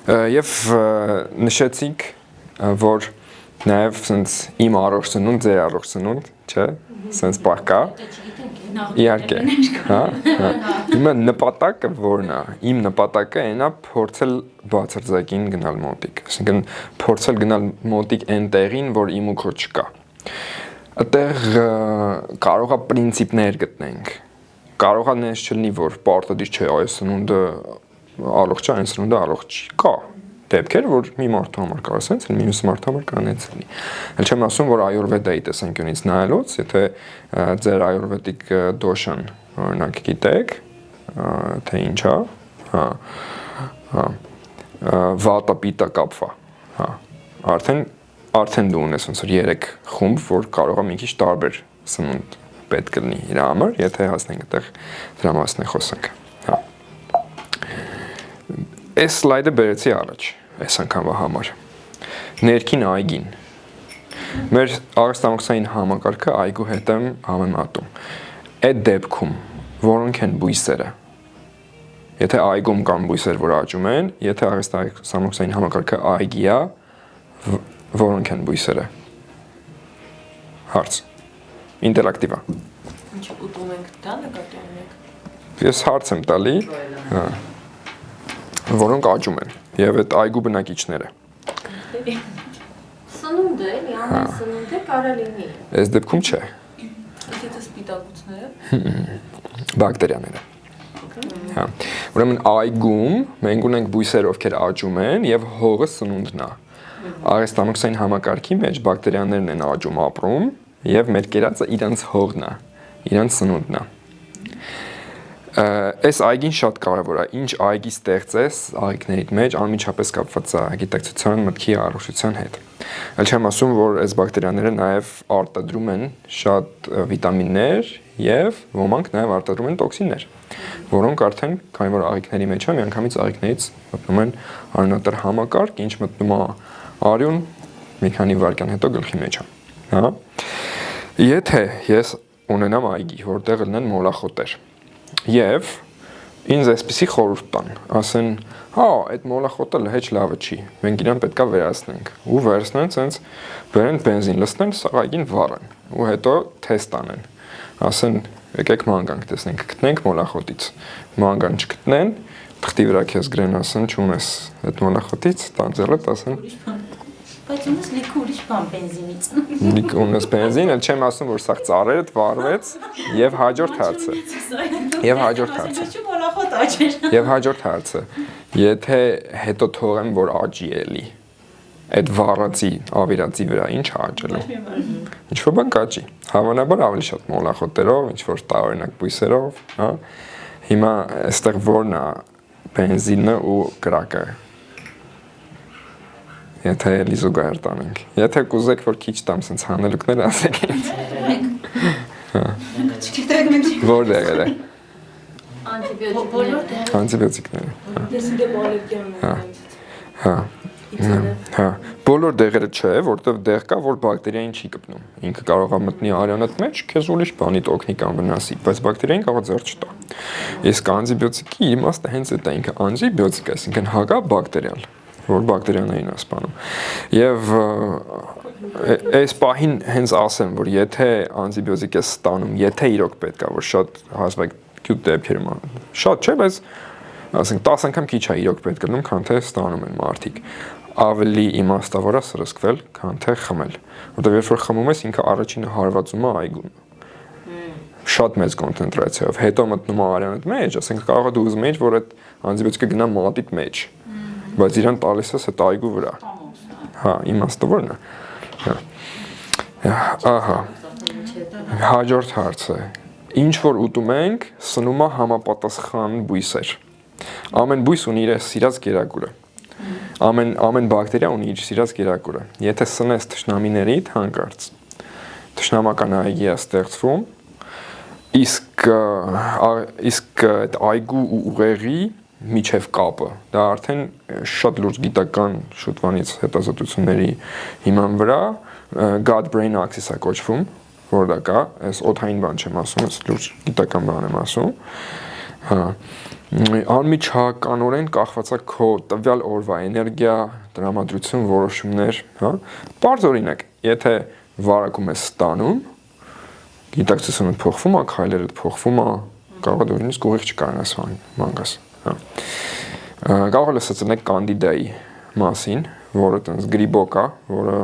Եվ նշեցինք, որ նաև սենց իմ առողջ սնունդ, ձեր առողջ սնունդ, չէ, սենց պահ կա, իհարկե, հիմա նպատակը որն է, իմ նպատակը այնա փորձել բացարձակին գնալ մոտիկ, այսինքն փորձել գնալ մոտիկ այն տեղին, որ իմ ու քո չկա, այդտեղ կարող է պրինցիպներ գտնենք, կարող է նենց չլինի, որ պարտադիր չէ, այս սնունդը առողջ է, այն սնունդը առողջ չի, կա դեպքեր, որ մի մարդու համար կարող է սենց լինի, մյուս մարդու համար կարող է նենց լինի։ Էլ չեմ ասում, որ այուրվեդայի տեսանկյունից նայելուց, եթե ձեր այուրվեդիկ դոշան, օրինակ գիտեք, թե ինչ է, վատա պիտա կապվա, արդեն դու ունես ոնց որ 3 խումբ, որ կարող է մի քիչ տարբեր սնունդ պետք լինի իր համար, եթե հասնենք այդտեղ դրա մասին է խոսանք։ Այս սլայդը բերեցի առաջ, այս անգամվա համար, ներքին այգին, մեր աղստամոքսային համակարգը այգու հետ եմ համեմատում, այդ դեպքում, որոնք են բույսերը, եթե այգում կան բույսեր, որ աճում են, եթե աղստամոքսային համակարգը այգի է, որոնք են բույսերը, հարց, ինտերակտիվ է։ Ինչ ուտում ենք դա նկատի ունենք։ Ես հարց եմ տալի, որոնք աճում են, և այդ այգու բնակիչները։ Սնունդ է, ամեն սնունդ է կարա լինի։ Այս դեպքում չէ։ Եթե սպիտակուցները։ Բակտերիաները։ Ուրեմն այգում մենք ունենք բույսեր, ովքեր աճում են, և հողը սնունդն է։ Աղստամոքսային համակարգի մեջ բակտերիաներն են աճում ապրում, և մեր կերածը իրանց հողն է, իրանց սնունդն է։ Այս այգին շատ կարևոր է, ինչ այգի ստեղծես աղիքներիդ մեջ անմիջապես կապված է գիտակցության, մտքի առողջության հետ։ Էլ չեմ ասում, որ այս բակտերիաները նաև արտադրում են շատ վիտամիններ և ոմանք նաև արտադրում են տոքսիններ, որոնք արդեն, քանի որ աղիքների մեջ է, միանգամից աղիքներից մտնում են արյունատար համակարգ, ինչ մտնում է արյուն, մի քանի վայրկյան հետո գլխի մեջ է։ Եթե ես ունենամ այգի, որտեղ լինեն մոլախոտեր, և ինձ այսպիսի խորհուրդ տան, ասեն, այդ մոլախոտը հեչ լավը չի, մենք իրան պետք է վերացնենք, ու վերցնեն սենց բերեն բենզին, լցնեն, սաղ այգին վառեն, ու հետո թեստ անեն, ասեն, եկեք մանգանք տեսնենք, գտնենք մոլախոտից, մանգան չգտնեն, թղթի վրա քեզ գրեն, ասեն, չունես այդ մոլախոտից, տանձելդ, ասեն, բայց ունես լիքը ուրիշ բան բենզինից։ Ունես բենզին, էլ չեմ ասում, որ սաղ ծառերդ վառվեց, և հաջորդ հարցը, և հաջորդ հարցը, եթե հետո թողեմ, որ աճի էլի, այդ վառածի, ավիրածի վրա ինչ աճելու, ինչ-որ բան կաճի, հավանաբար ավելի շատ մոլախոտերով, ինչ-որ տարօրինակ բույսերով, հիմա այստեղ որն է բենզինը ու կրակը, եթե էլի զուգահեռ տանենք, եթե կուզեք, որ քիչ տամ սենց հանելուկներ ասեք ինձ, որտեղ է, անտիբիոտիկները, բոլոր դեղերը չէ, որտև դեղ կա, որ բակտերիային չի կպնում, ինքը կարող է մտնի արյանդ մեջ, քեզ ուրիշ բանիդ օգնի կամ վնասի, բայց բակտերիային կարող ձեռ չտա, իսկ անտիբիոտիկի իմաստը հենց էդ է, ինքը անտիբիոտիկ է, այսինքն հակա բակտերիալ, որ բակտերիաներին է սպանում, և այս պահին հենց ասեմ, որ եթե անտիբիոտիկ ես ստանում, եթե իրոք պետք է, որ շատ հազվագյուտ դեպքերում, շատ չէ, բայց ասենք 10 անգամ քիչ է իրոք պետք լինում, քան թե ստանում են մարդիկ, ավելի իմաստավոր է սրսկվել, քան թե խմել, որտեղ երբ որ խմում ես, ինքը առաջինը հարվածում է այգուն, շատ մեծ կոնցենտրացիայով, հետո մտնում է արյանդ մեջ, ասենք կարող է դու ուզում ես, որ այդ անտիբիոտիկը գնա մատիդ մեջ, բայց իրան տալիս ես այդ այգու վրա, իմաստը որն է, հաջորդ հարցը, ինչ որ ուտում ենք, սնում է համապատասխան բույսեր, ամեն բույս ունի իր սիրած կերակուրը, ամեն բակտերիա ունի իր սիրած կերակուրը, եթե սնես թշնամիներիդ հանկարծ, թշնամական այգի է ստեղծվում, իսկ այդ այգու ու ուղեղի միջև կապը, դա արդեն շատ լուրջ գիտական շուտվանից հետազոտությունների հիման վրա, gut-brain axis է կոչվում, որ դա կա, այս օդային բան չեմ ասում, այս լուրջ գիտական բան եմ ասում, Անմիջականորեն կախված է քո տվյալ օրվա էներգիա, տրամադրություն, որոշումներ, հա։ Բարձ օրինակ, եթե վարակում ես ստանում, գիտակցությունը փոխվում է, քայլերը փոխվում է, կարող է նույնիսկ ուղիղ չկարանաս մանգաս, հա։ Կարող է լսեցնեք կանդիդայի մասին, որը տենց գրիբոկ է, որը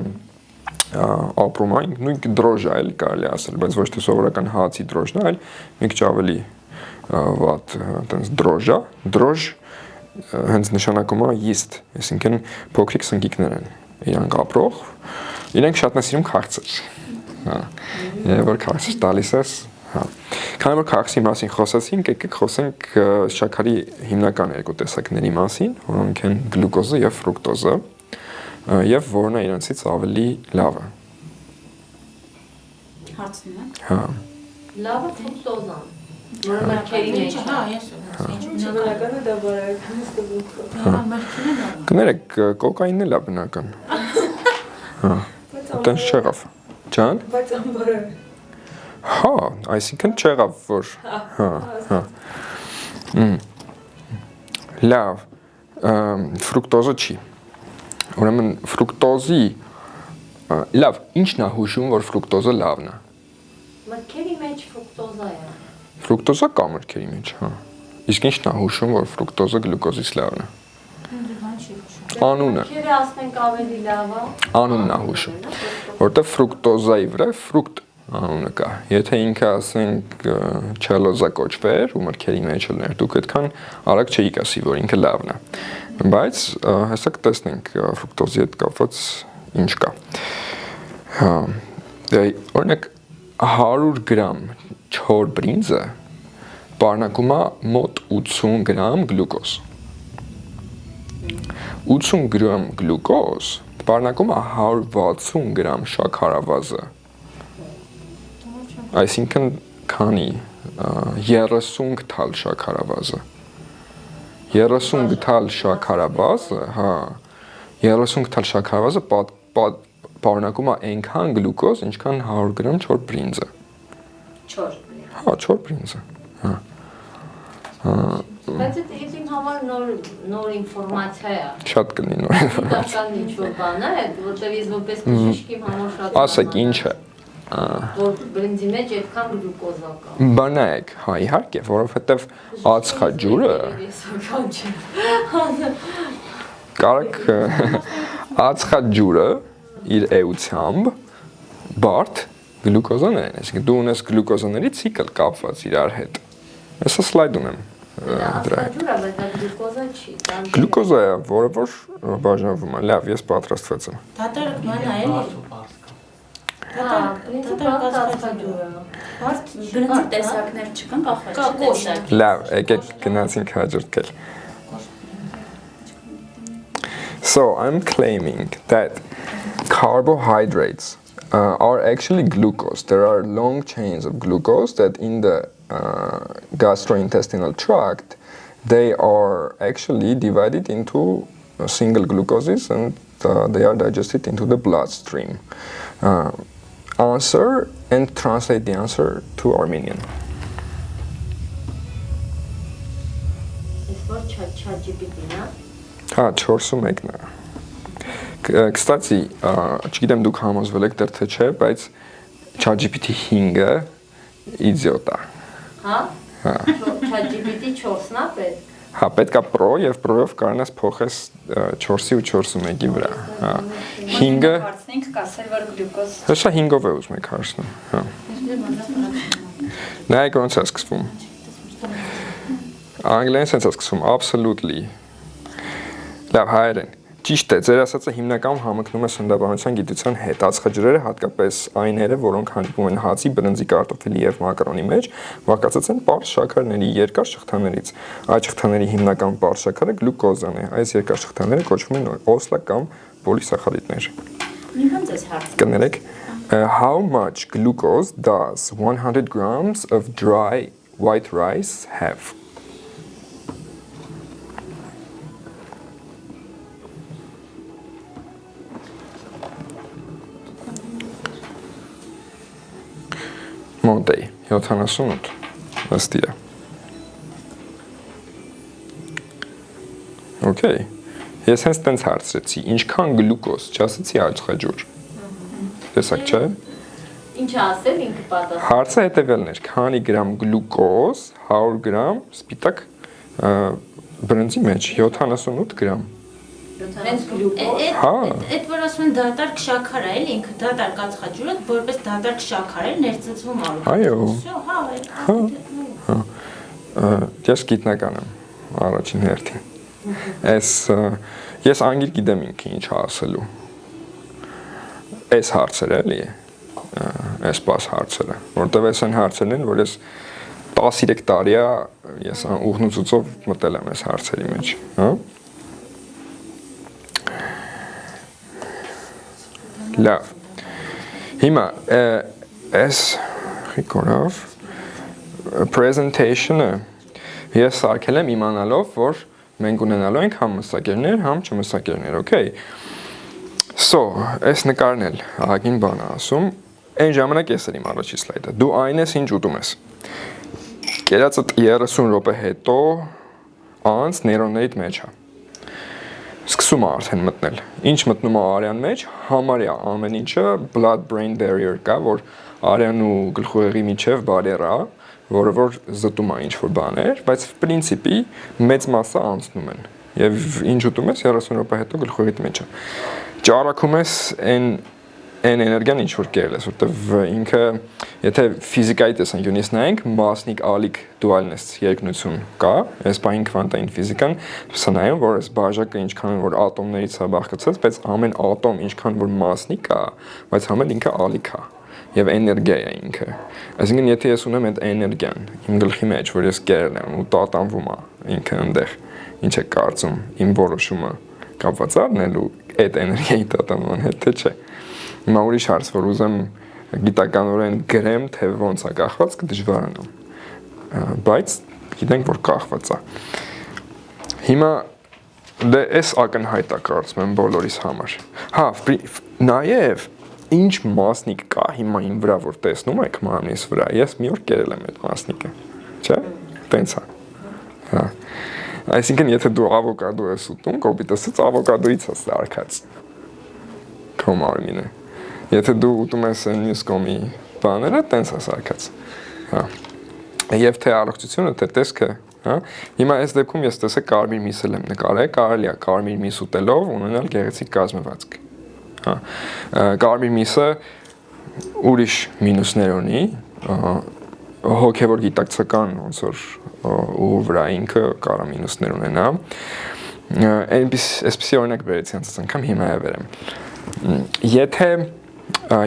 ապրում է, նույն դրոժ է, էլի կարելի ասել, բայց ոչ թե սովորական հացի դրոժն է, այլ մի քիչ ավելի վատ տենց դրոժ է, դրոժ հենց նշանակում է yeast, այսինքն փոքրիկ սնկիկներ են իրանք ապրող, իրենք շատ են սիրում քաղցր, հա, եւ որ քաղցր տալիս ես, հա, քանի որ քաղցի մասին խոսեցինք, եկեք խոսենք շաքարի հիմնական երկու տեսակների մասին, որոնք են գլյուկոզը եւ ֆրուկտոզը, եւ որն է իրենցից ավելի լավը։ Հարցնում եմ։ Հա։ Լավը ֆրուկտոզան, որը մրգերի մեջ է։ Հա, ես եմ։ Բնականը դա բարեկամն է ստուգում։ Հա, մրգին է լավ։ Կներեք, կոկայինն էլ է բնական։ Հա։ Տենց չեղավ։ Ջան։ Բայց անբարը։ Հա, այսինքն չեղավ, որ հա, հա։ Լավ։ Ֆրուկտոզը չի։ Ուրեմն ֆրուկտոզի լավ, ի՞նչն է հուշում, որ ֆրուկտոզը լավն է։ Մրգերի մեջ ֆրուկտոզա է։ Ֆրուկտոզը կա մրգերի մեջ, հա։ Իսկ ի՞նչն է հուշում, որ ֆրուկտոզը գլյուկոզից լավն է։ Անունը։ Մրգերը ասենք ավելի լավ է։ Անունն է հուշում։ Որտեղ ֆրուկտոզայի վրա ֆրուկտ անունը կա։ Եթե ինքը ասենք չելոզա կոչվեր ու մրգերի մեջ լիներ, դուք այդքան արագ չէիք ասի, որ ինքը լավն է։ Բայց հեսա կտեսնենք ֆրուկտոզի հետ կապված ինչ կա։ Հա, օրինակ 100 գրամ չոր բրինձը պարունակում է մոտ 80 գրամ գլյուկոզ։ 80 գրամ գլյուկոզ պարունակում է 160 գրամ շաքարավազը։ Այսինքն քանի 30 թալ շաքարավազը։ 30 թալ շաքարավազը, հա, 30 թալ շաքարավազը պարունակում է այնքան գլյուկոզ, ինչքան 100 գրամ չոր բրինձը։ Չոր։ Հա, չոր բրինձը։ Հա։ Բայց դա իմ համար նոր ինֆորմացիա է։ Շատ կլինի նոր ինֆորմացիա։ Դա ինչ-որ բան է, որտեղ ես որպես բժիշկ իմ համար շատ Ասեք ինչ է։ Որ բրինձի մեջ այդքան գլյուկոզա կա։ Բանակ, հա, իհարկե, որովհետև ածխաջուրը Կարակ ածխաջուրը իր էությամբ բարդ գլյուկոզաներ են, այսինքն դու ունես գլյուկոզաների ցիկլ կապված իրար հետ։ Այսա սլայդ ունեմ դրա հետ։ Ածխաջուրը, բայց դա գլյուկոզա չի։ Գլյուկոզա է, որը որ բաժանվում է։ Լավ, ես պատրաստվեցեմ։ Դատարկ բան է, էլի։ Հա, պրինցիպալ ածխաջուրը։ Բրինձի տեսակներ չկան, կախված։ Կա կոշակ։ Լավ, եկեք գնացինք հաջորդել։ So I'm claiming that carbohydrates are actually glucose. There are long chains of glucose that in the gastrointestinal tract, they are actually divided into single glucoses and they are digested into the bloodstream. Answer and translate the answer to Armenian. Ես որ ChatGPT-ն է։ Հա, 4-1-ն է։ Կստացի, չգիտեմ դուք համոզվել եք դեռ թե չէ, բայց ChatGPT 5-ը իդիոտ է։ Հա? ChatGPT 4-ն է պետք։ Հա, պետք է Pro եւ Pro-ով կարողանաս փոխես 4-ի ու 4-1-ի վրա։ Հա։ 5-ը Հարցնենք կասել, որ գլյուկոզ։ հեսա 5-ով է ուզում եք հարցնում։ Հա։ Նայեք ոնց է սկսվում։ Անգլերեն sense է սկսվում absolutely։ Լավ, հայերեն։ Ճիշտ է, ձեր ասածը հիմնականում համընկնում է սննդաբանության գիտության հետ։ Ածխաջրերը, հատկապես այները, որոնք հանդիպում են հացի, բրնձի, կարտոֆիլի եւ մակարոնի մեջ, բաղկացած են պարզ շաքարների երկար շղթաներից։ Այդ շղթաների հիմնական պարզ շաքարը գլյուկոզան է։ Այս երկար շղթաները կոչվում են օսլա կամ պոլիսախարիդներ։ Ինքան ձեզ հարց։ Կներեք, how much glucose does 100 grams of dry white rice have? Մոդեյ 78 ըստ իրա։ Okay։ Ես հենց տենց հարցրեցի, ինչքան գլուկոզ, չասեցի ածխաջուր։ Տեսակ չէ։ Ինչ ասել ինքը պատասխան։ Հարցը հետևյալն էր, քանի գրամ գլուկոզ 100 գրամ սպիտակ բրնձի մեջ 78 գրամ։ Հենց գլուկոզ։ Հա։ Այդ որ ասում են դատարկ շաքար է, էլի ինքը դատարկ ածխաջուրը որպես դատարկ շաքար է ներծծվում ալու։ Այո։ Հա, Ես գիտնական եմ առաջին հերթին։ Ես անգիր գիտեմ ինքը ինչ ասելու։ Այս հարցերը էլի այս բաս հարցերը, որտեղ այս են հարցերն են, որ ես 13 տարի է ես ուղնուցուցով մտել եմ այս հարցերի մեջ, հա։ Լավ։ Հիմա այս խիկորով presentation-ը ես սարքել եմ իմանալով, որ մենք ունենալու ենք համ մսակերներ, համ չմսակերներ, okay։ So, այս նկարն էլ ահագին բան է ասում, այն ժամանակ ես եմ առաջի սլայդը, դու այն ես ինչ ուտում ես, կերածը 30 րոպե հետո անց նեյրոններիդ մեջ է, սկսում է արդեն մտնել, ինչ մտնում է արյան մեջ, համարյա ամեն ինչը blood-brain barrier կա, որ արյան ու գլխուղեղի միջև բարիեր է, որը որ զտում է ինչ-որ բաներ, բայց պրինցիպի մեծ մասը անցնում են, և ինչ ուտում ես 30 րոպե հետո գլխուղեղիդ մեջ է, ճարակում ես այն էներգիան ինչ-որ կերել ես, որտև ինքը, եթե ֆիզիկայի տեսանկյունից նայենք, մասնիկ ալիք դուալնես երկնություն կա, այս պահին քվանտային ֆիզիկան նայում, որ այս բաժակը ինչքան որ ատոմներից է բաղկացած, բայց ամեն ատոմ ինչքան որ մասնիկ է, բայց ամեն ինքը ալիք է և էներգիա է ինքը, այսինքն եթե ես ունեմ այդ էներգիան իմ գլխի մեջ, որ ես կերել եմ ու տատանվում է ինքը ընդեղ, ինչ է կարծում, իմ որոշումը կապված առնելու այդ էներգիայի տատանման հետ, թե չէ։ Հիմա ուրիշ հարց, որ ուզեմ գիտականորեն գրեմ, թե ոնց է կախված, կդժվարանամ, բայց գիտենք, որ կախված է։ Հիմա դե այս ակնհայտ է կարծում եմ բոլորիս համար։ Հա, նաև ինչ մասնիկ կա հիմա իմ վրա, որ տեսնում եք մանիս վրա, ես մի օր կերել եմ այդ մասնիկը, չէ, տենց է, հա, այսինքն եթե դու ավոկադո ես ուտում, կոպիտս ես ավոկադոից ես զարկած, քո մարմինը, եթե դու ուտում ես մյուս կողմի բաները, տենց ես զարկած, հա, և թե առողջությունը, թե տեսքը, հա, հիմա այս դեպքում ես տեսեք կարմիր միսել եմ նկարել, կարելի է կարմիր միս ուտելով ունենալ գեղեցիկ կազմվածք, հա, կարմիր միսը ուրիշ մինուսներ ունի, հոգևոր գիտակցական ոնց որ ու վրա ինքը կարա մինուսներ ունենա, այսպիսի օրինակ բերեցի անցած անգամ հիմա է վերեմ, եթե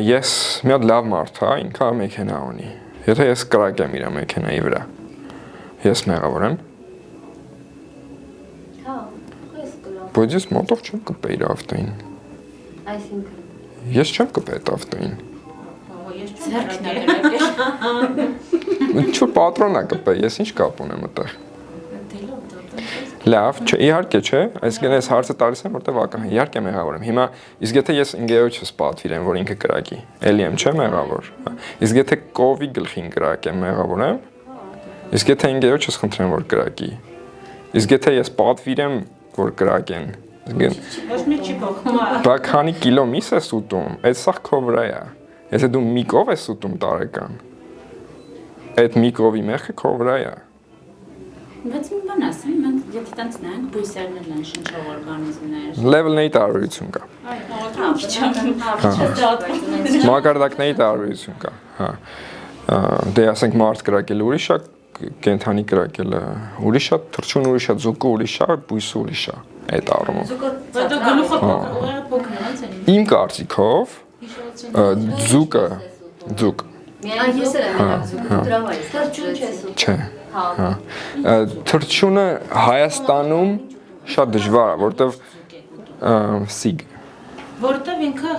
ես մի հատ լավ մարդ է, ինքը մեքենա ունի, եթե ես կրակ եմ իր մեքենայի վրա, ես մեղավոր եմ, բայց ես մոտով չեմ կպեի իր ավտոյին, ես չեմ կպե այդ ավտոյին, ինչ-որ պատրոն է կպե, ես ինչ կապ ունեմ այդտեղ, լավ, իհարկե չէ, այսինքն այս հարցը տալիս եմ, որտեղ ակնհայտ, իհարկե մեղավոր եմ, հիմա, իսկ եթե ես ընկերոջս պատվիրեմ, որ ինքը կրակի, էլի եմ չէ մեղավոր, իսկ եթե կովի գլխին կրակեմ, մեղավոր եմ, իսկ եթե ընկերոջս խնդրեմ, որ կրակի, իսկ եթե ես պատվիրեմ, որ կրակեն, ոչ մի չի փոխում։ բա քանի կիլո միս ես ուտում, այդ սաղ քո վրա է, եթե դու մի կով ես ուտում տարեկան, այդ մի կովի մեղքը քո վրա է, բայց մի բան ասեմ, մենք եթե տենց նայենք, բույսերն են շնչող օրգանիզմներ։ լևելների տարբերություն կա, մակարդակների տարբերություն կա, հա, դե ասենք մարդ կրակել ուրիշ է, կենթանի կրակելը ուրիշ է, թռչուն ուրիշ է, ձուկը ուրիշ է, բույսը ուրիշ է, այդ առումով։ Բայց դու գլուխը փոքր է, ո՞նց է։ Իմ կարծիքով ձուկ, Ես էլ եմ ձուկը, դրավայից, թրջուն չես ուտում։ չէ, հա, թռչունը Հայաստանում շատ դժվար է, որտև սիգ, Որտև ինքը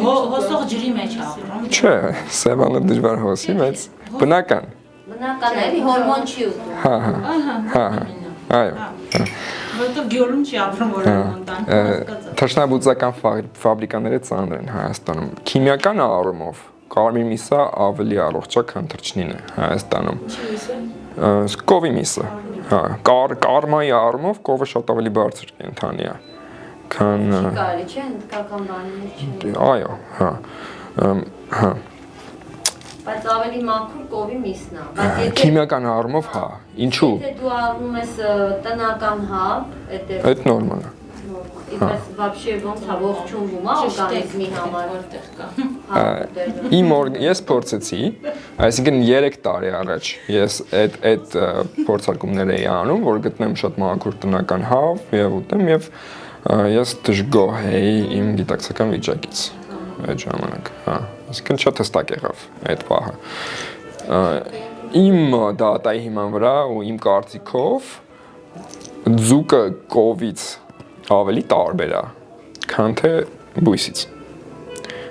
հոսող ջրի մեջ է ապրում։ չէ, սևանը դժվար հոսի, բայց բնական, Բնական է, հորմոն չի ուտում։ հա, այո, Որտև գյոլում չի ապրում, որ հորմոն թռչնաբուծական ֆաբրիկաները ծանր են Հայաստանում, քիմիական առումով, կարմիր միսը ավելի առողջ է, քան թռչնինը Հայաստանում, կովի միսը, Հա, կարմայի առումով կովը շատ ավելի բարձր կենդանի է, քան Կարելի չէ, հնդկական բաներ չէ։ այո, հա։ Հա։ Բայց ավելի մաքուր կովի միսն է։ Բայց եթե Քիմիական առումով հա, ինչու։ եթե դու առնում ես տնական հապ, Այդ նորմալ է։ Իպես вообще ոնց է ողջունվում է օրգանիզմի համար որտեղ կա։ Ես փորձեցի, այսինքն 3 տարի առաջ ես այդ փորձարկումներ էի անում, որ գտնեմ շատ մաքուր տնական հավ եւ ուտեմ եւ ես դժգոհ էի իմ գիտակցական վիճակից այդ ժամանակ, հա, այսինքն շատ հստակ եղավ այդ պահը։ Իմ դատայի հիման վրա ու իմ կարծիքով ձուկը կովից ավելի տարբեր է, քան թե բույսից։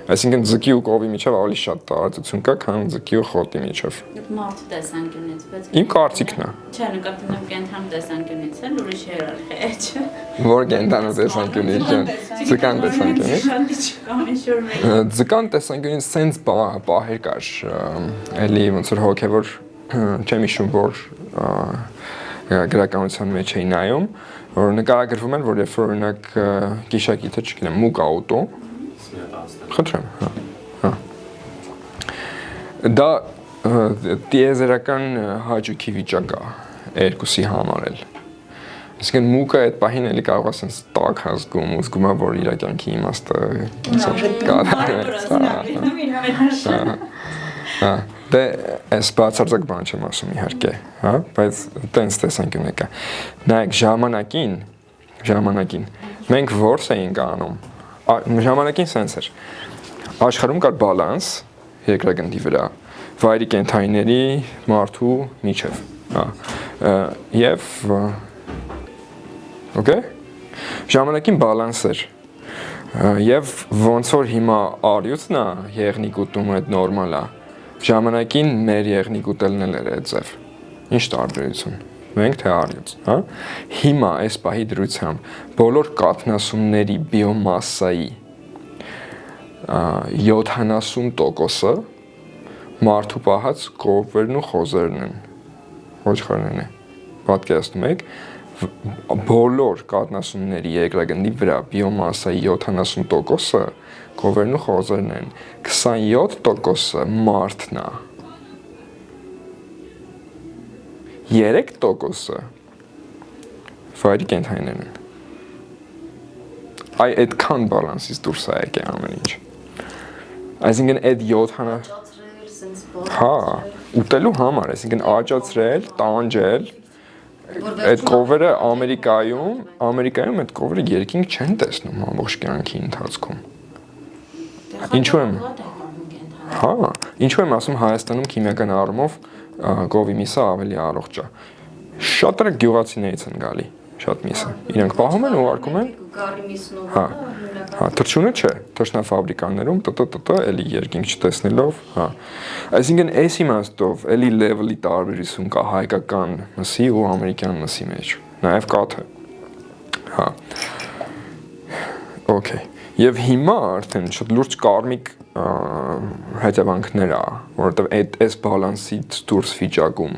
Այսինքն ձկի ու կովի միջև ավելի շատ տարածություն կա, քան ձկի ու խոտի միջև։ Մարդու տեսանկյունից, բայց Իմ կարծիքն է։ չէ, նկատում եմ կենթանու տեսանկյունից էլ ուրիշ հիերարխիա է, չէ։ Որ կենտանու տեսանկյունից, ձկան տեսանկյունից։ Շանտի չկա, ինչ-որ մեկ։ Ձկան տեսանկյունից սենց պահեր կար, էլի ոնց որ հոգևոր չեմ հիշում, որ գրականության մեջ էի նայում, որ նկարագրվում են, որ երբ որ օրինակ գիշակիցը, չգիտեմ, մուկ աուտո, խնդրեմ, հա։ Դա տիեզերական հաճույքի վիճակ է երկուսի համար էլ։ Այսինքն մուկը այդ պահին էլի կարող է ասենց տակ հասկում ու զգում է, որ իր կյանքի իմաստը կա։ Դե այս բացարձակ բան չեմ ասում իհարկե, հա, բայց տենց տեսանկյուն է կա։ Նայեք ժամանակին մենք որս էինք անում։ Ժամանակին սենց էր։ Աշխարհում կար բալանս երկրագնդի վրա, վայրի կենդանիների, մարդու միջև, հա։ Եվ Okay։ Ժամանակին բալանս էր։ Եվ ոնց որ հիմա արյուծն է, եղնիկ ուտումը այդ նորմալ է։ Ժամանակին մեր եղնիկ ուտելն էր այդ ձև։ Ինչ տարբերություն։ Մենք թե արյուծ, հա։ Հիմա այս պահի դրությամբ բոլոր կաթնասունների բիոմասայի 70%-ը մարդու պահած կովերն ու խոզերն են։ Ոչխարներն են։ Պատկերացնում եք, բոլոր կաթնասունների երկրագնդի վրա բիոմասայի 70%-ը կովերն ու խոզերն են, 27%-ը մարդն է, 3%-ը վայրի կենդանիներն են։ Այդքան բալանսից դուրս է եկել ամեն ինչ։ Այսինքն այդ 70 հա, ուտելու համար, այսինքն աճացրել, տանջել, այդ կովերը Ամերիկայում այդ կովերը երկինք չեն տեսնում ամբողջ կյանքի ընթացքում։ Ինչու եմ հա, ինչու եմ ասում Հայաստանում քիմիական առումով կովի միսը ավելի առողջ է։ Շատերը գյուղացիներից են գալի, շատ միսը։ Իրանք պահում են, ուղարկում են։ Հա, թռչունը չէ, թռչնաֆաբրիկաներում էլի երկինք չտեսնելով, հա։ Այսինքն այս իմաստով էլի լեվելի տարբերություն կա հայկական մսի ու ամերիկյան մսի մեջ, նաև կաթը։ Հա։ Okay։ Եվ հիմա արդեն շատ լուրջ կարմիկ հետևանքներ է, որովհետև այս բալանսից դուրս վիճակում,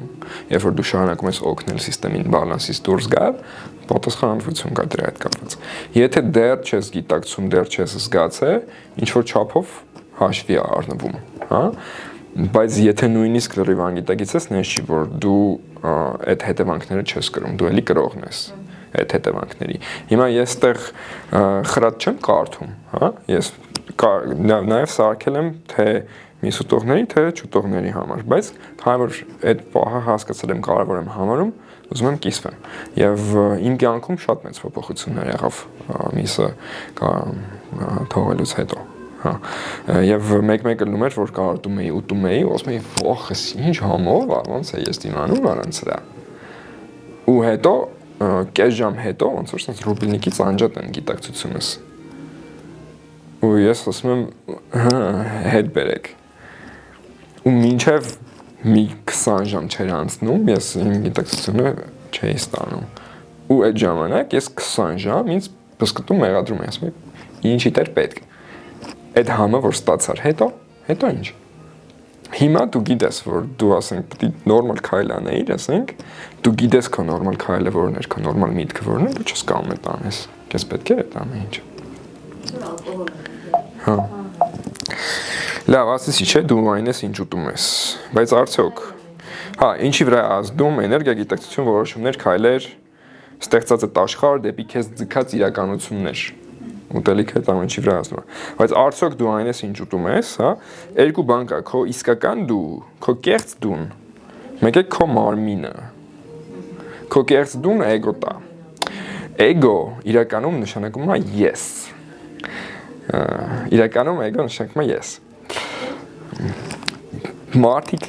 երբ որ դու շարունակում ես օգնել սիստեմին բալանսից դուրս գալ, պատասխանատվություն կա դրա հետ կապված։ Եթե դեռ չես գիտակցում, դեռ չես զգացել, ինչ որ չափով հաշվի է առնվում, հա։ Բայց եթե նույնիսկ լրիվ անգիտակից ես, նես չի, որ դու այդ հետևանքները չես կրում, դու էլի կրողն ես այդ հետևանքների։ Հիմա ես այդտեղ խրատ չեմ կարդում, հա։ Ես նաև սարքել եմ թե միս ուտողների, թե չուտողների համար, բայց քանի որ այդ պահը հասկացել եմ կարևոր եմ համարում, ուզում եմ կիսվեմ։ Եվ իմ կյանքում շատ մեծ փոփոխություններ եղավ միսը թողելուց հետո։ Հա, եւ մեկ-մեկ ելնում էր, որ կարդում էի, ուտում էի, ասում էի, «Ոխ, ինչ համով, ոնց է ես դիմանում առանց դրա»։ Ու հետո կես ժամ հետո ոնց որ sense ռուբլնիկից անջատ են գիտակցությունս։ Ու ես ասում եմ, հետ բերեք։ Ու մինչև մի 20 ժամ չէր անցնում, ես իմ գիտակցությունը չէի ստանում։ Ու այդ ժամանակ ես 20 ժամ ինձ բսկտում մեղադրում եմ, ասում եմ, ինչի դեր պետք։ Այդ համը որ ստացար, հետո ինչ։ Հիմա դու գիտես, որ դու ասենք պետք է նորմալ քայլ անեիր, ասենք, դու գիտես քո նորմալ քայլը որն էր, քո նորմալ միտքը որն է, դու չես կարող այդ անես։ Քեզ պետք է այդ ամեն ինչ։ Հա։ Լավ, ասեցի, չէ, դու այն ես ինչ ուտում ես, բայց արդյոք հա, ինչի վրա ազդում էներգիագիտակցություն որոշումներ, քայլեր, ստեղծած այդ աշխարհ դեպի քեզ ձգած իրականություններ։ Ուտելիքը այդ ամեն ինչի վրա ազդում է։ Բայց արդյոք դու այն ես ինչ ուտում ես, հա, երկու բան կա, քո իսկական դու, քո կեղծ դուն, մեկ է քո մարմինը։ Քո կեղծ դուն էգոն է։ Էգո իրականում նշանակում է ես։ Իրականում էգո նշանակում է ես։ Մարդիկ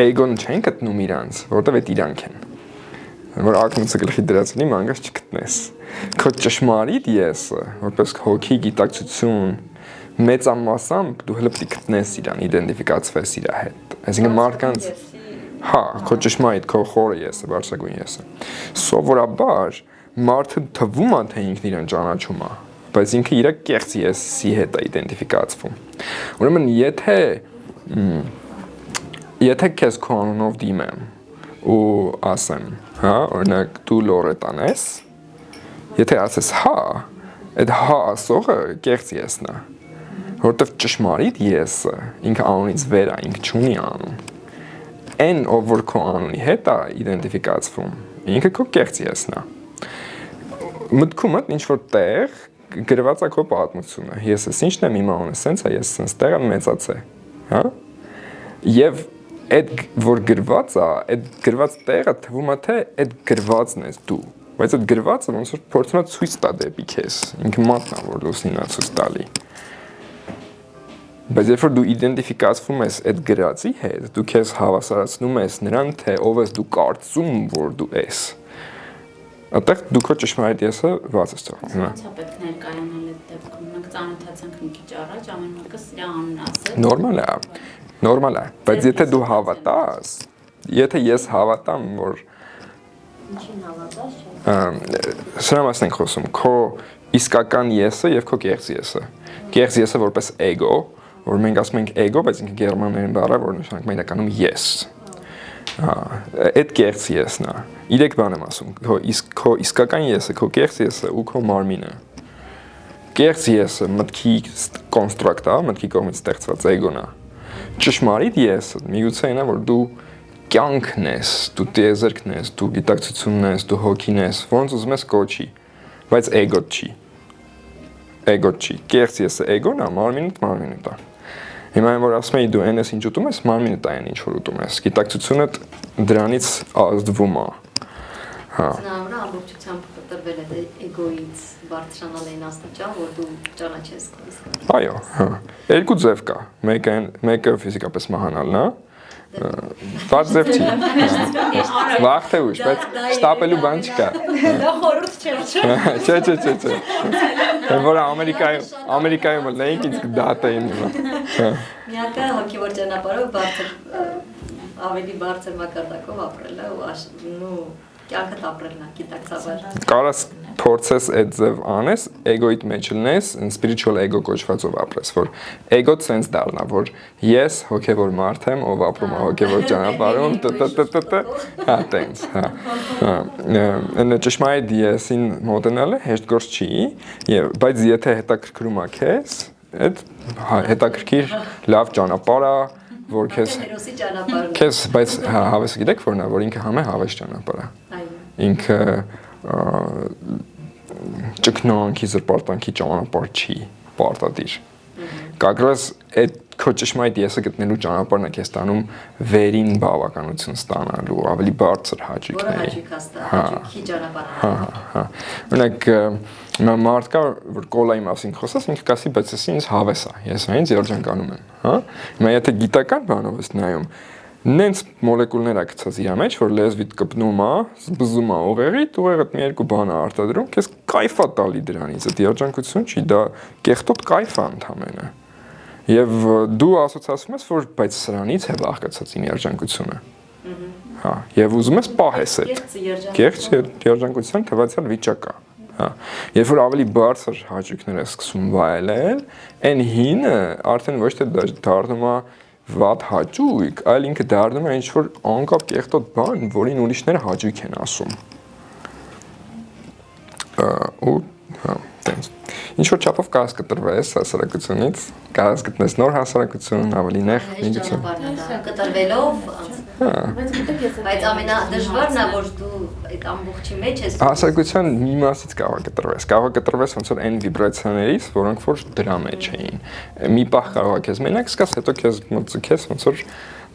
էգոն չեն գտնում իրանց, որովհետև այդ իրանք են։ Որ ակնոցը գլխի դրածնի մանգած չգտնես։ Քո ճշմարիտ եսը, որպես հոգի գիտակցություն, մեծամասամբ դու հենց պետք է գտնես իրան, իդենտիֆիկացվես իր հետ։ Այսինքն մարդկանց հա, քո ճշմարիտ, քո խորը եսը, բարձրագույն եսը։ Սովորաբար մարդը թվում է թե ինքն իրեն ճանաչում է, բայց ինքը իր կեղծ եսի հետ է իդենտիֆիկացվում։ Ուրեմն եթե քեզ քո անունով դիմեմ ու ասեմ, հա, օրինակ դու Լորետան ես, եթե ասես հա, այդ հա ասողը կեղծ եսն է, որովհետև ճշմարիտ եսը ինքը անունից վեր է, ինքը չունի անուն։ Այն ով որ քո անունի հետ է իդենտիֆիկացվում, ինքը քո կեղծ եսն է։ Մտքումդ ինչ որ տեղ գրված է քո պատմությունը։ Ես ես ինչն եմ իմ անունը, սենց է, ես սենց տեղը մեծաց է, հա։ Եվ այդ որ գրված է, այդ գրված տեղը թվում է թե այդ գրվածն ես դու, բայց այդ գրվածը ոնց որ փորձում է ցույց տա դեպի քեզ, ինքը մատնա որ լուսինն է ցույց տալի։ Բայց երբ որ դու իդենտիֆիկացվում ես այդ գրածի հետ, դու քեզ հավասարացնում ես նրան, թե ով ես դու կարծում որ դու ես։ Այդտեղ դու քո ճշմարիտ եսը բաց ես թողնում։ Ոնց է պետք ներկայանալ այդ դեպքում։ Մենք ծանոթացանք մի քիչ առաջ, ամեն մեկը իր անունն ասել։ Նորմալ է։ Նորմալ է, բայց եթե դու հավատաս, եթե ես հավատամ, որ Ինչին հավատաս չէ։ սրա մասին ենք խոսում, քո իսկական եսը եւ քո կեղծ եսը։ Կեղծ եսը որպես էգո, որ մենք ասում ենք էգո, բայց ինքը գերմաներեն բառ է, որ նշանակում է իրականում ես։ Այդ կեղծ եսն է։ Իրեք բան եմ ասում, քո իսկական եսը, քո կեղծ եսը ու քո մարմինը։ Կեղծ եսը մտքի կոնստրուկտ է, մտքի կողմից ստեղծված էգոն է։ Ճշմարիտ եսը միգուցե այն է, որ դու կյանքն ես, դու տիեզերքն ես, դու գիտակցությունն ես, դու հոգին ես, ոնց ուզում ես կոչի, բայց էգոտ չի։ Էգոտ չի։ Կեղծ եսը էգոն է, մարմինը դա։ Հիմա այն որ ասում եի դու այն ես ինչ ուտում ես, մարմինը դա այն ինչ որ ուտում ես։ Գիտակցությունը դրանից ազդվում է։ Հա։ Նավրա ամբողջությամբ կտրվել է էգոից բարձրանալ այն աստիճան, որ դու ճանաչես քո իսկ։ Այո, հա։ Երկու ձև կա։ Մեկը ֆիզիկապես մահանալն է։ Բաց ձև չի։ Վաղ թե ուշ, բայց ստապելու բան չկա։ Դա խորհուրդ չէ։ Չէ։ Որ Ամերիկայում լեինք ինձ դատային։ Միակը հոգևոր ճանապարհով ավելի բարձր մակարդակով ապրելը ու կյանքդ ապրելն է գիտակցաբար։ Կարաս փորձես այդ ձև անես, էգոիդ մեջ լնես, spiritual ego կոչվածով ապրես, որ էգոդ sense դառնա, որ ես հոգևոր մարդ եմ, ով ապրում է հոգևոր ճանապարհում, հա, տենց, հա։ Ճշմարիտ եսին մոտենալը հեշտ գործ չի, բայց եթե հետաքրքրում է քեզ, այդ հետաքրքիր լավ ճանապարհ է, որ քեզ բայց հավեսը գիտեք որն է, որ ինքը համե հավես ճանապարհ է։ Ինքը ճկնանքի զրպարտանքի ճանապարհ չի, պարտադիր։ Կագրես այդ քո ճշմարիտ եսը գտնելու ճանապարհն է քեզ տանում վերին բավականություն ստանալու, ավելի բարձր հաճույքների։ Հաճույքի ճանապարհ։ Հա։ Օրինակ մարդ կա, որ կոլայի մասին խոսած, ինքը կասի, բայց ես ինձ հավես է, ես այնց երջանկանում եմ, հա։ Հիմա եթե գիտական բանով ես նայում, նենց մոլեկուլներ է գցած իր մեջ, որ լեզվիդ կպնում է, բզում է ուղեղիդ, ուղեղդ մի երկու բան է արտադրում, քեզ կայֆ է տալի դրանից, այդ երջանկություն չի, դա կեղտոտ կայֆ է ընդամենը։ Եվ դու ասոցացում ես, որ բայց սրանից է բաղկացած իմ երջանկությունը։ Հա, եւ ուզում ես պահես այդ։ Կեղծ երջանկության թվացial վիճակ է։ Հա, երբ որ ավելի բարձր հաճույքներ է սկսում վայելել, այն հինը արդեն ոչ թե դառնում է վատ հաճույք, այլ ինքը դառնում է ինչ-որ անկապ կեղտոտ բան, որին ուրիշները հաճույք են ասում։ Ու տենց։ Ինչ-որ չափով կասկտրվես հասարակությունից, կասկտնես նոր հասարակություն, ավելի նեղ միգություն։ Կտրվելով, բայց ամենադժվարն է, որ դու այդ ամբողջի մեջ ես։ Հասարակության մի մասից կարող է կտրվես ոնց որ այն վիբրացիաներից, որոնք որ դրա մեջ էին։ Մի պահ կարող է քեզ մենակ զգաս, հետո քեզ մտցես ոնց որ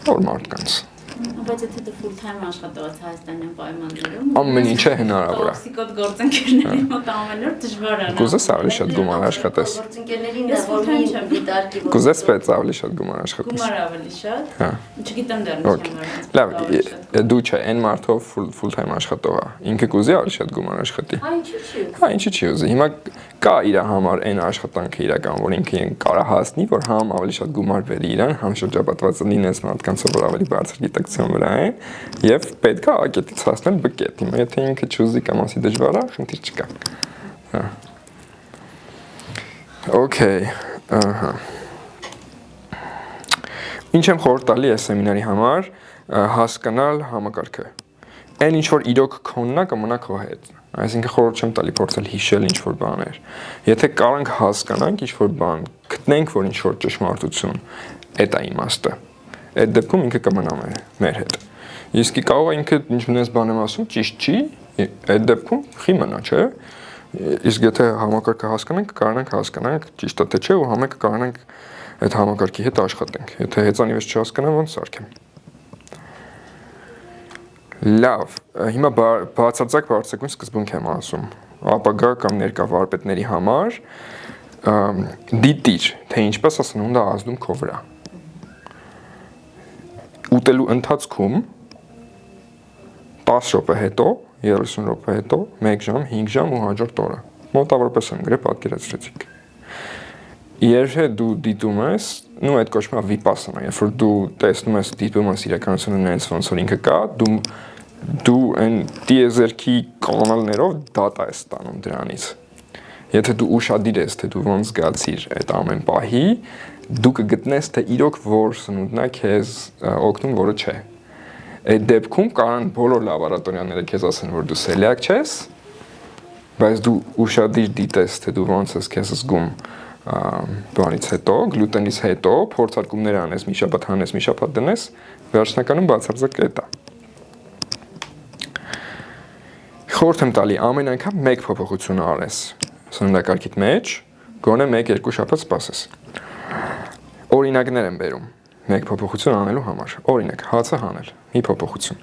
նոր մարդկանց։ Բայց եթե դու full time աշխատող ես Հայաստանյան պայմաններում, ամեն ինչը հնարավոր է։ տոքսիկոտ գործընկերների մոտ ամեն օր դժվար է։ Կուզես ավելի շատ գումար աշխատես։ Գործընկերներին դա որ մի դիտարկի որ Կուզես բայց ավելի շատ գումար աշխատես։ Գումար ավելի շատ։ Հա։ Չգիտեմ դեռ ինչ եմ արած։ Լավ, դու չէ, այն մարդով full time աշխատող է։ Ինքը կուզի ավելի շատ գումար աշխատի։ Հա, ինչի՞ չի։ Հա, ինչի՞ չի ուզի։ Հիմա կա իր համար այն աշխատանքը իրական, որ ինքը կարա հասնի, որ համ ավելի շատ գումար բերի իրան, համ շրջապատված լինես մարդկանցով, որ ավելի բարձր գիտակցություն վրա են, եւ պետք է ակետից հասնել բկետ։ Հիմա եթե ինքը չուզի կամ ասի դժվար է, խնդիր չկա։ Հա։ Okay, ահա։ Ինչ եմ խորհուրդ տալի այս սեմինարի համար, հասկանալ համակարգը։ Այն ինչ որ իրոք քոննա կմնա քո հետ։ Այսինքն խորհուրդ չեմ տալի փորձել հիշել ինչ որ բաներ։ Եթե կարանք հասկանանք ինչ որ բան, գտնենք որ ինչ որ ճշմարտություն, այդ է իմաստը։ Այդ դեպքում ինքը կմնա մեր հետ։ Իսկ կարող է ինքը ինչ-որ բան եմ ասում, ճիշտ չի, այդ դեպքում խի մնա, չէ՞։ Իսկ եթե համակարգը հասկանանք, կարողանանք հասկանանք ճիշտ է թե չէ ու համեկը կարողանանք այդ համակարգի հետ աշխատենք։ Եթե հեծանիվս չհասկանամ, ոնց սարքեմ։ Լավ, հիմա բացարձակ բարձրագույն սկզբունք եմ ասում։ Ապագա կամ ներկա վարպետների համար դիտիր, թե ինչպես է սնունդը ազդում քո վրա։ Ուտելու ընթացքում 10 րոպե հետո, 30 րոպե հետո, 1 ժամ, 5 ժամ ու հաջորդ օրը։ Մոտավորապես եմ գրել պատկերացրեցիք։ Երբ դու դիտում ես, նո այդ կոչվում է վիպասանա, երբ որ դու տեսնում ես դիտում ես իրականությունը նենց ոնց որ ինքը կա, դու այն տիեզերքի կանալներով դատա ես ստանում դրանից։ Եթե դու ուշադիր ես, թե դու ոնց զգացիր այդ ամեն պահի, դու կգտնես թե իրոք որ սնունդն է քեզ օգնում, որը չէ։ Այդ դեպքում կարան բոլոր լաբորատորիաները քեզ ասեն, որ դու սելյակ չես, բայց դու ուշադիր դիտես, թե դու ոնց ես քեզ զգում բանից հետո, գլուտենից հետո, փորձարկումներ անես, մի շաբաթ հանես, մի շաբաթ դնես, վերջնականում բացարձակ այդ է։ Խորհուրդ եմ տալի ամեն անգամ մեկ փոփոխություն արես սննդակարգիդ մեջ, գոնե 1-2 շաբաթ սպասես։ Օրինակներ եմ բերում մեկ փոփոխություն անելու համար։ Օրինակ, հացը հանել, մի փոփոխություն։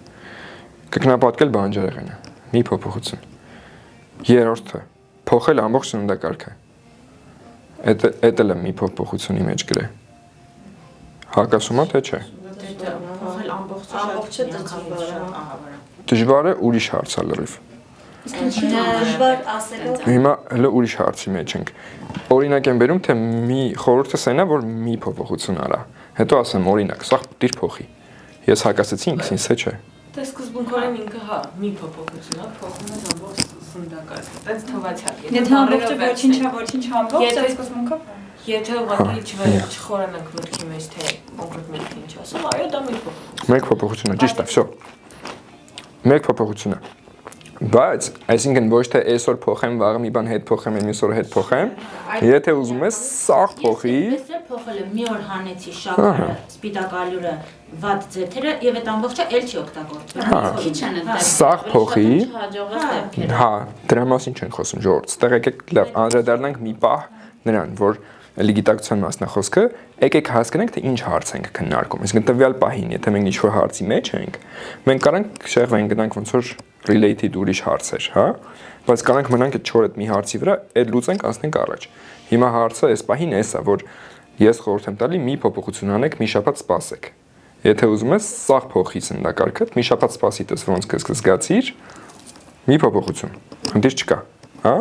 Կքնապատկել բանջարեղենը, մի փոփոխություն։ Երրորդը, փոխել ամբողջ սննդակարգը։ Էդ էլ եմ մի փոփոխությունի մեջ գրել։ Հակասում է թե չէ։ Փոխել ամբողջը Դժվար է ուրիշ հարց է լրիվ։ Դժվար ասելով։ Հիմա հələ ուրիշ հարցի մեջ ենք։ Օրինակ եմ բերում, թե մի խորհուրդը սենա, որ մի փոփոխություն արա։ Հետո ասեմ օրինակ, սա դիր փոխի։ Ես հակասեցի ինքսինս, թե չէ։ Դե սկզբունքորեն ինքը հա, մի փոփոխություն է, փոխում է ամբողջ սննդակարգը։ Դից թվացյալ։ Եթե ամբողջը ոչինչ ամբողջ է սկզբունքը։ Եթե ուղղակի չխորանանք մտքի մեջ, թե կոնկրետ միտքը ինչ ասում, այո, դա մի փոփոխություն։ Մեկ փոփոխություն է, ճիշտ է, վсё։ Մեկ փոփոխություն է։ Բայց, այսինքն ոչ թե այսօր փոխեմ, վաղը մի բան հետ փոխեմ, մյուս օրը հետ փոխեմ, եթե ուզում ես սաղ փոխի, Ես փոխել եմ մի օր հանեցի շաքարը, սպիտակ ալյուրը, վատ ձեթերը եւ այդ ամբողջը էլ չի օգտագործվում։ Քիչ են այդ Սաղ փոխի, հաջողած դեպքերը։ հա, դրա մասին չենք խոսում, ժողովուրդ, ստեղ եկեք լավ անդրադառնանք մի պահ նրան, որ լիգիտակցության մասնախոսքը, եկեք հասկանանք, թե ինչ հարց ենք քննարկում։ Իսկ տվյալ պահին, եթե մենք ինչ-որ հարցի մեջ ենք, մենք կարանք շեղվենք գնանք ոնց որ related ուրիշ հարցեր, հա, բայց կարանք մնանք այդ 4 մի հարցի վրա, այդ լուծենք անցնենք առաջ։ Հիմա հարցը այս պահին էսա, որ ես խորհուրդ եմ տալի մի փոփոխություն անեք, մի շաբաթ սպասեք։ Եթե ուզում ես սաղ փոխի սննդակարգը, մի շաբաթ սպասի տես ոնց կզգացիր, մի փոփոխություն։ Խնդիր չկա, հա։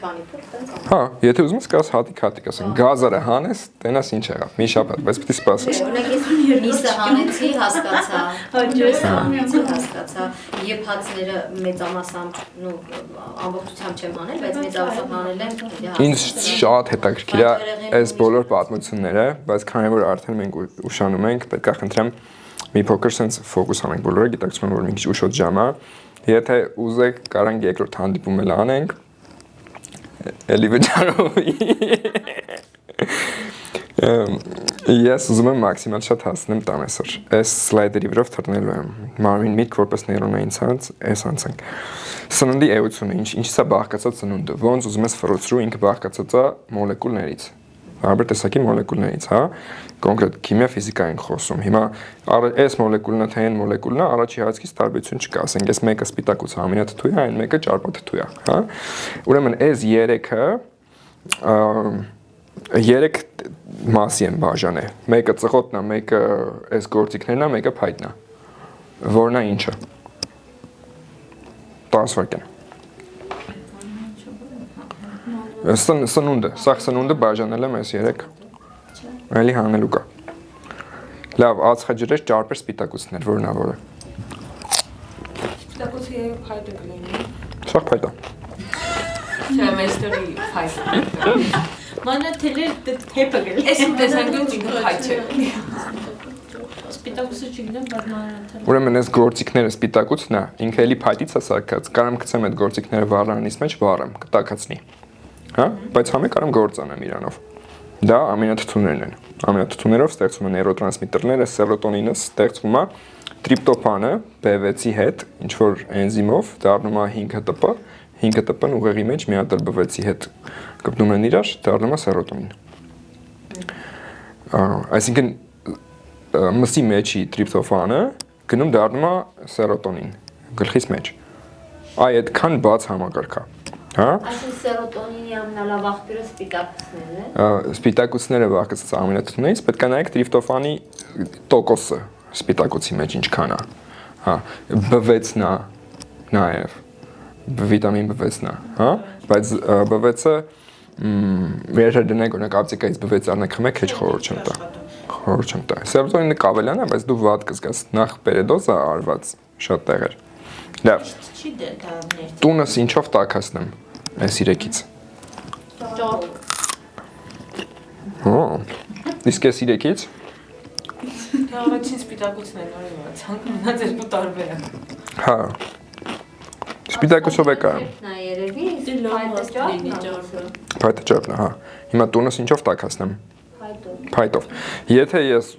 քանի փոքր տենց անում։ Հա, եթե ուզում ես կաս հատիկ, ասենք գազարը հանես, տենաս ինչ եղավ։ Մի շաբաթ, բայց պիտի սպասես։ Օրինակ ես միսը հանեցի, հասկացա, ջուրը հանեցի, հասկացա, եփածները մեծամասամբ, նո, ամբողջությամբ չեմ հանել, բայց մեծամասամբ հանել եմ։ Ինձ շատ հետաքրքիր է այս բոլոր պատմությունները, բայց քանի որ արդեն մենք ուշանում ենք, պետք է խնդրեմ մի փոքր sense ֆոկուս անենք բոլորը, գիտակցում եմ որ մի քիչ ուշոտ ժամ է։ Եթե ուզեք, կարանք երկրորդ հանդիպում էլ անենք։ Էլի վճարով։ Ես ուզում եմ մաքսիմալ շատ հասնեմ տան այսօր։ Այս սլայդերի վրով թռնելու եմ։ Մարմին միտք որպես նեյրոնային ցանց, այս անցանք։ Սննդի էությունը, ինչից է բաղկացած սնունդը։ Ոնց ուզում ես ֆրուցրու, ինքը բաղկացած է մոլեկուլներից։ Տարբեր տեսակի մոլեկուլներից, հա, կոնկրետ քիմիա, ֆիզիկա ենք խոսում։ Հիմա այս մոլեկուլն է, թե այն մոլեկուլն է, առաջի հայացքից տարբերություն չկա, ասենք, այս մեկը սպիտակուց ամինաթթու է, այն մեկը ճարպաթթու է, հա։ Ուրեմն այս երեքը 3 մասի են բաժանել։ Մեկը ծղոտն է, մեկը այս գործիքներն է, մեկը փայտն է։ Որն է ինչը։ 10 վայրկյան։ Սնունդը, սաղ սնունդը բաժանել եմ այս 3, էլի հանելու կա։ Լավ, ածխաջրեր, ճարպեր, սպիտակուցներ, որն է որը։ Սպիտակուցը եւ փայտը կլինի։ Սաղ փայտը։ Չէ, մեստերի փայտը։ Մանա թելը թեպը գել։ Այս տեսանկյունից ինքը փայտ չէ։ Սպիտակուցը չգիտեմ, բայց մանա Ուրեմն այս գործիքները սպիտակուցն է, ինքը էլի փայտից է սարքած, կարամ գցեմ այդ գործիքները վառարանից մեջ վառեմ, կտակացնի։ Հա, բայց համի կարամ գործանեմ իրանով։ Դա ամինաթթուներն են։ Ամինաթթուներով ստեղծվում են նեյրոտրանսմիտերները, սերոտոնինը ստեղծվում է, տրիպտոֆանը B6-ի հետ, ինչ որ էնզիմով դառնում է 5-ՀՏՊ, 5-ՀՏՊ-ն ուղեղի մեջ մի հատ B6-ի հետ կպնում են իրար, դառնում է սերոտոնին։ Այսինքն մսի մեջի տրիպտոֆանը գնում դառնում է սերոտոնին գլխից մեջ։ Այ այդքան բաց համակարգ է։ Հա? Այսինքն սերոտոնինի ամենալավ աղբյուրը սպիտակուցներն է։ Սպիտակուցները բաղկացած ամինաթթուներից պետք է նայեք տրիպտոֆանի տոկոսը սպիտակուցի մեջ ինչքան է։ Հա, B6-ն է նաև վիտամին B6-ն է, հա, բայց B6-ը երբ դնեք օրինակ ապտիկայից B6 առնեք խմեք, հեչ խորհուրդ չեմ տա։ Խորհուրդ չեմ տա։ Սերոտոնինը կավելյան է, բայց դու վատ կզգաս, նախ պերեդոզա արված շատ տեղեր։ Լավ։ չի դա ներծը։ Տունս ինչով տաքացնեմ այս 3-ից։ Ճոպ։ Հո։ Իսկ այս 3-ից Դա առաջին սպիտակուցն է նորի մացանք, մնաց երկու տարբեր է։ հա։ Սպիտակուցով է կարամ։ Նա երևի, փայտը ճոպն է։ Փայտը ճարպն է, հա։ Հիմա տունս ինչով տաքացնեմ։ Փայտով։ Փայտով։ Եթե ես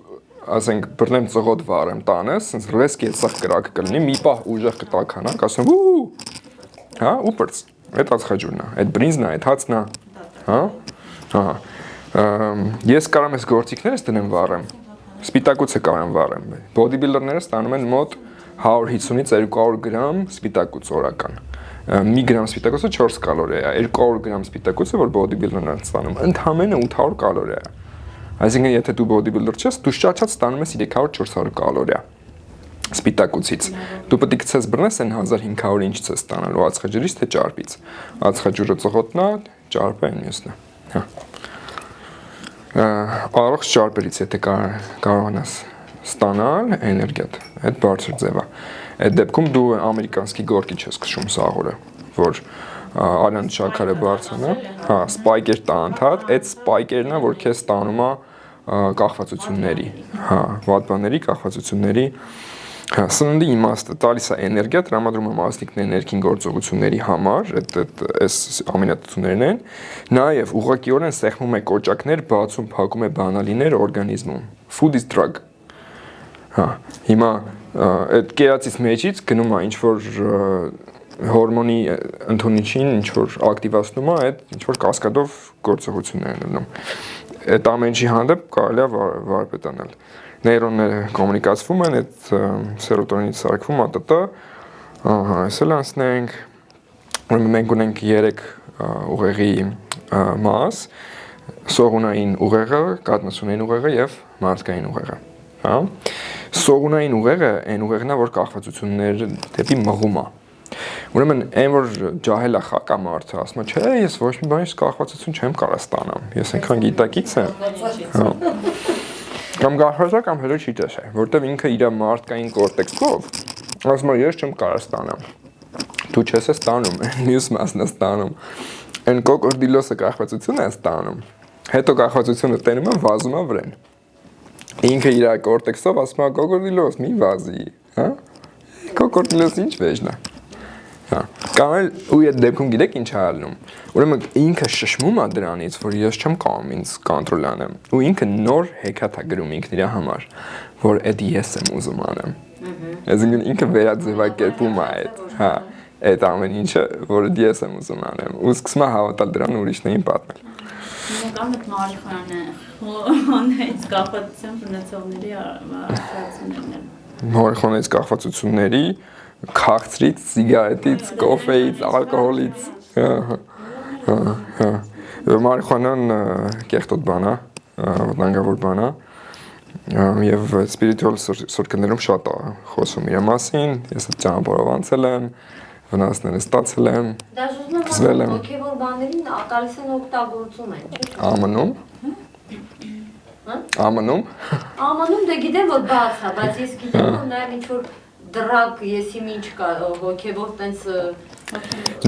ասենք բռնեմ ծղոտ վառեմ տանես, sense ռեսկի սախ կրակ կլինի, մի պահ ուժեղ կտականանք, ասեմ ու հա, ու բրց։ Այդ ածխաջուրն է, այդ բրինզն է, այդ հացն է։ Հա։ Հա։ Ես կարամ այս գործիքներս դնեմ վառեմ։ Սպիտակուցը կարամ վառեմ։ Բոդիբիլդերները ստանում են մոտ 150-ից 200 գրամ սպիտակուց օրական։ 1 գրամ սպիտակուցը 4 կալորիա է, 200 գրամ սպիտակուցը, որ բոդիբիլդերն են ստանում, ընդհանրապես 800 կալորիա է։ Այսինքն եթե դու բոդիբիլդեր ես, դու շատ ստանում ես 300-400 կալորիա սպիտակուցից։ Դու պետք է գցես բռնես այն 1500-ը ինչից ես ստանալու ածխաջրից թե ճարպից։ Ածխաջուրը ծղոտն է, ճարպը այն մյուսն է։ Հա։ Առողջ ճարպերից եթե կարողանաս ստանալ էներգիա, այդ բարձր ձև է։ Այդ դեպքում դու ամերիկանский գորկի չես քշում սաղորը, որ արյան շաքարը բարձրն է, հա, սպայկեր տա անդադ, այդ սպայկերն է, որ քեզ ստանում է կախվածությունների, հա, վատ բաների, կախվածությունների, հա, սննդի իմաստը տալիս է էներգիա, տրամադրում է մասնիկների ներքին գործողությունների համար, այս ամինաթթուներն են, նաև ուղղակիորեն սեղմում է կոճակներ, բացում, փակում է բանալիներ օրգանիզմում, food is drug, հա, հիմա այդ կերածից մեջից գնում է ինչ-որ հորմոնի ընդունիչին ինչ-որ ակտիվացնում է, այդ ինչ-որ կասկադով գործողություններ են լինում։ Այդ ամենի հանդեպ կարելի է վարպետանել։ Նեյրոնները կոմունիկացվում են, այդ սերոտոնինից սարքվում է ՏՏ, ահա, այս էլ անցնենք, մենք ունենք 3 ուղեղի մաս, սողունային ուղեղը, կաթնասունային ուղեղը եւ մարդկային ուղեղը, հա։ Սողունային ուղեղը այն ուղեղն է, որ կախվածությունները դեպի մղում է։ Ուրեմն այն որ ջահել է խակա մարդը, ասում է, չէ, ես ոչ մի բանից կախվածություն չեմ կարող ստանամ։ Ես այնքան գիտակից եմ։ Կամ գախվածա կամ հետո չի տեսա, որտեվ ինքը իր մարդկային կորտեքսով ասում է, ես չեմ կարող ստանամ։ Դու չես ստանում, մյուս մասն է ստանում։ Այն կոկորդիլոսը կախվածություն է ստանում։ Հետո կախվածությունը տենում է, վազում է վրան։ Ինքը իր կորտեքսով ասում է, կոկորդիլոս, մի վազի, հա։ Կոկորդիլոս ինչ վեճն է։ Հա, կամ էլ ու այդ դեպքում գիտեք ինչ է ալնում։ Ուրեմն ինքը շշմում է դրանից, որ ես չեմ կարող ինձ կոնտրոլ անեմ։ Ու ինքը նոր հեքիաթ է գրում ինքն իր համար, որ այդ ես եմ ուզում անեմ։ Այսինքն ինքը վերաձևակերպում է այդ, հա, այդ ամեն ինչը, որ ես եմ ուզում անեմ։ Ու սկսում է հավատալ դրան ուրիշներին պատմել։ Կամ այդ մարիխուանայից կախվածություն ունեցողների ասացություններն են։ Մարիխուանայից կախվածությունների, քաղցրից, սիգարետից, կոֆեից, ալկոհոլից։ Մարիխուանան կեղտոտ բան է, վտանգավոր բան է, եւ սպիրիտուալ սորքերում շատ է խոսում իր մասին, ես այդ ճանապարհով անցել եմ, վնասները ստացել եմ, զվել եմ։ Հոգևոր բաներին ակալիս են օգտագործում են։ Ամնում։ Ամնում։ Ամնում դե գիտեմ որ բաց է, բայց ես գիտեմ որ նաև ինչ որ դրակ եսի ինչ կա հոգևոր տենց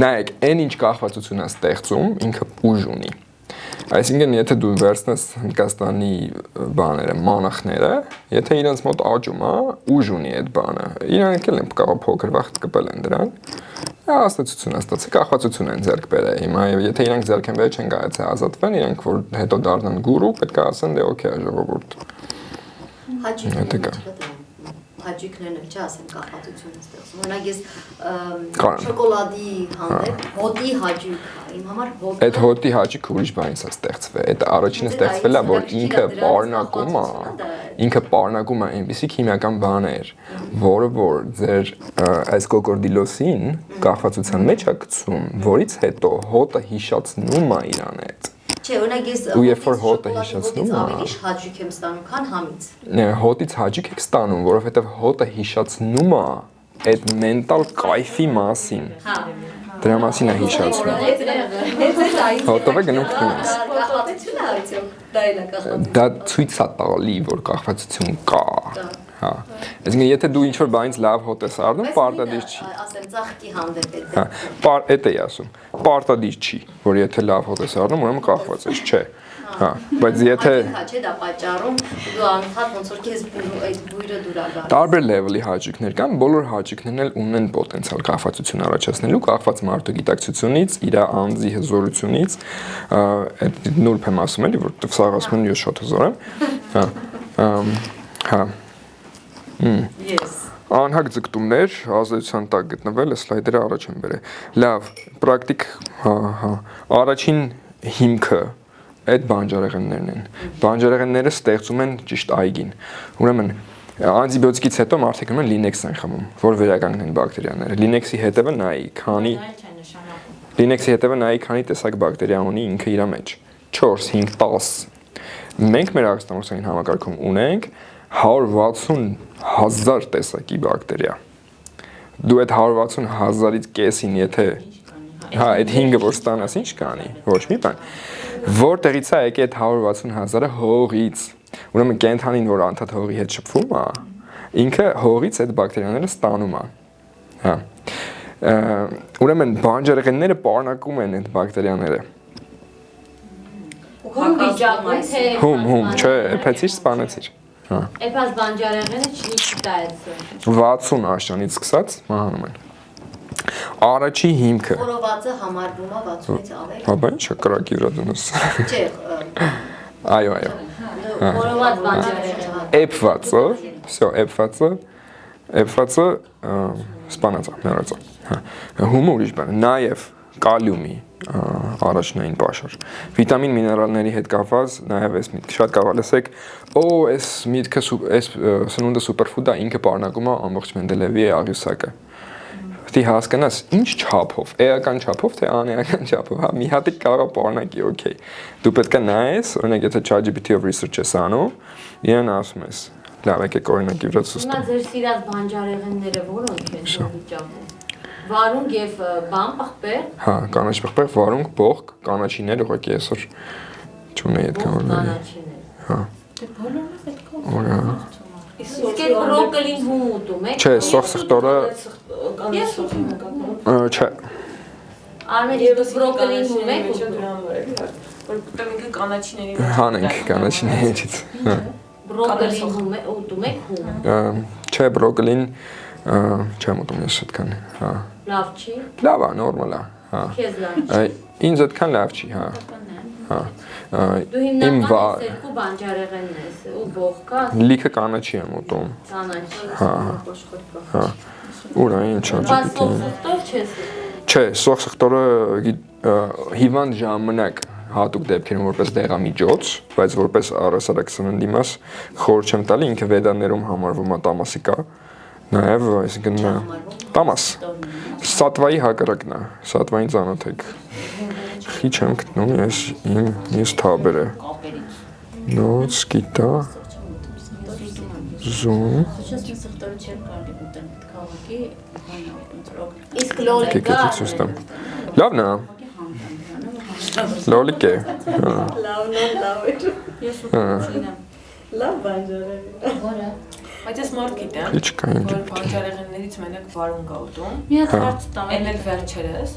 Նայեք, այն ինչ կախվածություն է ստեղծում, ինքը ուժ ունի։ Այսինքն, եթե դու վերցնես Հնդկաստանի բաները, մանախները, եթե իրենց մոտ աճում է, ուժ ունի այդ բանը։ Իրանք էլ են կարող փոքր վաղ կպել են դրան։ Աստեցություն է ստացել, կախվածություն են ձեռք բերել։ Հիմա եթե իրանք ձեռք են բերել չեն գայացել ազատվեն, իրանք որ հետո դառնան գուրու, պետք է ասեն, դե օքեյ, ժողովուրդ։ Հաճույքներն էլ չասեմ կախվածություն ստեղծում։ Օրինակ ես շոկոլադի հանդեպ հոտի հաճույք կա, իմ համար հոտը։ Այդ հոտի հաճույքը ուրիշ բանից է ստեղծվել։ Այդ առաջինը ստեղծվել է, որ ինքը պարունակում է այնպիսի քիմիական բաներ, որը որ ձեր այս կոկորդիլոսին կախվածության մեջ է գցում, որից հետո հոտը հիշացնում է իրան հետ։ Չէ, օրինակ ես ու երբ որ հոտը հիշացնում է, ավելի հաճույք եմ ստանում, քան համից։ Հոտից հաճույք եք ստանում, որովհետև հոտը հիշացնում է այդ մենտալ կայֆի մասին։ Դրա մասին է հիշացնում։ Հոտով է գնում քնած։ Կախվածություն է արդյոք, դա էլ է կախվածություն։ Դա ցույց է տալի, որ կախվածություն կա։ Հա։ Այսինքն եթե դու ինչ-որ բանից լավ հոտ ես առնում, պարտադիր չի։ Ասեմ, ծաղկի հանդեպ է։ Հա, էդ էի ասում։ Պարտադիր չի, որ եթե լավ հոտ ես առնում, ուրեմն կախված ես, չէ։ Հա, բայց եթե չէ, դա պատճառում դու անընդհատ ոնց որ քեզ այդ բույրը դուր է գալիս։ տարբեր լեվելի հաճույքներ կան, բոլոր հաճույքներն էլ ունեն պոտենցիալ կախվածություն առաջացնելու, կախված մարդու գիտակցությունից, իր անձի հզորությունից, այդ նուրբ եմ ասում էլի, որովհետև սա ասում են ես շատ հզոր եմ։ Հա։ Yes. Անհագ ձգտումներ, ազդեցության տակ գտնվել, սլայդերը առաջ են բերել։ Լավ, պրակտիկ, հա։ Առաջին հիմքը այդ բանջարեղեններն են։ Բանջարեղենները ստեղծում են ճիշտ այգին։ Ուրեմն անտիբիոտիկից հետո մարդիկ ունեն Linux են խմում, որ վերականգնեն բակտերիաները։ Linux-ի հետևը նայի, քանի տեսակ բակտերիա ունի ինքը իր մեջ։ 4, 5, 10։ Մենք մեր արտադրության համակարգում ունենք 160,000 տեսակի բակտերիա։ Դու այդ 160,000-ից կեսին, եթե հա, այդ 5-ը որ ստանաս, ինչ կանի, ոչ մի բան։ Որտեղից է եկել այդ 160,000-ը հողից։ Ուրեմն կենդանին, որ անդադ հողի հետ շփվում է, ինքը հողից այդ բակտերիաները ստանում է։ Հա։ Ուրեմն բանջարեղենները պարունակում են այդ բակտերիաները։ Հում վիճակում թե Հում, չէ, էփեցիր, սպանեցիր։ Հա։ Էփած բանջարեղենը չի տայեցը։ 60 աշնանից սկսած մահանում են։ Առաջի հիմքը։ Խորովածը համարվում է 60-ից ավել։ Հա, բա ինչա կրակի վրա դնես։ Չէ, Այո։ խորոված բանջարեղենը։ Էփվածը, всё, էփվածը սպանածա, մեռածա։ Հա։ Հումը ուրիշ բան է, նաև կալիումի առաջնային պաշար։ Վիտամին միներալների հետ կապված նաև այս միտքը շատ կարող լսեք, այս միտքը այս սնունդը սուպերֆուդ է, ինքը պարունակում է ամբողջ Մենդելևի աղյուսակը։ Պետք է հասկանաս ինչ չափով, էական չափով թե անեական չափով, հա, մի հատիկ կարող պարունակի, օքեյ։ Դու պետք է նայես, օրինակ եթե ChatGPT-ով research ես անում, իրեն ասում ես, լավ, եկեք օրինակի վրա ցույց տամ։ Հիմա ձեր սիրած բանջարեղենները որոնք են վիճակում։ Վարունգ եւ բան պղպեղ։ Հա, կանաչ պղպեղ, վարունգ, բողկ, կանաչիներ, ուղղակի այսօր չունեի այդքան որ բերի։ Հա։ Դե բոլորը պետք է։ Օրա։ Իսկ այդ բրոկոլին հում ուտում եք։ Չէ, սոխ սխտորը կանաչ սոխի նկատմամբ։ չէ։ Արմեն եւ բրոկոլին հում եք Ոչ ուտում։ դրան վրա էլի, որ պետք է կանաչիների մեջ։ Հանենք կանաչիներից։ Հա։ Բրոկոլին հում ուտում եք հում։ Չէ, բրոկոլին չեմ ուտում ես այդքան։ Հա։ Լավ չի։ Լավ է, նորմալ է։ Հա։ Քեզ լավ։ Ինձ այդքան լավ չի, հա։ Հա։ Դու հիմնական երկու բանջարեղենն ես ու բողկա, Լիքը կանաչի եմ ուտում։ կանաչ։ Հա։ Հա։ Ուրա ինչա Բայց չգիտեմ։ սոխտով չես։ Չէ, սոխ սխտորը հիվանդ ժամանակ հատուկ դեպքերում որպես դեղամիջոց, բայց որպես առհասարակ սննդի մաս խոր չեմ տալի, ինքը վեդաներում համարվում է տամասիկա, նաև այսինքն տամաս։ Սատվայի հակառակն է, սատվային ծանոթ եք։ Խի չեմ գտնում ես թաբերը։ Նոց, գիտա, զում։ Сейчас мы սխտորը չեմ կարելի ուտել քաղաքի բանը ոնց որ Իսկ լոլիկը։ Կեկեցի ցույց տամ։ Լավն է։ Լոլիկ է։ Լավ է։ ես ուտում չունեմ։ Լավ բանջարեղեն։ Որը Բայց ես մարդ գիտեմ, Քիչ կա ինձ։ որ բանջարեղեններից մենակ վարունգ է ուտում, մի հատ հարց տամ։ այն էլ վերջերս,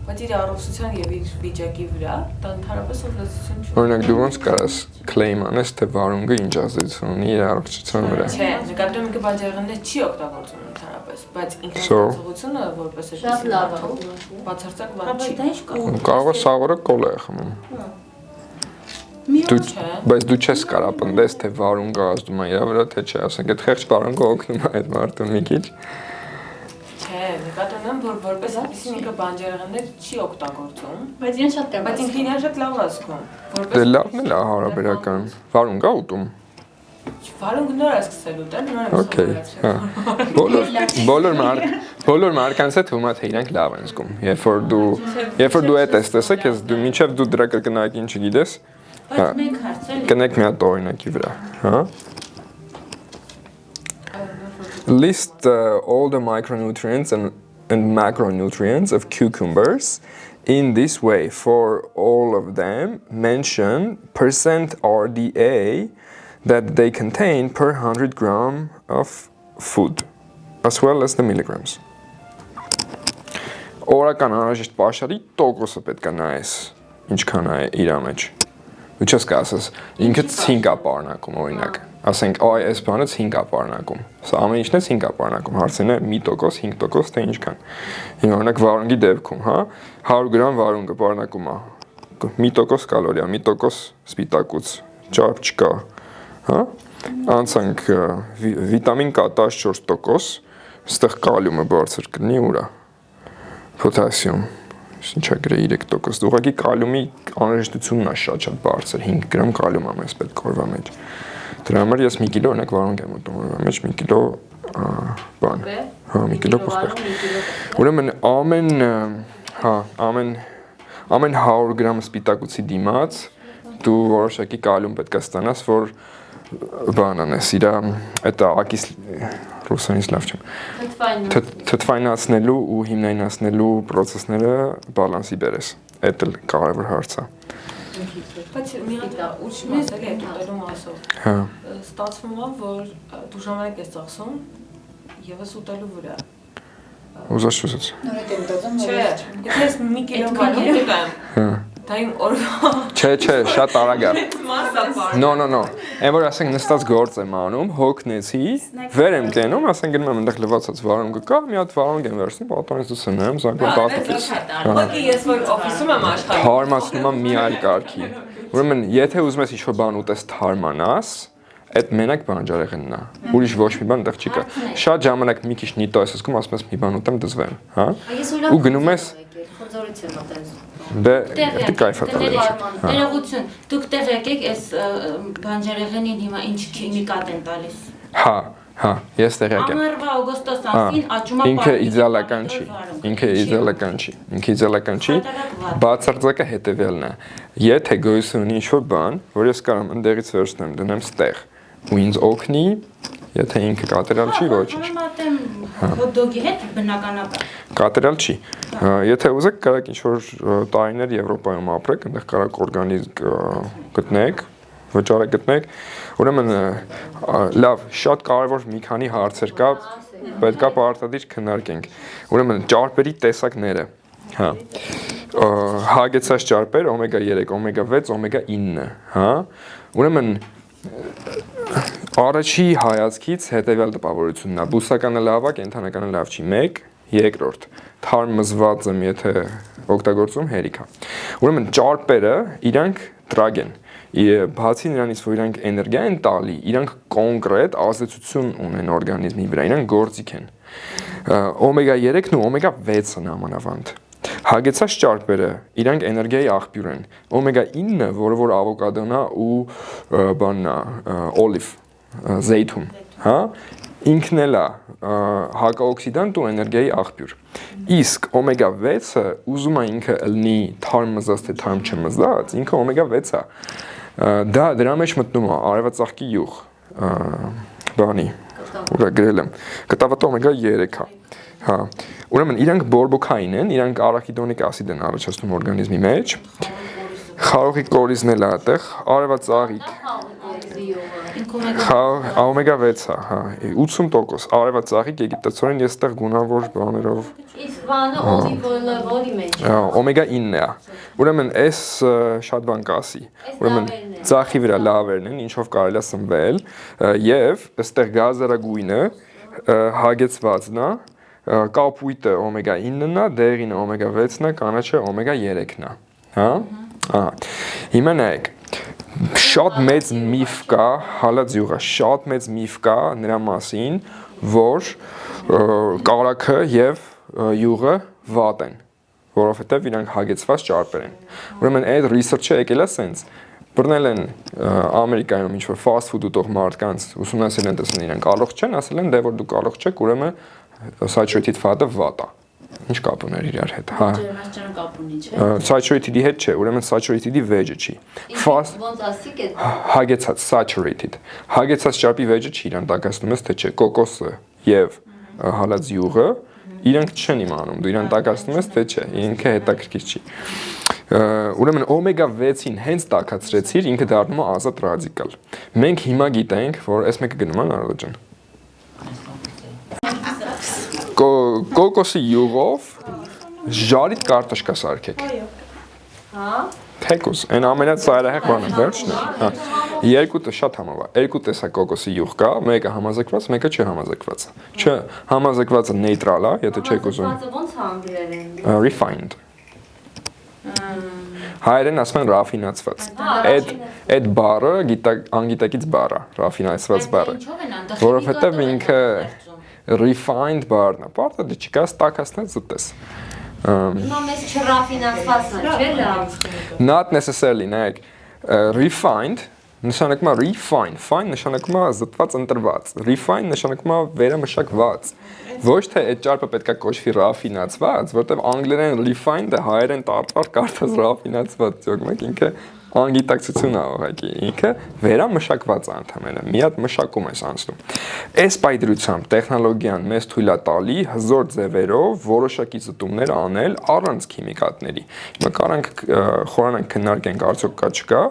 բայց իր առողջության եւ իր վիճակի վրա դա ընդհանրապես ազդեցություն չունի։ Օրինակ դու ոնց կարաս claim անես, թե վարունգը ինչ ազդեցություն ունի իր առողջության վրա։ Չէ, նկատում եմ, բանջարեղենները չի օգտագործում ընդհանրապես, բայց So, ինքնազգացողությունը որպես Շատ լավ է։ բացարձակ բան Բայց չի։ դա ինչ կա։ Կարող է սաղորը կոլ է խմում։ Մի Դու Չէ։ բայց դու չես կարա պնդես, թե վարունգը ազդում է իր վրա, թե չէ, ասենք այդ խեղճ վարունգը օգնում է այդ մարդուն մի քիչ։ Չէ, նկատում եմ, որ որպես այսպեսի ինքը բանջարեղեններ չի օգտագործում, բայց իրեն շատ դեռ բայց ինքն իրեն շատ լավ է զգում։ Դե լավն էլ է հարաբերական։ Վարունգ է ուտում։ Վարունգ նոր է սկսել ուտել, նոր եմ Okay, հա։ Բոլոր մարկանց հետ հումա թե իրանք լավ են զգում։ Երբ որ դու այդ ես տեսեք, ես դու մինչև դու դրա կրկնակին չգիտես, Բայց մեկ հարց էլի։ կնեք մի հատ օրինակի վրա, հա։ List all the micronutrients and macronutrients of cucumbers in this way. For all of them, mention percent RDA that they contain per 100 gram of food, as well as the milligrams. Օրական անհրաժեշտ պաշարի տոկոսը պետք է նայես, ինչքան է իր մեջ։ Ու չես կասես, ինքը 5 է պարունակում, օրինակ։ Ասենք, այ այս բանը 5 է պարունակում։ Սա ամեն ինչն է 5 է պարունակում։ Հարցն է 1%, 5%, թե ինչքան։ Հիմա օրինակ վարունգի դեպքում, հա, 100 գրամ վարունգը պարունակում է 1% կալորիա, 1% սպիտակուց, ճարպ չկա, հա։ Անցանք վիտամին K 14%, այստեղ կալիումը բարձր կլինի ուրա։ Պոտասիում, ինչա գրե 3%, ուղղակի կալիումի անհրաժեշտությունն է շատ բարձր, 5 գրամ կալիում է մեզ պետք օրվա մեջ։ Դրա համար ես 1 կիլո օրինակ վարունգ եմ ուտում օրվա մեջ, 1 կիլո բան, հա, 1 կիլո պղպեղ։ Ուրեմն ամեն 100 գրամ սպիտակուցի դիմաց դու որոշակի կալիում պետք է ստանաս, որ բան անես, իրա այդ ակիս ռուսերենից լավ չեմ։ Թթվայնացնելու ու հիմնայնացնելու process-ները բալանսի բերես։ Այդ էլ կարևոր հարց է։ Բայց մի հատ ուշ մասել է ուտելու մասով։ Հա։ Ստացվում է, որ դու ժամանակ ես ծախսում եւս ուտելու վրա։ Ուզած։ Չէ, եթե ես 1 կիլո վարունգ ուտեմ, Հա։ դա իմ օրվա Չէ, շատ արագ է։ մասա բան։ No, այն որ ասենք նստած գործ եմ անում, հոգնեցի, վեր եմ կենում, ասենք գնում եմ այնտեղ լվացած վարունգը կա, մի հատ վարունգ եմ վերցնում, պատանից դուսնեմ, զանգում տատիկից։ Ուղղակի ես որ օֆիսում եմ աշխատում։ Թարմացնում եմ մի այլ կարգի։ Ուրեմն, եթե ուզում ես ինչ-որ բան ուտես թարմանաս, այդ մենակ բանջարեղենն է։ Ուրիշ ոչ մի բան այդտեղ չի կա։ Շատ ժամանակ մի քիչ նիտո ես ասում, ասում ես մի բան ուտեմ, դզվեմ, հա։ Ու գնում ես խոզորից եմ մտածում։ Դե դա կայֆ է տալիս։ Ներողություն, դուք տեղ եկեք այս բանջարեղենին հիմա ինչ քիմիկատ են տալիս։ Հա, ես տեղյակ եմ։ Ամառվա օգոստոս ամսին աճում է Ինքը իդեալական չի։ Ինքը իդեալական չի։ Բացարձակը հետևյալն է։ Եթե գոյություն ունի ինչ-որ բան, որ ես կարող եմ ընդեղից վերցնեմ, դնեմ ստեղ, ու ինձ օգնի, եթե ինքը կատարյալ չի, ոչինչ։ հոթ-դոգի հետ բնականաբար։ Կատարյալ չի։ Եթե ուզեք, կարաք ինչ-որ տարիներ Եվրոպայում ապրեք, այնտեղ կարաք օրգանիզմ գտնեք, վճարը գտնեք, ուրեմն լավ, շատ կարևոր մի քանի հարցեր կա, պետք է պարտադիր քննարկենք։ Ուրեմն ճարպերի տեսակները, հա, հագեցած ճարպեր, օմեգա 3, օմեգա 6, օմեգա 9, հա, ուրեմն առաջի հայացքից հետևյալ տպավորությունն է, բուսականը լավ է, կենդանականը լավ չի, 1, երկրորդ, թարմ մզված եմ, եթե օգտագործում հերիք է։ Ուրեմն ճարպերը իրանք տրագ են, բացի նրանից, որ իրանք էներգիա են տալի, իրանք կոնկրետ ազդեցություն ունեն օրգանիզմի վրա, իրանք գործիք են։ Օմեգա 3-ն ու օմեգա 6-ն ամանավանդ։ Հագեցած ճարպերը իրանք էներգիայի աղբյուր են։ Օմեգա 9-ը, որը որ ավոկադոն է ու բանն է, օլիվ, զեյթուն, հա, ինքն էլ է հակաօքսիդանտ ու էներգիայի աղբյուր։ Իսկ օմեգա 6-ը ուզում է ինքը ըլնի թարմ մզած թե թարմ չմզած, ինքը օմեգա 6 է։ Դա դրա մեջ մտնում է արևածաղկի յուղ, բանի, ուրա գրել եմ, կտավատը օմեգա 3 է, հա, ուրեմն իրանք բորբոքային են, իրանք արախիդոնիկ ասիդ են առաջացնում օրգանիզմի մեջ, խարողի կորիզն էլ է այդտեղ, արևածաղիկ, օմեգա 6 է, հա, 80%, արևածաղիկ, եգիպտացորեն ես այդտեղ գունավոր բաներով Իսկ բանը օլիվ օիլը որի մեջ է։ Օմեգա 9 է։ Ուրեմն այս շատ բան կասի։ Ուրեմն ծախի վրա լավերն են, ինչով կարելի է սնվել, եւ այստեղ գազերագույնը հագեցվածն է, կապույտը օմեգա 9-ն է, դեղինը օմեգա 6-ն է, կանաչը օմեգա 3-ն է։ Հա? Ահա։ Հիմա նայեք, շատ մեծ միֆ կա, հալած յուղը, շատ մեծ միֆ կա նրա մասին, որ կարագը եւ յուղը վատ են, որովհետև իրանք հագեցված ճարպեր են։ Ուրեմն այդ research-ը եկել է սենց, բռնել են Ամերիկայում ինչ-որ fast food ուտող մարդկանց, ուսումնասիրել են, տեսնել իրանք ալող չեն, ասել են, դե որ դուք ալող չեք, ուրեմն saturated fat-ը վատ է։ Ինչ կապ ուներ իրար հետ, հա։ Ջերմաստիճան կապ ունի, չէ։ Saturated-ի հետ չէ, ուրեմն saturated-ի վեճը չի։ Fast Ոնց ասիկ է։ հագեցած saturated։ Հագեցած ճարպի վեճը չի, իրան տակասնում ես թե չէ, կոկոսը եւ հալած յուղը իրանք չեն իմանում, դու իրան տակասնում ես թե չէ, ինքը հետաքրքիր չի։ Ուրեմն օմեգա 6-ին հենց տակացրեցիր, ինքը դառնում է ազատ ռադիկալ։ Մենք հիմա գիտենք, որ այս մեկը գնում է Նարոլ ջան։ Կոկոսի յուղով ժարիտ կարտոշկա սարքեք։ Հա։ Թեկուս, այն ամենածայրահեղ բանը, վերջն է, հա, երկուտը շատ համով է, երկու տեսակ կոկոսի յուղ կա, մեկը համազգված, մեկը չհամազգված, չհամազգվածը նեյտրալ է, եթե չեք ուզում, Ոնց է անգլերեն։ refined, հայերեն ասում են ռաֆինացված, այդ բառը անգիտակից բառ է, ռաֆինացված բառը, որովհետև ինքը refined բառն է, պարտադիր չկա, տաքացնած զտես, Հիմա մեզ չրաֆինացվածն է, չէ՞ լավ։ Not necessarily, նայեք, refined նշանակում է refine, fine նշանակում է զտված ընտրված, refine նշանակում է վերամշակված, ոչ թե այդ ճարպը պետք է կոչվի ռաֆինացված, որտեղ անգլերեն refined-ը հայերեն տարբեր կարդաց ռաֆինացված, ճոգմեք ինքը անգիտակցություն է ուղղակի, ինքը վերամշակված է ընդհանրապես, մի հատ մշակում ես անցնում։ Այս պայդրությամբ տեխնոլոգիան մեզ թույլ է տալի հզոր ձևերով որոշակի զտումներ անել առանց քիմիկատների։ Հիմա կարանք խորանանք քննարկենք արդյոք կա չկա,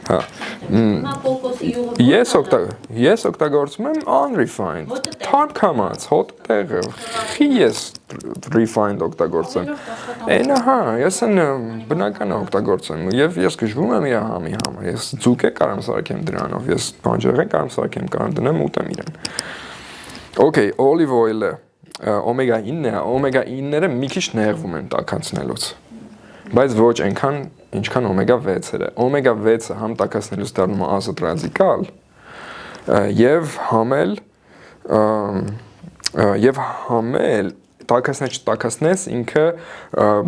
հա։ Հիմա կոկոսի յուղը։ Ես օգտագործում եմ unrefined, թարմ կամած, հոտ տեղը, խի ես refined օգտագործեմ։ Այնա հա, ես են բնական օգտագործեմ եւ ես գժվում եմ իր համի համար։ Ես ձուկ կարամ սարքեմ դրանով, ես բանջարեղեն կարամ սարքեմ, կարամ դնեմ ուտեմ իրեն։ Okay, olive oil-ը օմեգա 9-ը, օմեգա 9-ները մի քիչ նեղվում են տաքացնելուց։ Բայց ոչ այնքան, ինչքան օմեգա 6-երը։ Օմեգա 6-ը համ տաքացնելուց դառնում է ազատ ռադիկալ եւ համել տաքացնես ինքը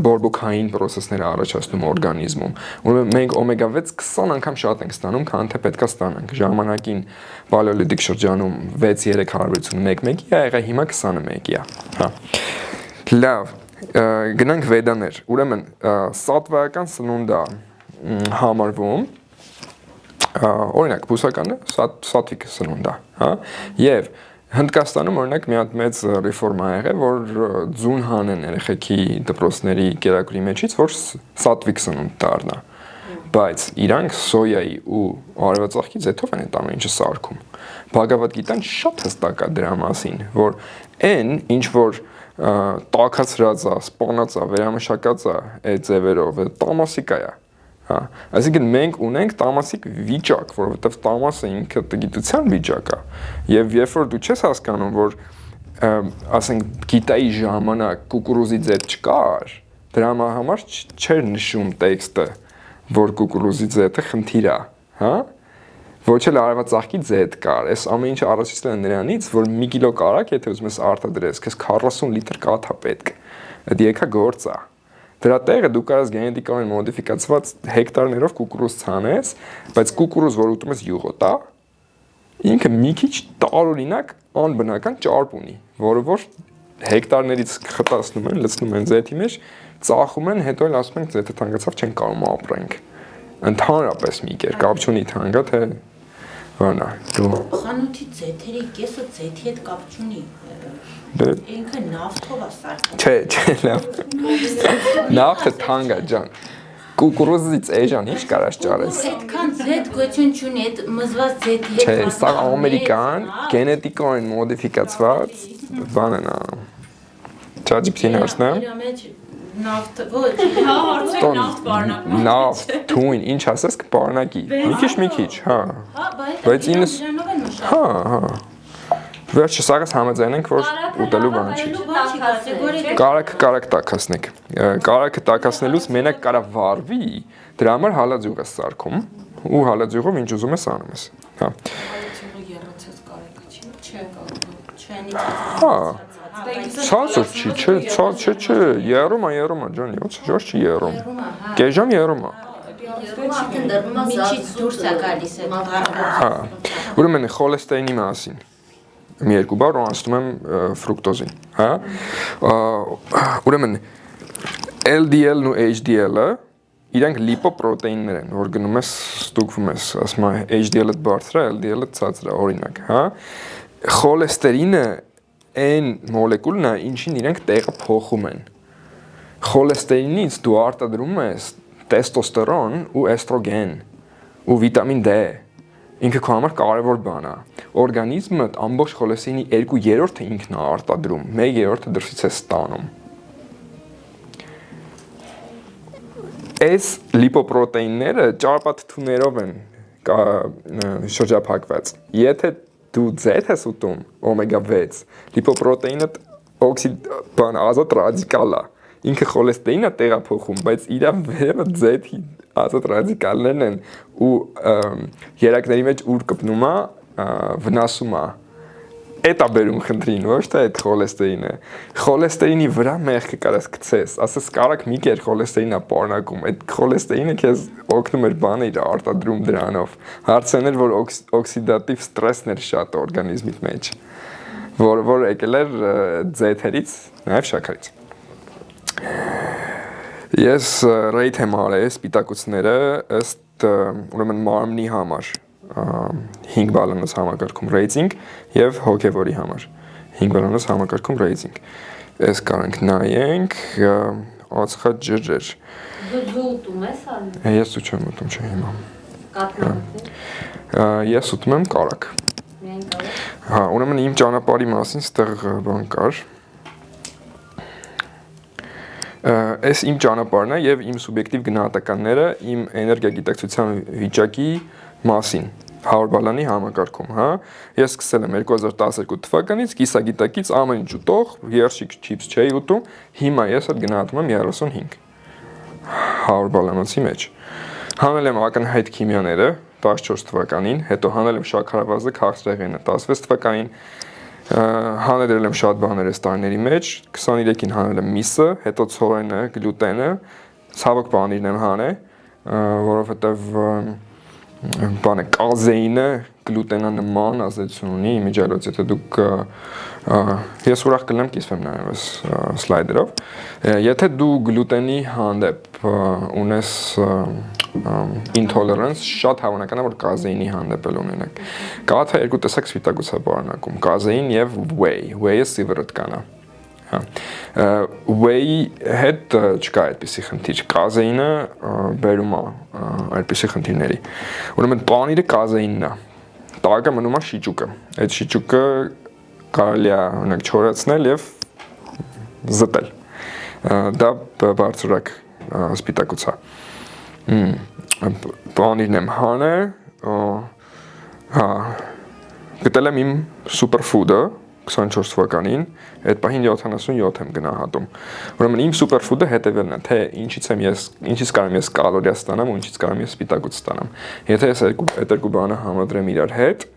բորբոքային process-ներ առաջացնում օրգանիզմում։ Ուրեմն մենք օմեգա 6 20 անգամ շատ ենք ստանում, քան թե պետքա ստանանք։ Ժամանակին պալեոլիթիկ շրջանում 6-3 հարաբերություն 1:1-ի է եղել, հիմա 21-ի է։ Հա։ Լավ, գնանք վեդաներ։ Ուրեմն սատվայական սնունդ է համարվում օրինակ բուսականը սատվիկ սնունդ է, հա, եւ Հնդկաստանում օրինակ մի հատ մեծ ռեֆորմա եղել, որ ձուն հանեն երեխեքի դպրոցների կերակուրի մեջից, որ սատվիկ սնունդ դառնա։ Բայց իրանք սոյայի ու արևածաղկի ձեթով են այդ ամեն ինչը սարքում։ Բhagavad Gita-ն շատ հստակ է դրա մասին, որ այն ինչ որ տաքացրած է, սպանած է, վերամշակած է այդ ձևերով, տամասիկա է։ Հա, այսինքն մենք ունենք տամասիկ վիճակ, որովհետև տամասը ինքը գիտության վիճակ է։ Եվ երբ որ դու չես հասկանում, որ ասենք գիտայի ժամանակ կուկուրուզի ձեթ չկար, դրա համար չէր նշում տեքստը, որ կուկուրուզի ձեթը խնդիր է, հա? Ոչ էլ արևածաղկի ձեթ կար։ Այս ամեն ինչը առաջացել է նրանից, որ 1 կիլո կարակ, եթե ուզում ես արտադրես, քեզ 40 լիտր կաթ է պետք։ Այդ եկա գործ է։ Դրա տեղը դու կարաս գենետիկորեն մոդիֆիկացված հեկտարներով կուկուրուզ ցանես, բայց կուկուրուզ, որ ուտում ես յուղոտ է, ինքը մի քիչ տարօրինակ անբնական ճարպ ունի, որը որ հեկտարներից խտացնում են, լցնում են ձեթի մեջ, ծախում են, հետո էլ ասում են ձեթը թանկացավ, չեն կարող ապրենք։ Ընդհանրապես մի կեր, կապ չունի թանկա, թե բանա, դու Խանութի ձեթերի կեսը ձեթի հետ կապ չունի։ Ինքը նավթով է սարքել։ Չէ, լավ։ Նավթը թանկ է, ջան։ Կուկուրուզից էժան ինչ կարաս ճարես։ Այդքան ձեթ գոյություն չունի, այդ մզված ձեթի հետ։ Չէ, սա ամերիկան գենետիկորեն մոդիֆիկացված բան են անում։ ChatGPT-ին հարցնեմ։ Իր մեջ նավթ, ոչ, Հարցրեք նավթ պարունակում։ Նավթ, թույն, ինչ ասես կպարունակի։ Մի քիչ, հա։ հա, Բայց ինձ դրանով են մշակում։ հա։ Վերջը սաղս համաձայնենք, որ ուտելու բան չի։ Կարակ տաքացնեք։ Կարակը տաքացնելուց մենակ կարա վառվի, դրա համար հալածյուղ ես սարքում ու հալածյուղով ինչ ուզում ես անում ես։ Հա։ Հալածյուղը եռացած կարեկը չի։ Չեն Հա։ Ցածր չի, չէ, երում է, ջան, ոչ չի երում։ Կեժամ երում է։ Արդեն դեռ միջից դուրս է գալիս այդ Հա։ Ուրեմն խոլեստերինի մասին։ Մի երկու բառ անցնում եմ ֆրուկտոզին, հա։ Ուրեմն LDL-ն ու HDL-ը իրանք լիպոպրոտեիններ են, որ գնում ես, ստուգվում ես, ասում է HDL-ը բարձր է, LDL-ը ցածր է, օրինակ, հա։ Խոլեստերինը այն մոլեկուլն է, ինչին իրենք տեղը փոխում են։ Խոլեստերինից դու արտադրում ես տեստոստերոն ու էստրոգեն ու վիտամին D։ Ինքը քո համար կարևոր բան է։ Օրգանիզմը ամբողջ խոլեստերինի 2/3-ը ինքն է արտադրում, 1/3-ը դրսից է ստանում։ Այս լիպոպրոտեինները ճարպաթթուներով են շրջափակված։ Եթե դու ձեթ ես ուտում օմեգա 6, լիպոպրոտեինը ազատ ռադիկալ է։ Ինքը խոլեստերինը տեղափոխում, բայց իր վերևը ձեթի ազատ ռադիկալներն են ու երակների մեջ ուր կպնում է, վնասում է։ Էդ է բերում խնդրին, ոչ թե այդ խոլեստերինը։ Խոլեստերինի վրա մեղքը կարաս գցես, ասես կարակ մի կեր խոլեստերինը պարունակում, այդ խոլեստերինը քեզ օգնում էր բաներ արտադրում դրանով։ Հարցն էր, որ օքսիդատիվ ստրեսն էր շատ օրգանիզմիդ մեջ, որ եկել էր ձեթերից, նաև շաքարից։ Ես ռեյթ եմ արել սպիտակուցները ըստ ուրեմն մարմնի համար 5 բալանոց համակարգում ռեյտինգ եւ հոգեվորի համար 5 բալանոց համակարգում ռեյտինգ։ Այս կարանք նայենք ածխաջրեր։ Դու ուտում ես անում։ Ես ու չեմ ուտում, չէ հիմա։ Կաթնա։ Ես ուտում եմ կարակ։ Միայն կարակ։ Հա, ուրեմն իմ ճանապարհի մասին ստեղ բան կար։ Այս իմ ճանապարհն է եւ իմ սուբյեկտիվ գնահատականները իմ էներգիագիտակցության վիճակի մասին 100 բալանի համակարգում, հա։ Ես սկսել եմ 2012 թվականից, կիսագիտակից ամեն ինչ ուտող, երշիկ չիփս չէի ուտում, հիմա ես այդ գնահատում եմ 35 100 բալանոցի մեջ։ Հանել եմ ակնհայտ քիմիաները 14 թվականին, հետո հանել եմ շաքարավազը քաղցրեղենը 16 թվականին, հանել եմ շատ բաներ այս տարիների մեջ, 23-ին հանել եմ միսը, հետո ցորենը, գլյուտենը, ցավոք պանիրն եմ հանել, որովհետև բանը կազեինը գլուտենանման ազդեցություն ունի իմիջիայլոց, եթե դուք ես ուրախ կլինեմ կիսվեմ նաև այս սլայդերով, եթե դու գլուտենի հանդեպ ունես intolerance, շատ հավանական է, որ կազեինի հանդեպ էլ ունենաք։ Կաթը երկու տեսակ սպիտակուցա պարունակում, կազեին եւ whey, whey-ը սիվրտկան է։ Whey-ի հետ չկա այդպիսի խնդիր, կազեինը բերում է այդպիսի խնդիրների։ Ուրեմն պանիրը կազեինն է, տակը մնում է շիճուկը, այդ շիճուկը կարելի է օրինակ չորացնել եւ զտել։ Դա բարձրակ սպիտակուցա։ Պանիրն եմ հանել, հա, գտել եմ իմ սուպերֆուդը 24 թվականին, այդ պահին 77 եմ գնահատում։ Ուրեմն իմ սուպերֆուդը հետևելն է, թե ինչից կարող եմ ես կալորիա ստանամ ու ինչից կարող եմ ես սպիտակուց ստանամ։ Եթե ես այդ երկու բանը համադրեմ իրար հետ,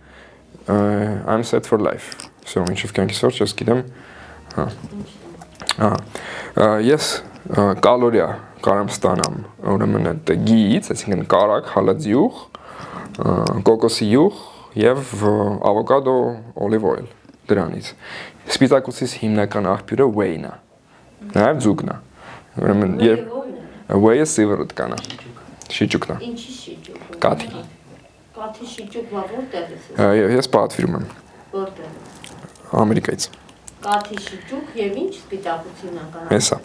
I'm set for life։ Всё, ինչով կյանքիս վերջ ես գիտեմ, ես կալորիա կարող եմ ստանամ, ուրեմն այդ գիից, այսինքն կարակ, հալածյուղ, կոկոսի յուղ եւ ավոկադո olive oil դրանից։ Սպիտակուցից հիմնական աղբյուրը whey-ն է, նաև ձուկն է։ Ուրեմն whey-ը սիվրտկան է, շիճուկն է։ Ինչի շիճուկ։ Կաթի։ Կաթի շիճուկը որտեղից է։ Ես պատվիրում եմ Որտեղ։ Ամերիկայից։ Կաթի շիճուկ եւ ինչ սպիտակուցին ական։ Հեսա։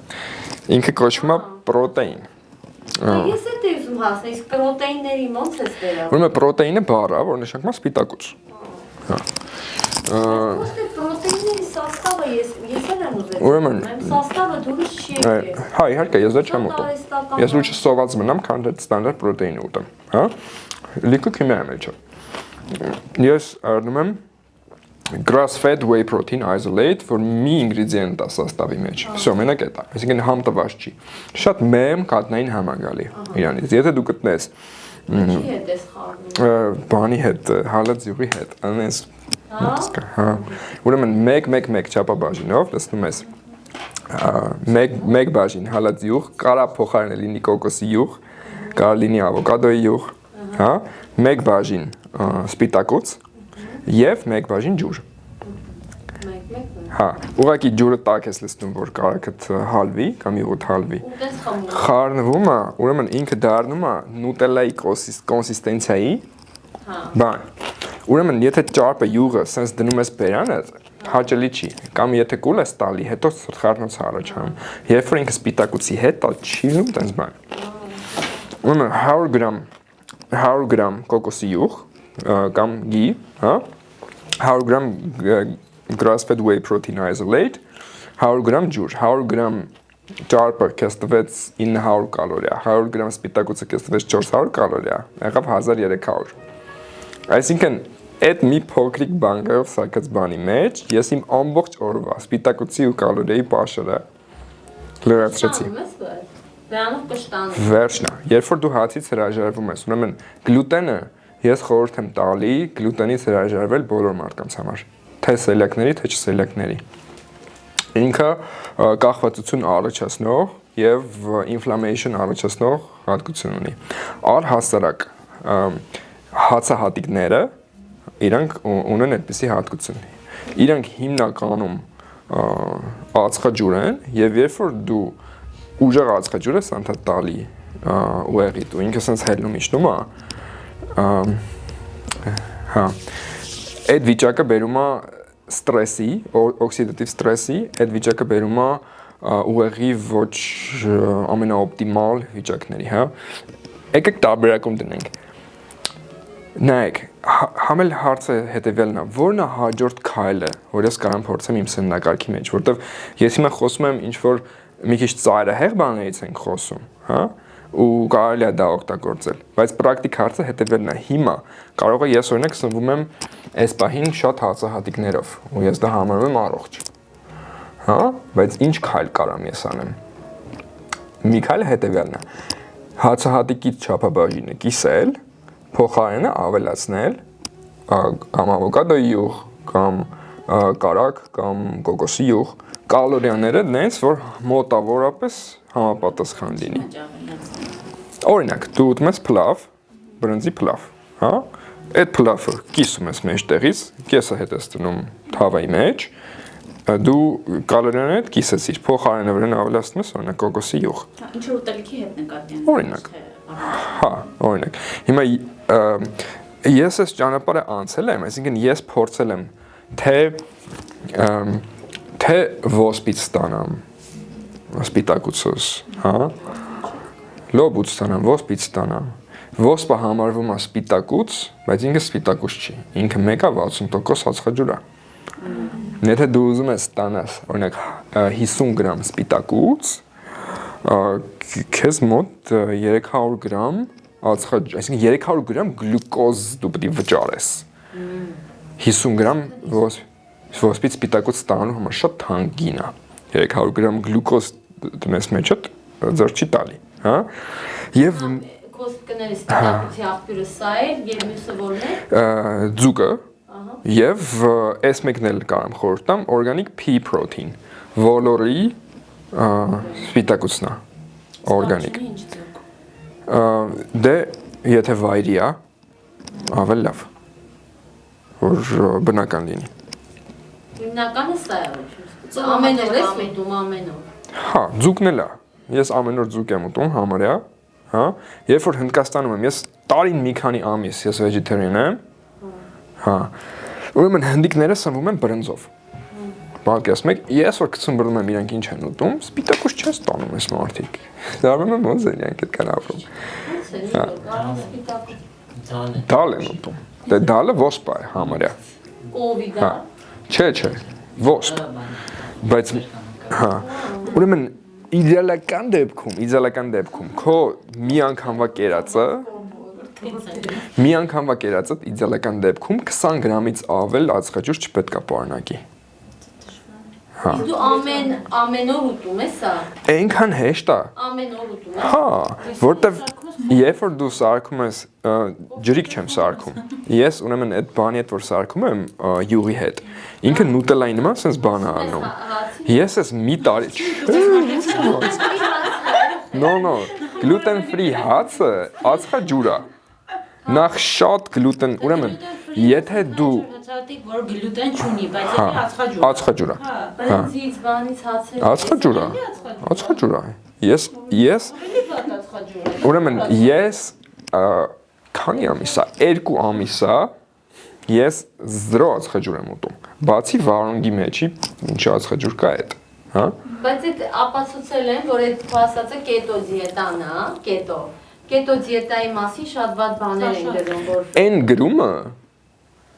Ինքը կոչվում է պրոտեին։ Ես էլ դեզում հասնի, իսկ պրոտեինների ոնց է վերաբերվում։ Ուրեմն պրոտեինը բառ է, որ նշանակում է սպիտակուց։ Հա։ Ոստե պրոտեինների սաստավը ես էլ եմ ուզել։ Ուրեմն սաստավը դուրս չի եկել։ Հա, իհարկե, ես դա չեմ ուտում։ Ես լույսը սոված մնամ, քան այդ ստանդարտ պրոտեին ուտեմ, հա։ Լիքը քիմիա եմ էլ չէ։ Ես առնում եմ grass-fed whey protein isolate, որ մի ingredient է սաստավի մեջ։ Всё, մենակ է դա։ Այսինքն համ տված չի։ Շատ մեմ կատնային համ է գալի իրանից։ Եթե դու գտնես Ինչի հետ ես խառնում։ բանի հետ, հալածյուղի հետ, անես հա։ Ուրեմն 1 չափաբաժինով լցնում ես մեկ բաժին հալածյուղ, կարա փոխարինել լինի կոկոսի յուղ, կարա լինի ավոկադոյի յուղ, հա, 1 բաժին սպիտակուց եւ 1 բաժին ջուր։ Հա, ուղղակի ջուրը տաք ես լցնում, որ կարակդ հալվի կամ յուղը հալվի։ Ուտես խմում։ Խառնվում է, ուրեմն ինքը դառնում է նուտելայի կոնսիստենցիայի բան։ Ուրեմն եթե ճարպը յուղը sense դնում ես բերանը, հաճելի չի, կամ եթե կուլ ես տալի, հետո խառնոց առաջանում։ Երբ որ ինքը սպիտակուցի հետ չի լինում տենց բան։ Ուրեմն 100 գրամ կոկոսի յուղ կամ գի, հա, 100 գրամ grass-fed whey protein isolate, 100 գրամ ջուր, 100 գրամ ճարպը քեզ տվեց 900 կալորիա, 100 գրամ սպիտակուցը քեզ տվեց 400 կալորիա, եղավ 1300։ Այսինքն այդ մի փոքրիկ բանկայով սակած բանի մեջ ես իմ ամբողջ օրվա սպիտակուցի ու կալորիայի պաշարը լրացրեցի։ Դրանով կշտանում։ Վերջնա, երբ որ դու հացից հրաժարվում ես, ուրեմն գլուտենը ես խորհուրդ եմ տալի գլուտենից հրաժարվել բոլոր մարդկանց համար, թե սելյակների, թե չսելյակների։ Ինքը կախվածություն առաջացնող եւ inflammation առաջացնող հատկություն ունի։ Առհասարակ հացահատիկները իրանք ունեն այդպիսի հատկություն։ Իրանք հիմնականում ածխաջուր են եւ երբ որ դու ուժեղ ածխաջուր ես անդադ տալի ուղեղիդ ու ինքը sense հելնում իջնում է, հա, այդ վիճակը բերում է ստրեսի, օքսիդատիվ ստրեսի, այդ վիճակը բերում է ուղեղի ոչ ամենաօպտիմալ վիճակների, հա։ Եկեք տարբերակում դնենք։ Նայեք, համել հարցը հետևյալն է, որն է հաջորդ քայլը, որ ես կարող եմ փորձեմ իմ սննդակարգի մեջ, որտեվ ես հիմա խոսում եմ ինչ որ մի քիչ ծայրահեղ բաներից ենք խոսում, հա, ու կարելի է դա օգտագործել, բայց պրակտիկ հարցը հետևյալն է, հիմա կարող է ես օրինակ սնվում եմ այս պահին շատ հացահատիկներով, ու ես դա համարում եմ առողջ, հա, բայց ինչ քայլ կարամ ես անեմ։ Մի քայլը հետևյալն է, հացահատիկից չափաբաժինը կիսել, փոխարենը ավելացնել կամ ավոկադոյի յուղ, կամ կարակ, կամ կոկոսի յուղ, կալորիաները նենց, որ մոտավորապես համապատասխան լինի։ Օրինակ, դու ուտում ես փլավ, բրնձի փլավ, հա, այդ փլավը կիսում ես մեջտեղից, կեսը հետ ես դնում թավայի մեջ, դու կալորիաները հետ կիսեցիր, փոխարենը վրան ավելացնում ես, օրինակ կոկոսի յուղ։ Ինչ որ ուտելիքի հետ նկատի են։ Օրինակ։ Հա, օրինակ։ Հիմա ես այս ճանապարհը անցել եմ, այսինքն ես փորձել եմ թե ոսպից ստանամ սպիտակուցս, հա, լոբուց ստանամ, ոսպից ստանամ։ Ոսպը համարվում է սպիտակուց, բայց ինքը սպիտակուց չի։ Ինքը մեկը 60% ածխաջուր է։ Եթե դու ուզում ես ստանաս, օրինակ 50 գրամ սպիտակուց, քեզ մոտ 300 գրամ ածխաջուր, այսինքն 300 գրամ գլյուկոզ դու պետք է վճարես։ 50 գրամ ոսպից սպիտակուց ստանալու համար շատ թանկին է։ 300 գրամ գլյուկոզ դնես մեջդ ձեռ չի տալի, հա։ Եւ կոստկների սպիտակուցի աղբյուրը սա է, եւ մյուսը որն է։ Ձուկը եւ այս մեկն էլ կարամ խորհուրդ տամ օրգանիկ pea protein, ոլորի սպիտակուցն է, օրգանիկ։ Դե եթե վայրի է, ավել լավ, որ բնական լինի։ Հիմնականը սա է, ամեն օր ես ուտում, ամեն օր։ Հա, ձուկն էլ է։ Ես ամեն օր ձուկ եմ ուտում, համարյա, հա, երբ որ Հնդկաստանում եմ, ես տարին մի քանի ամիս ես vegetarian եմ, հա, ուրեմն հնդիկները սնվում են բրնձով, պատկերացնում եք, ես որ գցում բռնում եմ իրանք ինչ են ուտում, սպիտակուց չեն ստանում այս մարդիկ, դառնում եմ ոնց են իրանք այդքան ապրում, դալ են ուտում, դե դալը ոսպ է համարյա, Կովի դա, չէ, ոսպ, բայց, հա, ուրեմն իդեալական դեպքում քո մի անգամվա կերածը իդեալական դեպքում 20 գրամից ավել ածխաջուր չպետք է պարունակի։ Հա։ Իսկ դու ամեն օր ուտում ես սա։ Այնքան հեշտ է։ Ամեն օր ուտում ես։ Հա, որտեվ երբ որ դու սարքում ես, ջրիկ չեմ սարքում։ Ես ուրեմն այդ բանի հետ որ սարքում եմ յուղի հետ, ինքը նուտելայի նման sense բան է անում։ Ես ես մի տարի No, gluten free հացը ածխաջուր է։ Նախ շատ գլուտեն, ուրեմն, եթե դու որ գլուտեն չունի, բայց եթե ածխաջուր է։ Բրնձից, բանից հացեր։ Ածխաջուր է։ Ես ուրեմն ես քանի ամիս է, 2 ամիս է, ես 0 ածխաջուր եմ ուտում։ Բացի վարունգի մեջի ինչ ածխաջուր կա այդ, հա։ Բայց այդ ապացուցել են, որ այդ ասածը կետո դիետան է, կետո դիետայի մասին շատ վատ բաներ են գրում, որ Այն գրումը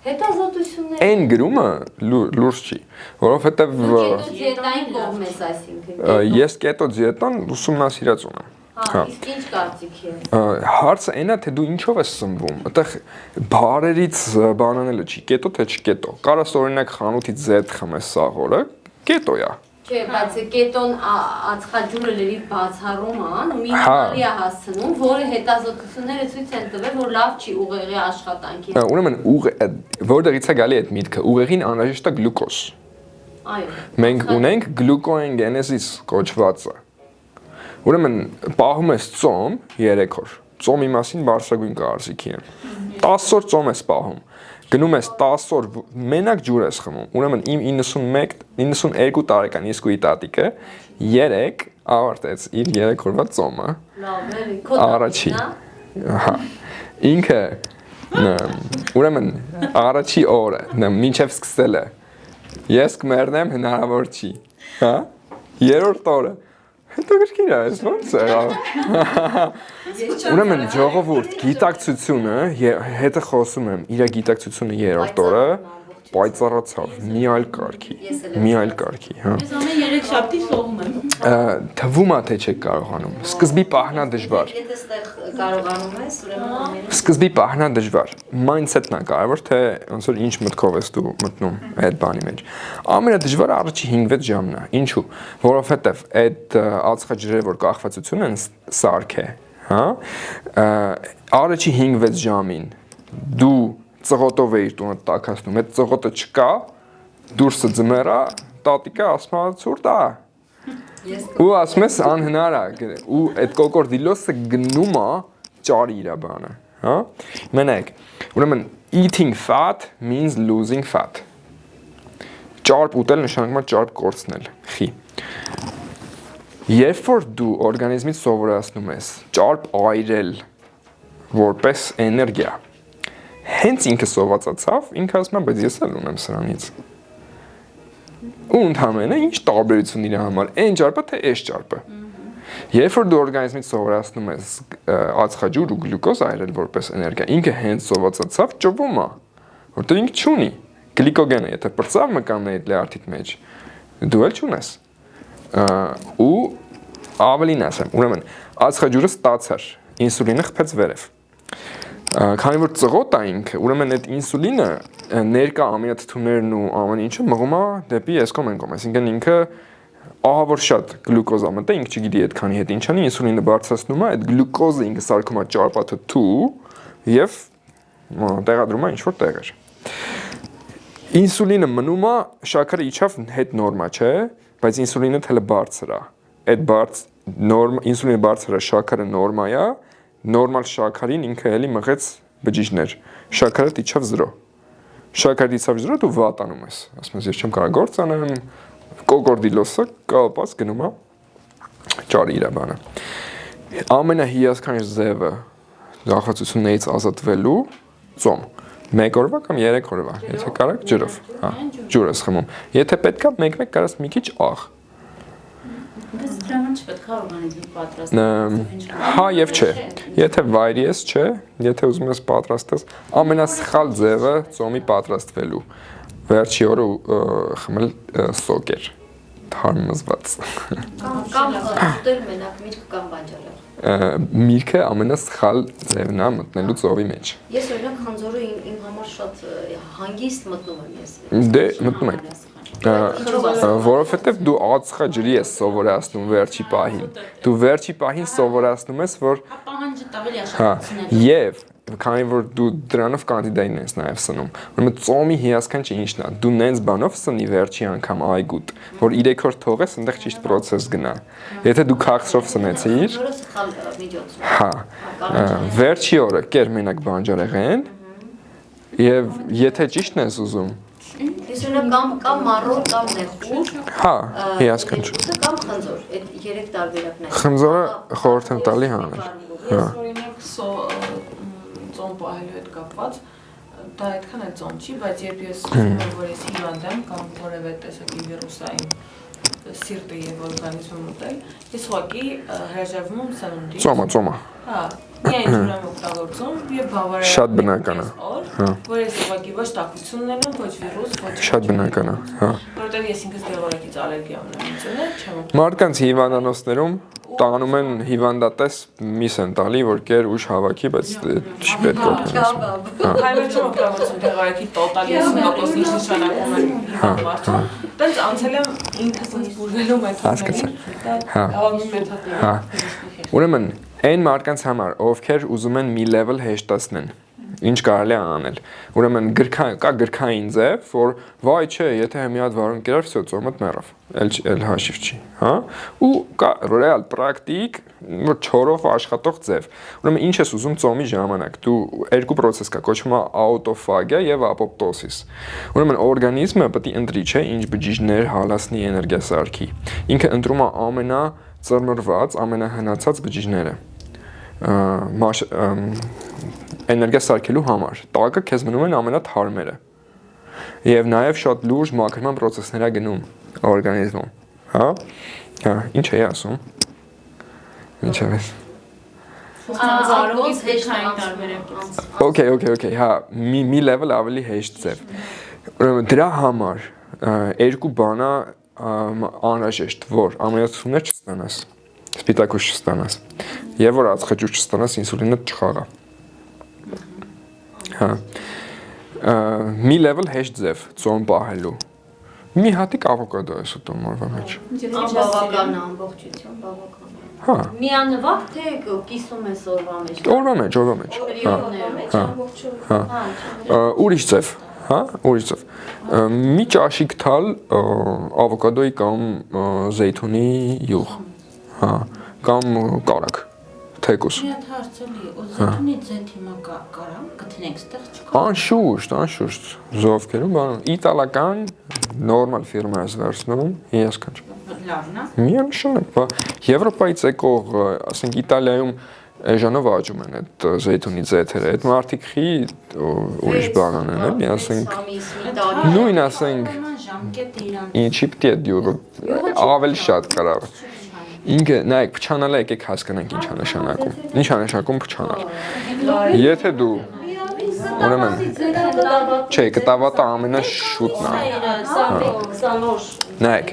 հետազոտություններ Այն գրումը լուրջ չի, որովհետև կետո դիետային կողմ ես, այսինքն։ ես կետո դիետան ուսումնասիրած ունեմ։ Հա, իսկ ինչ կարծիք է։ Հարցը այն է, թե դու ինչով ես սնվում։ Այդտեղ բարերից բանանելը չի, կետո թե չկետո։ Կարաս օրինակ խանութից զետ խմես սաղորը, կետո է։ Չէ, բայց կետոն ածխաջուրը լրիվ բացառում ան ու մի համարի է հասցնում, որը հետազոտությունները ցույց են տվել, որ լավ չի ուղեղի աշխատանքի։ Ուրեմն որտեղից է գալի այդ միտքը։ Ուղեղին անհրաժեշտ է գլյուկոզ։ Այո։ Մենք ունենք գլյուկոենգենեզիս կոչվածը։ Ուրեմն պահում ես ծոմ 3 օր։ Ծոմի մասին բարձրագույն կարծիքի եմ։ 10 օր ծոմ ես պահում։ Գնում ես 10 օր մենակ ջուր ես խմում։ Ուրեմն իմ 92 տարեկան իսկույի տատիկը 3 ավարտեց իր 3 օրվա ծոմը։ Լավ, էլի, Առաջի։ Ահա։ Ինքը ուրեմն առաջի օրը մինչև սկսելը ես կմեռնեմ հնարավոր չի։ Հա։ Երրորդ օրը հետո գրքին է, ոնց է։ Ուրեմն ժողովուրդ, գիտակցությունը, հետը խոսում եմ, իր գիտակցությունը երրորդ օրը պայծառացավ, մի այլ կարգի, հա։ Ես ամեն 3 շաբթի սովում եմ։ Թվում է թե չեք կարողանում։ Սկզբի պահնա դժվար։ Եթե ստեղ կարողանում ես, ուրեմն ամեն Սկզբի պահնա դժվար։ Mindset-ն է կարևոր, թե ոնց որ ինչ մտքով ես դու մտնում այդ բանի մեջ։ Ամենադժվարը առաջի 5-6 ժամն է։ Ինչու՞։ Որովհետև այդ ածխաջրերը, որ կախվածություն են սարքե, հա, առաջի 5-6 ժամին դու ծղոտով էիր տունը տաքացնում, այդ ծղոտը չկա, դուրսը ձմեռա, տատիկը ասում է ցուրտ է։ Ու ասում ես անհնար է, ու այդ կոկորդիլոսը գնում է ճարի իր բանը, հա։ Մենակ, ուրեմն eating fat means losing fat։ Ճարպ ուտել նշանակում է ճարպ կորցնել, խի։ Երբ որ դու օրգանիզմից սովորացնում ես ճարպ այրել որպես էներգիա, հենց ինքը սովածացավ, ինքը ասում է, բայց ես էլ ունեմ սրանից։ Ու ընդհանրապես ինչ տարբերություն իր համար, այն ճարպը թե այս ճարպը։ Երբ որ դու օրգանիզմից սովորացնում ես ածխաջուր ու գլյուկոզ այրել որպես էներգիա, ինքը հենց սովածացավ, ճովում է, որտեղ ինքը չունի գլիկոգենը, եթե պրծավ մկանների լյարդիդ մեջ, դու էլ չունես։ Ու ավելին ասեմ, ուրեմն ածխաջուրը ստացար, ինսուլինը խփեց վերև։ Քանի որ ծղոտ է ինքը, ուրեմն այդ ինսուլինը ներկա ամինաթթուներն ու ամեն ինչը մղում է դեպի էսկոմենկոմ, այսինքն ինքը ահավոր շատ գլյուկոզ է մտել, ինքը չգիտի այդքանի հետ ինչ անի, ինսուլինը բարձրացնում է, այդ գլյուկոզը ինքը սարքում է ճարպաթթու եւ տեղադրում է ինչ որ տեղեր։ Ինսուլինը մնում է, շաքարը իջավ հետ նորմա, չէ, բայց ինսուլինը թելը բարձր է։ Այդ ինսուլինը բարձր է, շաքարը նորմա է, նորմալ շաքարին ինքը էլի մղեց բջիջներ։ Շաքարը իջավ 0։ Շաքարը իջավ 0, դու վատանում ես։ Ասում ես, ես չեմ կարող գործ անեմ, կոկորդիլոսը կապած գնում է ճարի իր բանը։ Ամենահիասքանչ ձևը գաղթացություններից ազատվելու ծոմ։ 1 օրվա կամ 3 օրվա, եթե կարաք ջրով, հա, ջուր ես խմում։ Եթե պետք է, մեկ-մեկ կարաս մի քիչ աղ։ Բայց դրա համար չպետք է օրգանիզմի պատրաստել։ Հա եւ չէ։ Եթե վայրի ես, չէ, եթե ուզում ես պատրաստես, ամենասխալ ձևը ծոմի պատրաստվելու։ Վերջի օրը խմել սոկեր, թարմզված։ Կամ ուտել մենակ միրգ կամ բանջարեղեն։ Միրգը ամենասխալ ձևն է մտնելու ծովի մեջ։ Ես օրինակ խնձորը իմ համար շատ հանգիստ մտնում եմ ես։ Դե մտնում եք։ Որովհետև դու ածխաջրի ես սովորացնում վերջի պահին։ Դու վերջի պահին սովորացնում ես, որ պահանջը ավելի հա, աշխատություններ։ եւ քանի որ դու դրանով կանդիդային ես նաեւ սնում։ Ուրեմն ծոմի հիասքանչը ինչն է։ Դու նենց բանով սնի վերջի անգամ այգուտ, որ 3 օր թողես, այնտեղ ճիշտ process գնա։ Եթե դու քաղցրով սնեցիր, հա, վերջի օրը կեր մենակ բանջարեղեն, եւ եթե ճիշտն ես ուզում, ես օրինակ կամ մարոր կամ նեխուր, հա, հիասքանչ։ կամ խնձոր, այդ 3 տարբերակն են։ Խնձորը խորհուրդ եմ տալի հանել։ Հա։ Ես օրինակ ծոմ պահելու հետ կապված դա այդքան է ծոմ չի, բայց երբ ես ուզում եմ, որ ես հիվանդ եմ կամ որևէ տեսակի վիրուսային սիրտը եւ օրգանիզմը ուտել, ես ուղղակի հրաժարվում եմ սնունդից։ Ծոմա։ Հա, միայն ջուր եմ օգտագործում եւ բավարար Շատ բնական է։ Հա։ Որ ես ուղղակի ոչ տաքություններ եմ, ոչ վիրուս, ոչ Շատ բնական է, հա։ որովհետեւ ես ինքս դեղորայքից ալերգիա ունեմ, ինձ չեմ։ Մարդկանց հիվանդանոցներում տանում են հիվանդատես միս են տալի, որ կեր ուշ հավաքի, բայց չի պետք է օգնես։ Հայեր չեմ օգտագործում դեղորայքի տոտալի 50% ինչ նշանակում է մարդու։ Տենց անցել եմ ինքս ինձ բուժվելու մեթոդներին։ Հա։ Հավաքի մեթոդները։ Հա։ Ուրեմն այն մարդկանց համար, ովքեր ուզում են մի level հեշտացնեն, ինչ կարելի է անել։ Ուրեմն կա գրքային ձև, որ վայ չէ, եթե մի հատ վարուն կերավ, всё, ծոմդ մեռավ։ Էլ հաշիվ չի, հա։ Ու կա ռեալ պրակտիկ, որ չորով աշխատող ձև։ Ուրեմն ինչ ես ուզում ծոմի ժամանակ։ Դու երկու process կա, կոչվում է աուտոֆագիա եւ ապոպտոսիս։ Ուրեմն օրգանիզմը պետք է ընտրի, չէ, ինչ բջիջներ հալածնի էներգիա սարքի։ Ինքը ընտրում է ամենածռմռված, ամենահնացած բջիջները։ Էներգիա սարքելու համար։ Տակը քեզ մնում են ամենաթարմերը։ Եվ նաև շատ լուրջ մաքրման process-ներ է գնում օրգանիզմում, հա? Հա, ինչ էի ասում։ Ինչ է։ Ոնց հեշտ տարբերակ։ Okay, հա, մի level ավելի հեշտ ձև։ Ուրեմն դրա համար երկու բան է անհրաժեշտ, որ ամենաթթուներ չստանաս, սպիտակուց չստանաս, եւ որ ածխաջուր չստանաս, ինսուլինը չխաղա։ Հա։ Մի level հեշտ ձև ծոմ պահելու։ Մի հատիկ ավոկադո ես ուտում օրվա մեջ։ Բավական է, ամբողջություն բավական է։ Հա։ Միանվագ թե կիսում ես օրվա մեջ։ Օրվա մեջ։ Հա։ Ուրիշ ձև, հա, ուրիշ ձև։ Մի ճաշիկ թալ ավոկադոյի կամ զեյթունի յուղ։ Հա, կամ կարակ։ թեկուս։ Շատ հարցելի, ու զեթունի ձեթ հիմա կարամ գտնենք, ստեղ չկա։ Անշուշտ, զովքերում բանում, իտալական նորմալ ֆիրմա ես վերցնում, ես կանչ։ Լավն է։ Միանշանակ, Եվրոպայից եկող, ասենք Իտալիայում էժանով աճում են այդ զեյթունի ձեթերը, այդ մարդիկ խի ուրիշ բան են, էլի, ասենք, նույն ասենք, ինչի պիտի է դյուղը, ավելի շատ կարավ։ Ինքը, նայեք, փչանալը եկեք հասկանանք ինչ է նշանակում։ Ինչ է նշանակում փչանալ։ Եթե դու ուրեմն չէ, կտավատը ամենաշուտն է։ Նայեք,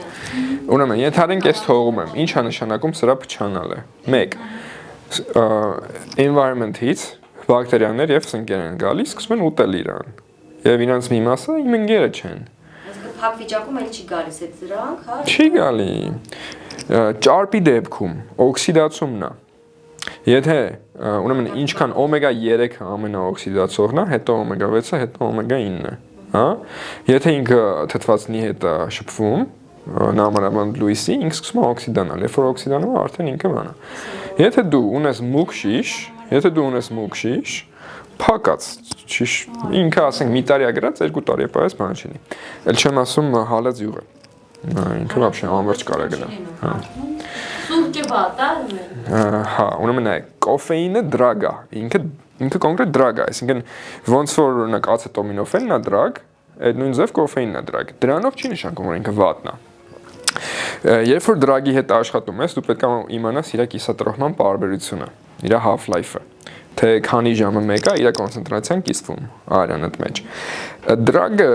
ուրեմն ենթադրենք ես թողում եմ, ինչ է նշանակում սրա փչանալը։ 1. Environment-ից բակտերիաներ եւ սնկեր են գալիս, սկսում են ուտել իրան։ Եվ իրանց մի մասը իմ ընկերը չեն։ Փակ վիճակում էլ չի գալիս այդ դրանք, հա։ Չի գալի։ Ճարպի դեպքում օքսիդացումն է։ Եթե ուրեմն ինչքան օմեգա 3-ը ամենաօքսիդացողն է, հետո օմեգա 6-ը, հետո օմեգա 9-ը, հա։ Եթե ինքը թթվածնի հետ է շփվում, նամանավանդ լույսի, ինքը սկսում է օքսիդանալ, երբ որ օքսիդանում է, արդեն ինքը բան է։ Եթե դու ունես մուկ շիշ, փակած, ինքը ասենք մի տարի ագրած, 2 տարի է այս բանը չի լինի։ Էլ չեմ ասում հալած յուղը։ Ինքը вообще անվերջ կարա գնա։ Սուրճը վատա։ Հա, ուրեմն նայեք, կոֆեինը դրագ է։ Ինքը կոնկրետ դրագ է, այսինքն ոնց որ օրինակ ացետամինոֆենն է դրագ, այդ նույն ձև կոֆեինն է դրագ։ Դրանով չի նշանակում, որ ինքը վատն է։ Երբ որ դրագի հետ աշխատում ես, դու պետք է իմանաս իր կիսատրոհման պարբերությունը, իր half-life-ը, թե քանի ժամը մեկ է իր կոնցենտրացիան կիսվում արյանդ մեջ։ Դրագը,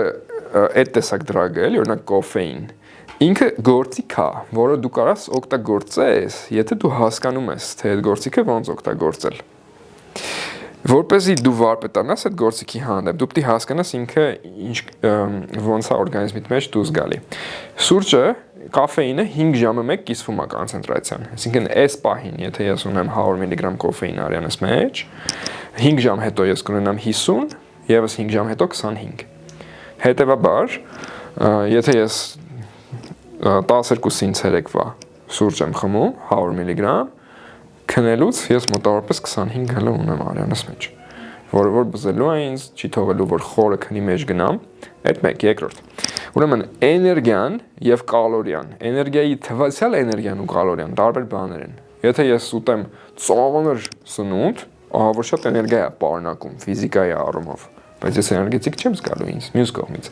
այդ տեսակ դրագը, էլի, օրինակ կոֆեին, ինքը գործիք է, որը դու կարաս օգտագործես, եթե դու հասկանում ես, թե այդ գործիքը ոնց օգտագործել։ Որպեսզի դու վարպետանաս այդ գործիքի հանդեպ, դու պետք է հասկանաս ինքը ոնց է օրգանիզմիդ մեջ դուրս գալի։ Սուրճը, կաֆեինը 5 ժամը մեկ կիսվում է կոնցենտրացիան։ Այսինքն այս պահին, եթե ես ունեմ 100 մգ կոֆեին արյանս մեջ, 5 ժամ հետո ես կունենամ 50, եւս 5 ժամ հետո 25։ Հետևաբար, եթե ես 12-ին ցերեկվա սուրճ եմ խմում 100 մգ, քնելուց ես մոտավորապես 25 հլը ունեմ արյանս մեջ, որը որ բզելու է ինձ, չի թողելու որ խորը քնի մեջ գնամ, այդ մեկ, երկրորդ։ Ուրեմն էներգիան եւ կալորիան, էներգիայի թվացial էներգիան ու կալորիան տարբեր բաներ են։ Եթե ես ուտեմ ծովանր սնունդ, ահա որ շատ էներգիա է պարունակում ֆիզիկայի առումով, բայց ես էներգետիկ չեմ զգալու ինձ, մյուս կողմից։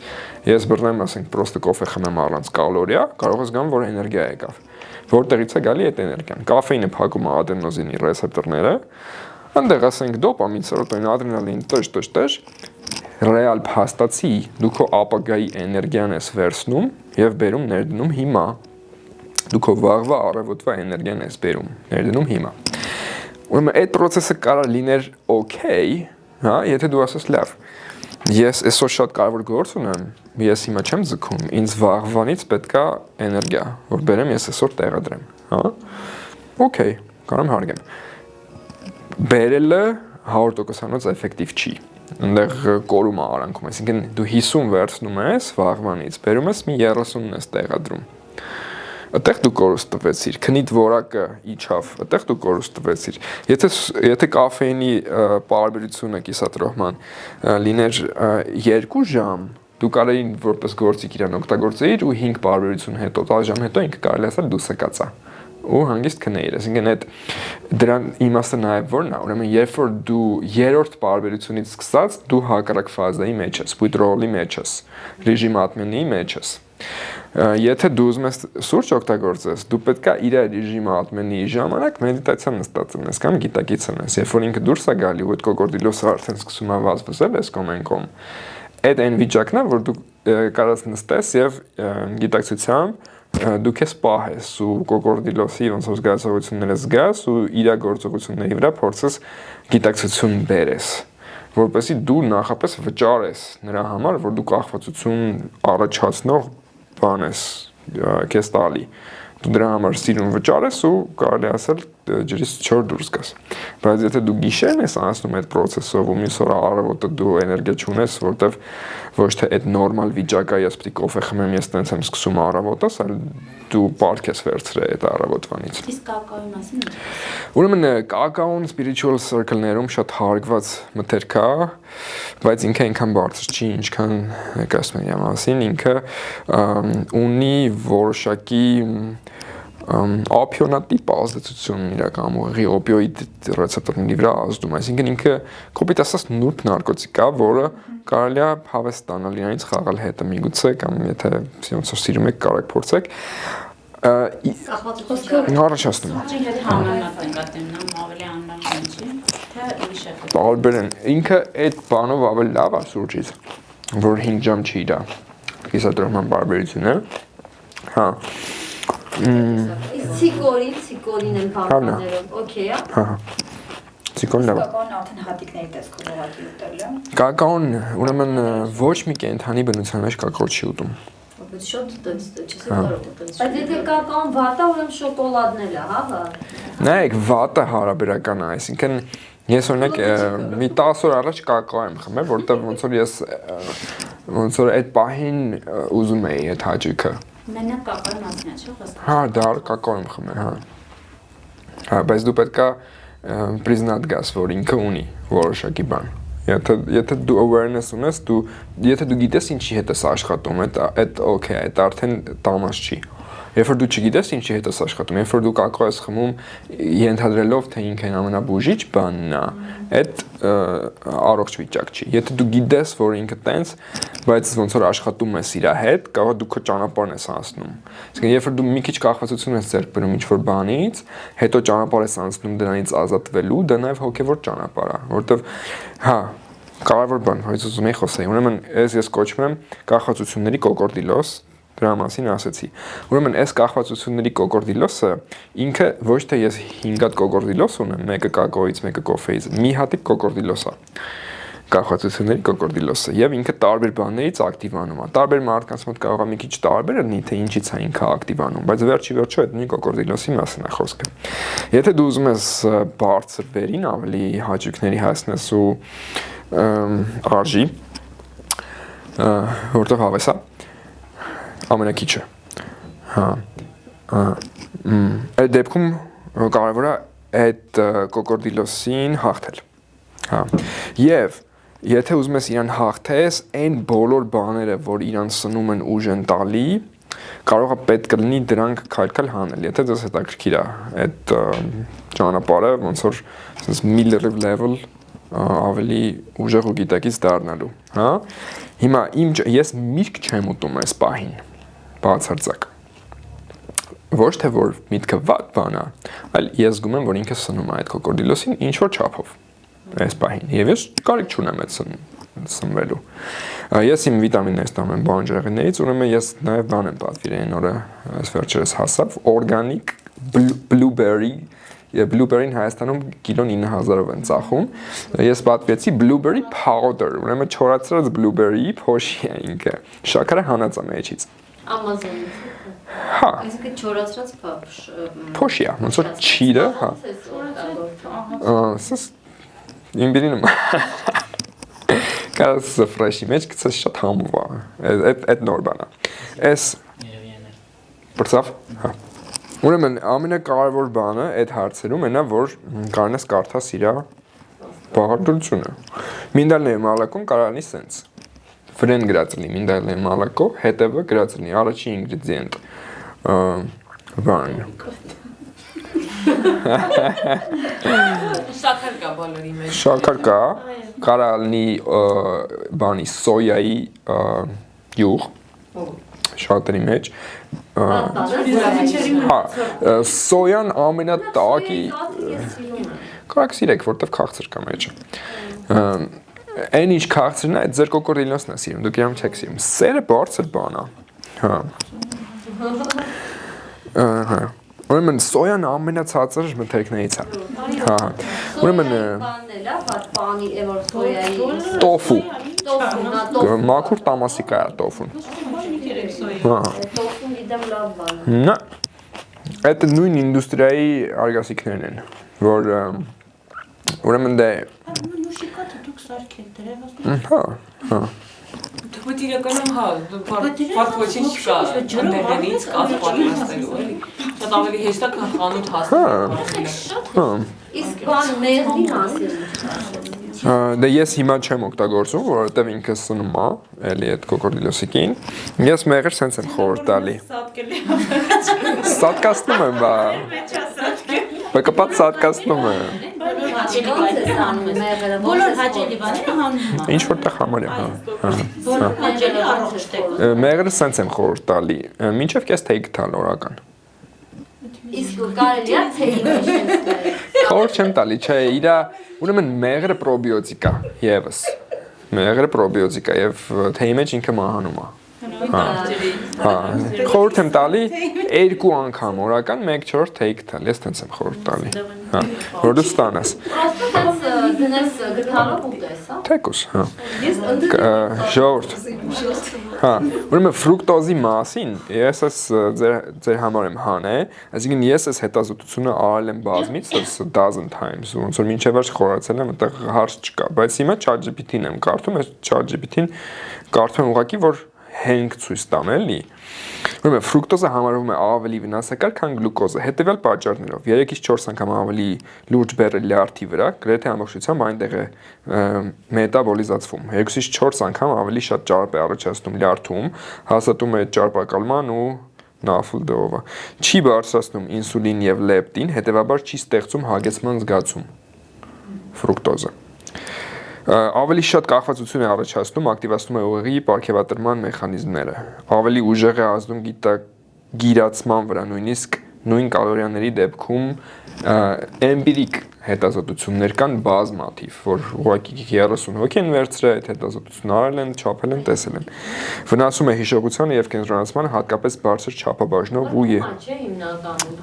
Ես բռնեմ, ասենք, պրոստը կոֆե խմեմ առանց կալորիա, կարող է զգամ, որ էներգիա եկավ։ Որտեղից է գալի այդ էներգիան։ Կաֆեինը փակում է ադենոզինի ռեսեպտորները, այնտեղ ասենք դոպամին, սերոտոնին, ադրենալին, տժ, ռեալ փաստացի դու քո ապագայի էներգիան ես վերցնում եւ բերում ներդնում հիմա։ Դու քո վաղվա առավոտվա էներգիան ես բերում, ներդնում հիմա։ Ուրեմն այդ process-ը կարող լիներ okay, հա, եթե դու ասես լավ։ Ես այսօր շատ կարևոր գործ ունեմ, ես հիմա չեմ ձգում, ինձ վաղվանից պետքա էներգիա, որ բերեմ ես այսօր տեղադրեմ, հա։ Okay, կարամ հարգեմ։ Բերելը 100%-անոց էֆեկտիվ չի։ Այնտեղ կորում է արանքում, այսինքն դու 50 վերցնում ես վաղվանից, բերում ես մի 30-ն ես տեղադրում։ Այդտեղ դու կորուստ տվեցիր, քնիդ որակը իջավ, այդտեղ դու կորուստ տվեցիր։ Եթե կաֆեինի պարբերությունը կիսատրոհման լիներ 2 ժամ, դու կարեին որպես գործիք իրան օգտագործեիր ու 5 պարբերություն հետո, 10 ժամ հետո ինքը կարելի ասել դու սկացա։ Ու հանգիստ քնեիր, այսինքն այդ դրան իմաստը նաև որն է, ուրեմն երբ որ դու երրորդ պարբերությունից սկսած դու հակառակ ֆազայի մեջ ես, withdrawal-ի մեջ ես, ռեժիմ ատմենի մեջ ես։ Եթե դու ուզում ես սուրճ օգտագործես, դու պետք է իր ռեժիմ ատմենի ժամանակ մեդիտացիա նստած լինես կամ գիտակից լինես, երբ որ ինքը դուրս է գալի ու այդ կոկորդիլոսը արդեն սկսում է վազվզել այս կոմենկոմ, այդ այն վիճակն է, որ դու կարաս նստես եւ գիտակցությամբ դու քեզ պահես ու կոկորդիլոսի ոնց որ զգացողությունները զգաս ու իր գործողությունների վրա փորձես գիտակցություն բերես, որպեսզի դու նախապես վճարես նրա համար, որ դու կախվածություն առաջացնող բան ես քեզ տալի։ Դու դրա համար սիրուն վճարես ու կարելի ասել ջրից չոր դուրս գաս։ Բայց եթե դու գիշերն ես անցնում այդ process-ով ու մյուս օրը առավոտը դու էներգիա չունես, որտեվ ոչ թե այդ նորմալ վիճակը ես պետք է կոֆե խմեմ, ես տենց եմ սկսում առավոտս, այլ դու պարկ ես վերցրել այդ առավոտվանից։ Իսկ կակաոյի մասին ինչ։ Ուրեմն կակաոն spiritual circle-ներում շատ հարգված մթերք է, բայց ինքը այնքան բարձր չի, ինչքան կասում եմ մասին, ինքը ունի որոշակի opionատիպ ազդեցություն իրական ուղղի օպիոիդ ռեցեպտորների վրա ազդում, այսինքն ինքը կոպիտ ասած նուրբ նարկոտիկ է, որը կարելի է հավես ստանալ իրանից խաղալ հետը միգուցե կամ եթե ոնց որ սիրում եք կարող փորձեք առաջացնում է։ Ինչ հետ համանած ենք ատեննամ ավելի աննան չի, թե ուրիշ է։ Տարբեր են։ Ինքը այդ բանով ավելի լավ է սուրճից, որ 5 ժամ չի դա։ Կիսատրոման բարբերությունը։ Հա։ Ցիկորին են բաններով, օքեյ է։ Հա։ Ցիկորն լավ։ Կակաոն արդեն հատիկների տեսքով ուղղակի ուտել է։ Կակաոն, ուրեմն ոչ մի կենդանի բնության մեջ կակao չի ուտում։ Բայց շատ դից չես կարող ուտել։ Բայց եթե կակաոն վատա, ուրեմն շոկոլադն էլ է, հա։ Նայեք, վատը հարաբերական է, այսինքն ես օրինակ մի 10 օր առաջ կակao եմ խմել, որտեղ ոնց որ այդ պահին ուզում էի այդ հաճույքը։ Մենակ կակաոն մասնա չէ՞ խոսքը։ Հա, դա կակao եմ խմել, հա։ Հա, բայց դու պետք է պրիզնատ գաս, որ ինքը ունի որոշակի բան։ Եթե դու awareness ունես, եթե դու գիտես ինչի հետ ես աշխատում, այդ okay, այդ արդեն տամաս չի։ Երբ որ դու չգիտես ինչի հետ ես աշխատում, երբ որ դու կակao ես խմում, ենթադրելով թե ինքն ամենաբուժիչ բանն է, այդ առողջ վիճակ չի։ Եթե դու գիտես, որ ինքը տենց, բայց ոնց որ աշխատում ես իր հետ, կարող դու քո ճանապարհն ես անցնում։ Իսկ երբ որ դու մի քիչ կախվածություն ես ձեռք բերում ինչ-որ բանից, հետո ճանապարհ ես անցնում դրանից ազատվելու, դա նաև հոգևոր ճանապարհ է, որովհետև հա կարևոր բան, հույս ուզում եի խոսեի։ Ուրեմն ես կոչվում եմ կախվածությունների կոկորդիլոս, դրա մասին ասեցի։ Ուրեմն այս կախվածությունների կոկորդիլոսը ինքը ոչ թե ես 5 հատ կոկորդիլոս ունեմ, մեկը կակաոից, մեկը կոֆեից, մի հատիկ կոկորդիլոս է։ Կախվածությունների կոկորդիլոսը եւ ինքը տարբեր բաներից ակտիվանում է։ Տարբեր մարդկանց մոտ կարող է մի քիչ տարբեր լինի, թե ինչից է ինքը ակտիվանում, բայց վերջի վերջո այդ նույն կոկորդիլոսի մասին է խոսքը։ Եթե դու ուզում ես բարձր վերին ավելի հաճույքների հասնես ու արժի, որտեղ հավես է ամենակիչը։ Հա։ Այդ դեպքում կարևոր է այդ կոկորդիլոսին հաղթել։ Հա։ Եվ եթե ուզում ես իրան հաղթես, այն բոլոր բաները, որ իրան սնում են ուժ են տալի, կարող է պետք լինի դրանք քայլ-քայլ հանել։ Եթե դες հետաքրքիր է այդ ճանապարհը, ոնց որ sense mid-level ավելի ուժեղ ու գիտակից դառնալու, հա։ Հիմա ես միրգ չեմ ուտում այս պահին, բացարձակ։ Ոչ թե որ միտքը վատ բան է, այլ ես զգում եմ, որ ինքը սնում է այդ կոկորդիլոսին ինչ որ չափով։ Այս պահին եւ ես կարիք չունեմ այդ սնվելու։ Ես իմ վիտամիններ ստանում եմ բանջարեղեններից, ուրեմն ես նաեւ բան եմ պատվիրել այն օրը, այս վերջերս հասավ, օրգանիկ blueberry, blueberry-ն Հայաստանում կիլոն 9000-ով են ծախում։ Ես պատվեցի blueberry powder, ուրեմն չորացրած blueberry փոշի է ինքը։ Շաքարը հանած է մեջից։ Amazon-ից։ Հա։ Այսինքն չորացրած փոշի է, ոնց որ չիրը, հա։ Սս Իմբիրինը կաս ֆրեշի մեջ կցես շատ համով է, այդ նոր բան է, այս բրծավ, հա, ուրեմն ամենակարևոր բանը այդ հարցերում ենա, որ կարն ես կարդաս իրա բաղադրությունը, մինդալների մալակոն կարանի սենց, վրեն գրացլի մինդալների մալակո, հետևը գրացլի, առաջի ինգրիդիենտ, բան, Շաքար կա բոլորի մեջ։ Շաքար կա, կարող լինի բանի սոյայի յուղ, շատերի մեջ։ Հա, սոյան ամենատակի կարող սիրեք, որտեվ քաղցր կա մեջը։ Այն ինչ քաղցրն է, այդ ձեր կոկորդիլոսն է սիրում, դուք իրամ չեք սիրում։ Սերը բարձր բան է։ Հա։ Հա։ Ուրեմն սոյան ամենացածր մթերքներից է։ Հա։ Ուրեմն բանն էլ է, բաց բանի էվոր սոյայի տոֆու։ տոֆու, Մաքուր տամասիկա է տոֆուն։ Հա։ տոֆուն գիտեմ լավ բան է։ Նա այդ նույն ինդուստրիայի արգասիքներն են, որ ուրեմն դե Նուշիկա դուք սարքեք դրևս։ հա, հա։ Բայց իրականում հա, բարդ ոչինչ չկա, ընդդեղից կաթ պատրաստելու, էլի։ Շատ ավելի հեշտ է, քան խանութ հասնելը։ Իսկ բան մեղրի մասին Դե ես հիմա չեմ օգտագործում, որովհետև ինքս սնում է, էլի այդ կոկորդիլոսիկին։ Ես մեղր սենց եմ խորհուրդ տալի։ Սատկացնում եմ, բա։ Բկապատ սատկացնում եմ։ Բոլոր հաճելի բաները հանում Ինչ որտեղ համարյա, հա։ Բոլոր հաճելի առողջ Մեղրը սենց եմ խորհուրդ տալի, մինչև կես թեյք տալ օրական։ Իսկ կարելի է թեյի մեջ տեսնել։ Խորհուրդ չեմ տալի, չէ, իրա ուրեմն մեղրը պրոբիոտիկ է եւս։ Մեղրը պրոբիոտիկ է եւ թեյի մեջ ինքը մահանում է։ Հա, խորհուրդ եմ տալի 2 անգամ օրական 1/4 թեյք տալ, ես տենց եմ խորհուրդ տալի։ Հա, որ դու ստանաս։ Просто դնես գտալով ուտես, հա։ Թեկուս, հա։ Ժողովուրդ։ Հա, ուրեմն ֆրուկտոզի մասին ես ձեր համար եմ հանել, այսինքն ես այս հետազոտությունը արել եմ բազմից, dozen times, ոնց որ մինչև až խորացել եմ, այդտեղ հարց չկա, բայց հիմա ChatGPT-ն եմ կարդում, այս ChatGPT-ն կարդում եմ ուղղակի, որ հենք ցույց տամ էլի։ Ուրեմն ֆրուկտոզը համարվում է ավելի վնասակար, քան գլուկոզը, հետևյալ պատճառներով 3-ից 4 անգամ ավելի լուրջ բեռը լյարդի վրա, գրեթե ամբողջությամբ այնտեղ է մետաբոլիզացվում, 2-ից 4 անգամ ավելի շատ ճարպ է առաջացնում լյարդում, հաստատում է ճարպակալման ու նավթով, չի բարձրացնում ինսուլին եւ լեպտին, հետեւաբար չի ստեղծում հագեցման զգացում։ Ֆրուկտոզը ավելի շատ կախվածություն է առաջացնում, ակտիվացնում է ուղեղի պարգևատրման մեխանիզմները, ավելի ուժեղ է ազդում գիրացման վրա, նույնիսկ նույն կալորիաների դեպքում էմպիրիկ հետազոտություններ կան բազմաթիվ, որ ուղղակի 30 հոգի են վերցրել, այդ հետազոտությունն արել են, չափել են, տեսել են։ Վնասում է հիշողությանը եւ կենտրոնացմանը, հատկապես բարձր չափաբաժնով ու Չէ, հիմնականում։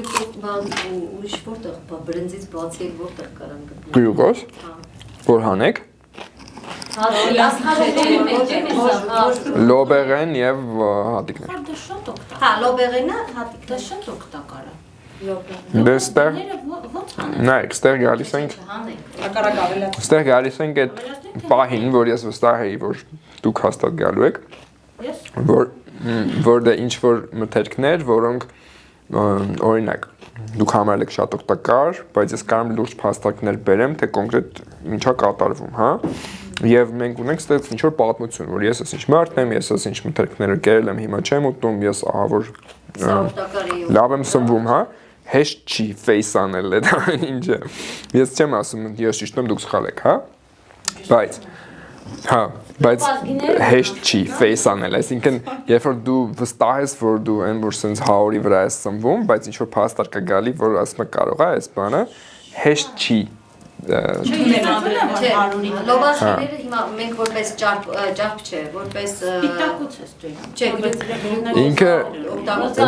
Ուրիշ որտեղ, բրնձից բացի որտեղ կարան գտնել։ Գլյուկոզ, որ հանեք, լոբեղեն եւ հատիկներ։ Դա շատ օգտակար։ Հա, լոբեղենը հատիկը։ Դա շատ օգտակար է։ Դստեղ Ո՞նց անել։ նայեք, ստեղ գալիս ենք, Հակառակ ավելացնում։ ստեղ գալիս ենք այդ պահին, որ ես վստահ էի, որ դուք հաստատ գալու եք, որ դա ինչ որ մթերքներ, որոնք օրինակ դուք համարել եք շատ օգտակար, բայց ես կարող եմ լուրջ փաստարկներ բերեմ, թե կոնկրետ ինչա կատարվում, հա։ Եվ մենք ունենք ստեղ ինչ որ պատմություն, որ ես ինչ մարդն եմ, ես ինչ մթերքները կերել եմ, հիմա չեմ ուտում, ես ահա որ լավ եմ սնվում, հա։ Հեշտ չի face անել այդ այն ինչը։ Ես չեմ ասում, ես ճիշտ եմ, դուք սխալ եք, հա։ Բայց հա, բայց հեշտ չի face անել, այսինքն երբ որ դու վստահ ես, որ դու այն որ sense հաուրի վրա ես սնվում, բայց ինչ որ փաստարկ կա գալի, որ ասում է կարող է այս բանը, հեշտ չի։ Լոբասիները հիմա մենք որպես ճարպ չէ, որպես Պիտակուց ես դու։ չէ, Ինքը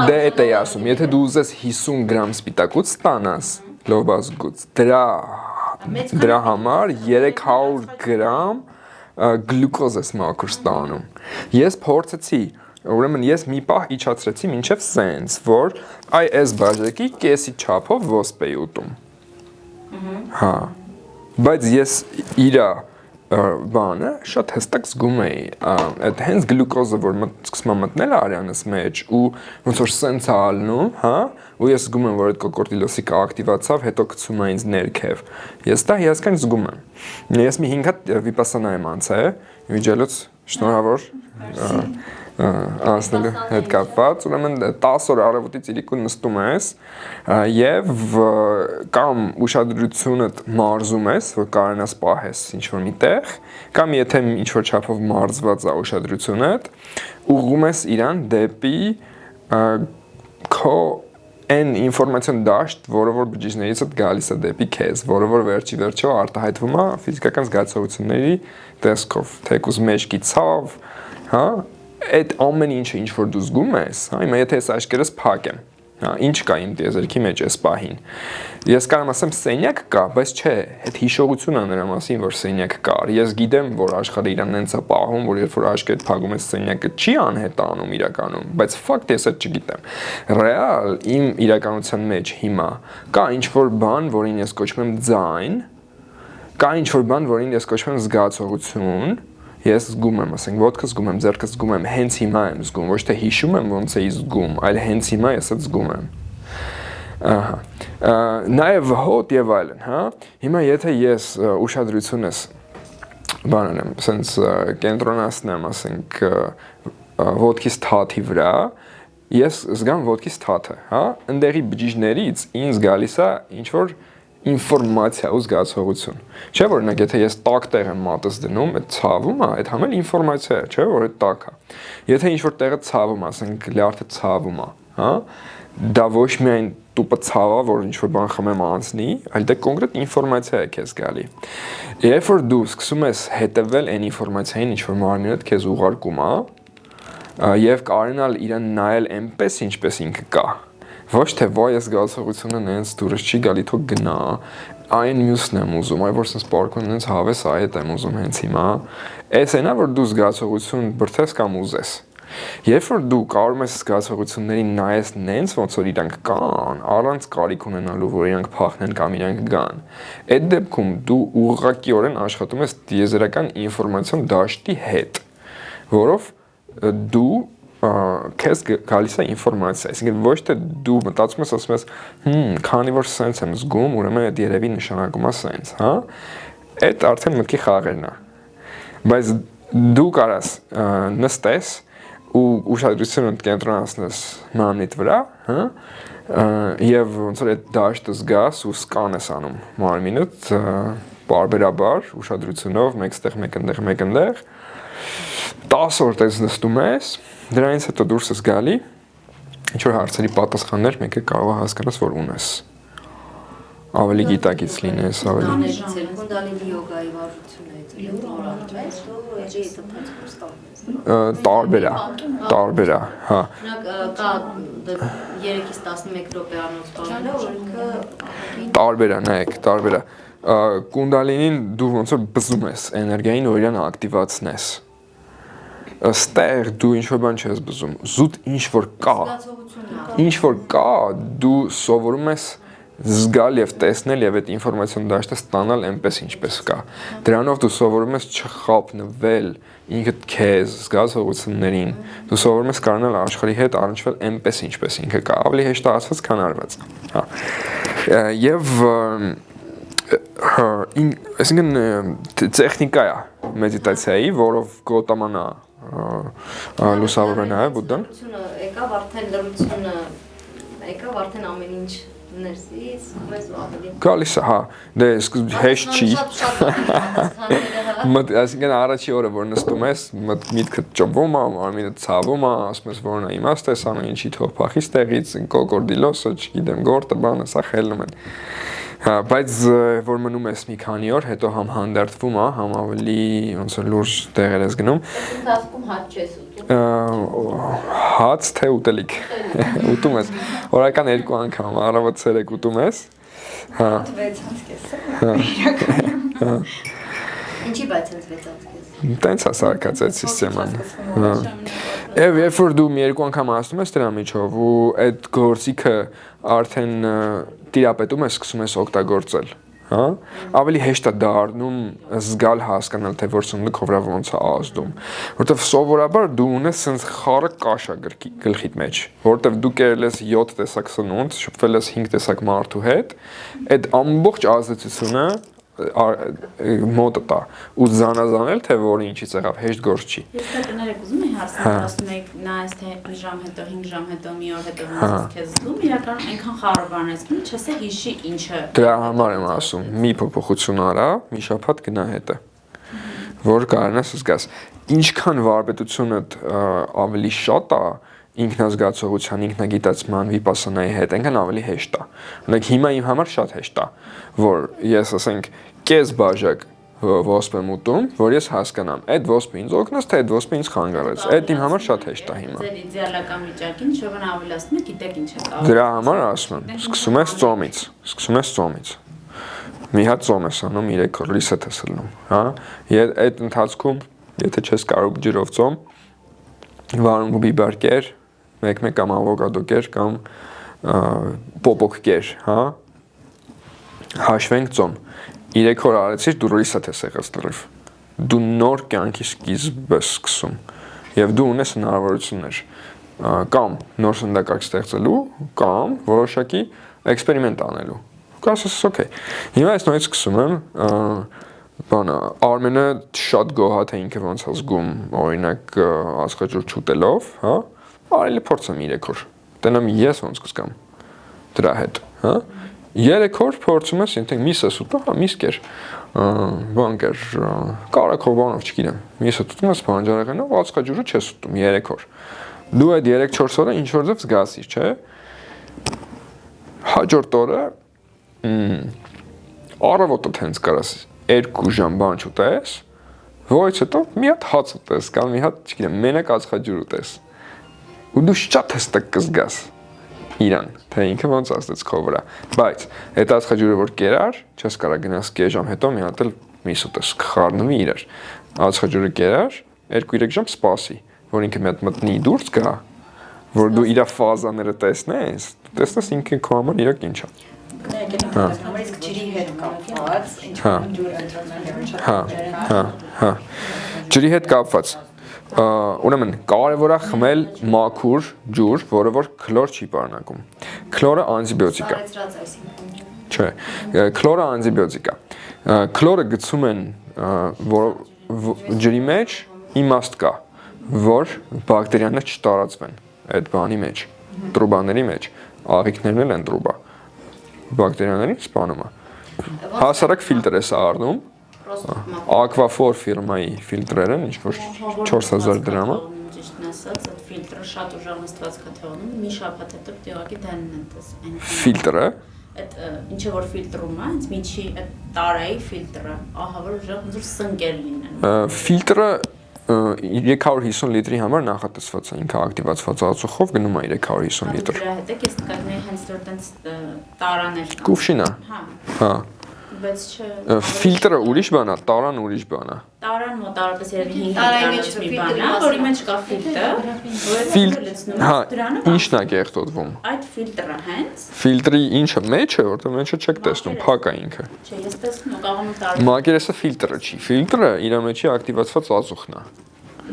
դե էդ է ասում, եթե դու ուզես 50 գրամ սպիտակուց ստանաս լոբասգուց, դրա համար 300 գրամ գլյուկոզ ես մաքուր ստանում։ Ես փորձեցի, ուրեմն ես մի պահ իջացրեցի մինչև սենց, որ այ այս բաժակի կեսի չափով ոսպ էի ուտում։ Հա, բայց ես իրա բանը շատ հստակ զգում էի, այդ հենց գլյուկոզը, որ սկսում եմ մտնել արյանս մեջ ու ոնց որ սենց է ալնում, հա, ու ես զգում եմ, որ այդ կոկորդիլոսիկը ակտիվացավ, հետո գցում է ինձ ներքև։ Ես դա հիասքանչ զգում եմ։ Ես մի 5 հատ վիպասանա եմ անցել, վիճելուց շնորհավոր անցնելու հետ կապված, ուրեմն 10 օր առավոտից իրիկուն նստում ես եւ կամ ուշադրությունդ մարզում ես, որ կարողանաս պահես ինչ-որ միտեղ, կամ եթե ինչ-որ չափով մարզված է ուշադրությունդ, ուղղում ես իրան դեպի քո այն ինֆորմացիոն դաշտ, որը որ բջիջներիցդ գալիս է դեպի քեզ, որը որ վերջի վերջո արտահայտվում է ֆիզիկական զգացողությունների տեսքով, թեկուզ մեջքի ցավ, հա, այդ ամեն ինչը ինչ որ դու զգում ես, հա, հիմա եթե ես աշկերտս փակ եմ, հա, ինչ կա իմ տիեզերքի մեջ այս պահին։ Ես կարող եմ ասեմ սենյակ կա, բայց չէ, այդ հիշողությունն է նրա մասին, որ սենյակ կար։ Ես գիտեմ, որ աշխարհը իրան նենց է պահում, որ երբ որ աշկերտ փակում ես սենյակը չի անհետանում իրականում, բայց ֆակտ ես այդ չգիտեմ։ Ռեալ իմ իրականության մեջ հիմա կա ինչ որ բան, որին ես կոչում եմ ձայն, կա ինչ-որ բան, որին ես կոչում եմ զգացողություն, ես զգում եմ, ասենք, ոտքը զգում եմ, ձեռքը զգում եմ, հենց հիմա եմ զգում, ոչ թե հիշում եմ ոնց էի զգում, այլ հենց հիմա ես այդ զգում եմ։ Ահա։ Նաև հոտ եւ այլն, հա։ Հիմա եթե ես ուշադրությունս բանն եմ, ասենց կենտրոնացնեմ, ասենք, ոտքիս թաթի վրա, ես զգամ ոտքիս թաթը, հա։ Ընդեղի բջիջներից ինձ գալիս է ինչ որ ինֆորմացիա ու զգացողություն։ Չէ՞ որ օրինակ եթե ես տաք տեղ եմ մատս դնում, այդ ցավում է, այդ համել ինֆորմացիա է, չէ՞ որ այդ տաք է։ Եթե ինչ որ տեղը ցավում, ասենք լյարդը ցավում է, հա, դա ոչ միայն տուպը ցավա, որ ինչ որ բան խմեմ անցնի, այլ դա կոնկրետ ինֆորմացիա է քեզ գալի։ Երբ որ դու սկսում ես հետևել այն ինֆորմացիային, ինչ որ մարմինդ քեզ ուղարկում է, եւ կարողանալ իրան նայել այնպես, ինչպես ինքը կա, ոչ թե ոյ ես զգացողությունը նենց դուրս չի գալի, թող գնա, այն մյուսն եմ ուզում, այ որ sense պարկուն նենց հավես այդ եմ ուզում հենց հիմա, էս այնա որ դու զգացողություն բրթես կամ ուզես։ Երբ որ դու կարող ես զգացողություններին նայես նենց ոնց որ իրանք կան, առանց կարիք ունենալու որ իրանք փախնեն կամ իրանք գան, այդ դեպքում դու ուղղակիորեն աշխատում ես դիեզերական ինֆորմացիոն դաշտի հետ, որով դու քեզ գալիս է ինֆորմացիա, այսինքն ոչ թե դու մտածում ես, ասում ես, քանի որ սենց եմ զգում, ուրեմն այդ երևի նշանակում է սենց, հա։ Այդ արդեն մտքի խաղերն է։ Բայց դու կարաս նստես ու ուշադրությունը կենտրոնացնես մարմնիդ վրա, հա, եւ ոնց որ այդ դաշտը զգաս ու սկան ես անում մարմինդ բարբերաբար ուշադրությունով մեկստեղ մեկընդեղ 10 օր տես նստում ես, դրանից հետո դուրս ես գալի, ինչ որ հարցերի պատասխաններ մեկը կարող է հասկանաս, որ ունես։ Ավելի գիտակից լինես, ավելի Կունդալինի յոգայի վարժություններից տարբեր է, հա։ Կա 3-ից 11 րոպեանոց բաները, որ ինքը տարբեր է, նայեք, տարբեր է։ Կունդալինին դու ոնց որ բզում ես էներգիային, որ իրան ակտիվացնես։ Ստեղ դու ինչ-որ բան չես բզում, զուտ ինչ-որ կա, ինչ-որ կա, դու սովորում ես զգալ եւ տեսնել եւ այդ ինֆորմացիոն դաշտը ստանալ այնպես ինչպես կա։ Դրանով դու սովորում ես չխափնվել ինքդ քեզ, զգացողություններին, դու սովորում ես կարողանալ աշխարհի հետ առնչվել այնպես ինչպես ինքը կա, ավելի հեշտ է ասված, քան արված։ Հա։ Եվ այսինքն տեխնիկա է մեդիտացիայի, որով գոտամանա լուսավորն է բուդդան։ Եկավ արդեն լրությունը, եկավ արդեն ամեն ինչ ներսից, բայց ավելի գալիս է, հա, դե հեշտ չի։ Այսինքն առաջի օրը որ նստում ես, միտքդ ճովում է, մարմինդ ցավում է, ասում ես որն է իմաստ ես, ամեն ինչի թող փախի ստեղից, կոկորդիլոսը, չգիտեմ, գորտը, բանը, սա խելնում են։ Հա, բայց որ մնում ես մի քանի օր, հետո համ հանդարտվում է, համ ավելի ոնց որ լուրջ տեղեր ես գնում։ Ընթացքում հաց չես ուտում։ Հաց թե ուտելիք։ Ուտում ես։ Օրական 2 անգամ, առավոտ ցերեկ ուտում ես։ Հա։ 6 Հա։ Ինչի բայց հենց 6 Տենց է սարքած այդ սիստեման։ Հա։ Եվ երբ որ դու մի 2 անգամ ասում ես դրա միջով ու այդ գործիքը արդեն տիրապետում ես, սկսում ես օգտագործել, հա, ավելի հեշտ է դառնում զգալ հասկանալ թե որ սնունդը քո վրա ոնց է ազդում, որտեվ սովորաբար դու ունես sense խառը կաշա գլխիդ մեջ, որտեվ դու կերել ես 7 տեսակ սնունդ, շփվել ես 5 տեսակ մարդու հետ, այդ ամբողջ ազդեցությունը մոտը տա ու զանազանել թե որը ինչից եղավ հեշտ գործ չի։ Ես դա կներեք ուզում եմ հարցնել, ասում եք նայես թե մի ժամ հետո, 5 ժամ հետո, մի օր հետո ոնց ես քեզ զգում, իրականում այնքան խառը բան ես գնում, չես հիշի ինչը։ Դրա համար եմ ասում, մի փոփոխություն արա, մի շաբաթ գնա հետը, որ կարողանաս զգաս։ Ինչքան վարպետությունդ ավելի շատ է ինքնազգացողության, ինքնագիտացման, վիպասանայի հետ, այնքան ավելի հեշտ է։ Օրինակ հիմա իմ համար շատ հեշտ է, որ ես ասենք կես բաժակ ոսպ եմ ուտում, որ ես հասկանամ, այդ ոսպը ինձ օգնեց, թե այդ ոսպը ինձ խանգարեց։ Այդ իմ համար շատ հեշտ է հիմա։ Ձեր իդեալական վիճակին շովն ավելացնում եք, գիտեք ինչ է կարող։ Դրա համար ասում եմ, սկսում ես ծոմից։ Մի հատ ծոմ ես անում, 3 reset ես ելնում, հա։ Այդ ընթացքում, եթե չես կարող ջրով ծոմ, վարունգ բիբար կեր, մեկ կամ ավոկադո կեր կամ պոպոկ կեր, հա։ Հաշվենք ծոմ։ 3 օր արեցիր, դու reset ես եղած լրիվ։ Դու նոր կյանքի սկիզբ ես սկսում եւ դու ունես հնարավորություններ կամ նոր սննդակարգ ստեղծելու կամ որոշակի էքսպերիմենտ անելու։ Կասես, օքեյ։ Հիմա ես նույնիսկ սկսում եմ բանը Արմենը շատ գոհ թե ինքը ոնց է զգում, օրինակ ածխաջուր չուտելով, հա, արելի փորձեմ 3 օր։ Տենամ ես ոնց կզգամ դրա հետ, հա։ 3 օր փորձում ես, ինքն միսս ուտա, հա, միս կեր, բան կեր, կարակով չգիտեմ, միսը ուտում ես բանջարեղենով, ածխաջուրը չես ուտում 3 օր։ Դու այդ 3-4 օրը ինչ որ ձև զգացիր, չէ։ Հաջորդ օրը առավոտը հենց կարաս 2 ժամ բան չուտես, որից հետո մի հատ հաց ուտես կամ մի հատ, չգիտեմ, մենակ ածխաջուր ուտես։ Ու դու շատ հստակ կզգաս իրան, թե ինքը ոնց ազդեց քո վրա, բայց այդ ածխաջուրը որ կերար, չես կարող գնաս կես ժամ հետո մի հատ էլ միս ուտես, կխառնվի իրար։ Ածխաջուրը կերար, 2-3 ժամ սպասի, որ ինքը մի հատ մտնի դուրս գա, որ դու իր ֆազաները տեսնես, տեսնես ինքը քո համար իրոք ինչ է։ Իսկ ջրի հետ կապված, ինչքան ջուր ընտրել Հա։ Ջրի հետ կապված ուրեմն կարևոր է խմել մաքուր ջուր, որը որ քլոր չի պարունակում։ Քլորը անտիբիոտիկ է։ Չէ, քլորը անտիբիոտիկ է։ Քլորը գցում են ջրի մեջ իմաստ կա, որ բակտերիաները չտարածվեն այդ բանի մեջ, տրուբաների մեջ, աղիքներն էլ են տրուբա։ Բակտերիաներին սպանում է։ Հասարակ ֆիլտր է սա առնում, Aquaphor ֆիրմայի ֆիլտրեր են, ինչ-որ 4000 դրամը։ Ճիշտն ասած, այդ ֆիլտրը շատ ուժեղացված կաթողնում, մի շաբաթ հետո դեղակի դանն են տես։ Ֆիլտրը։ Այդ ինչը որ ֆիլտրում է, հենց միջի այդ տարայի ֆիլտրը, ահա որ ուժեղ ոնց որ սնկեր լինեն։ Ֆիլտրը 350 լիտրի համար նախատեսված է, ինքը ակտիվացված ածուխով գնում է 350 լիտր։ Դրա հետ է, ես նկատում եմ հենց որ տենց տարաներ։ Կուվշինա։ Հա։ Բայց չէ։ Ֆիլտրը ուրիշ բան է, տարան ուրիշ բան է։ Տարան մոտարապես երևի 5 տարանից մի բան է, որի մեջ կա ֆիլտր, որը լցնում հա, է դրանը։ Ինչն է կեղտոտվում։ Այդ ֆիլտրը հենց։ Ֆիլտրի ինչը մեջ է, որտեղ մեջը չեք տեսնում, փակ է ինքը։ Չէ, ես տեսնում եմ կարող եմ տարան։ Մակերեսը ֆիլտրը չի, ֆիլտրը իր մեջի ակտիվացված ածուխն է։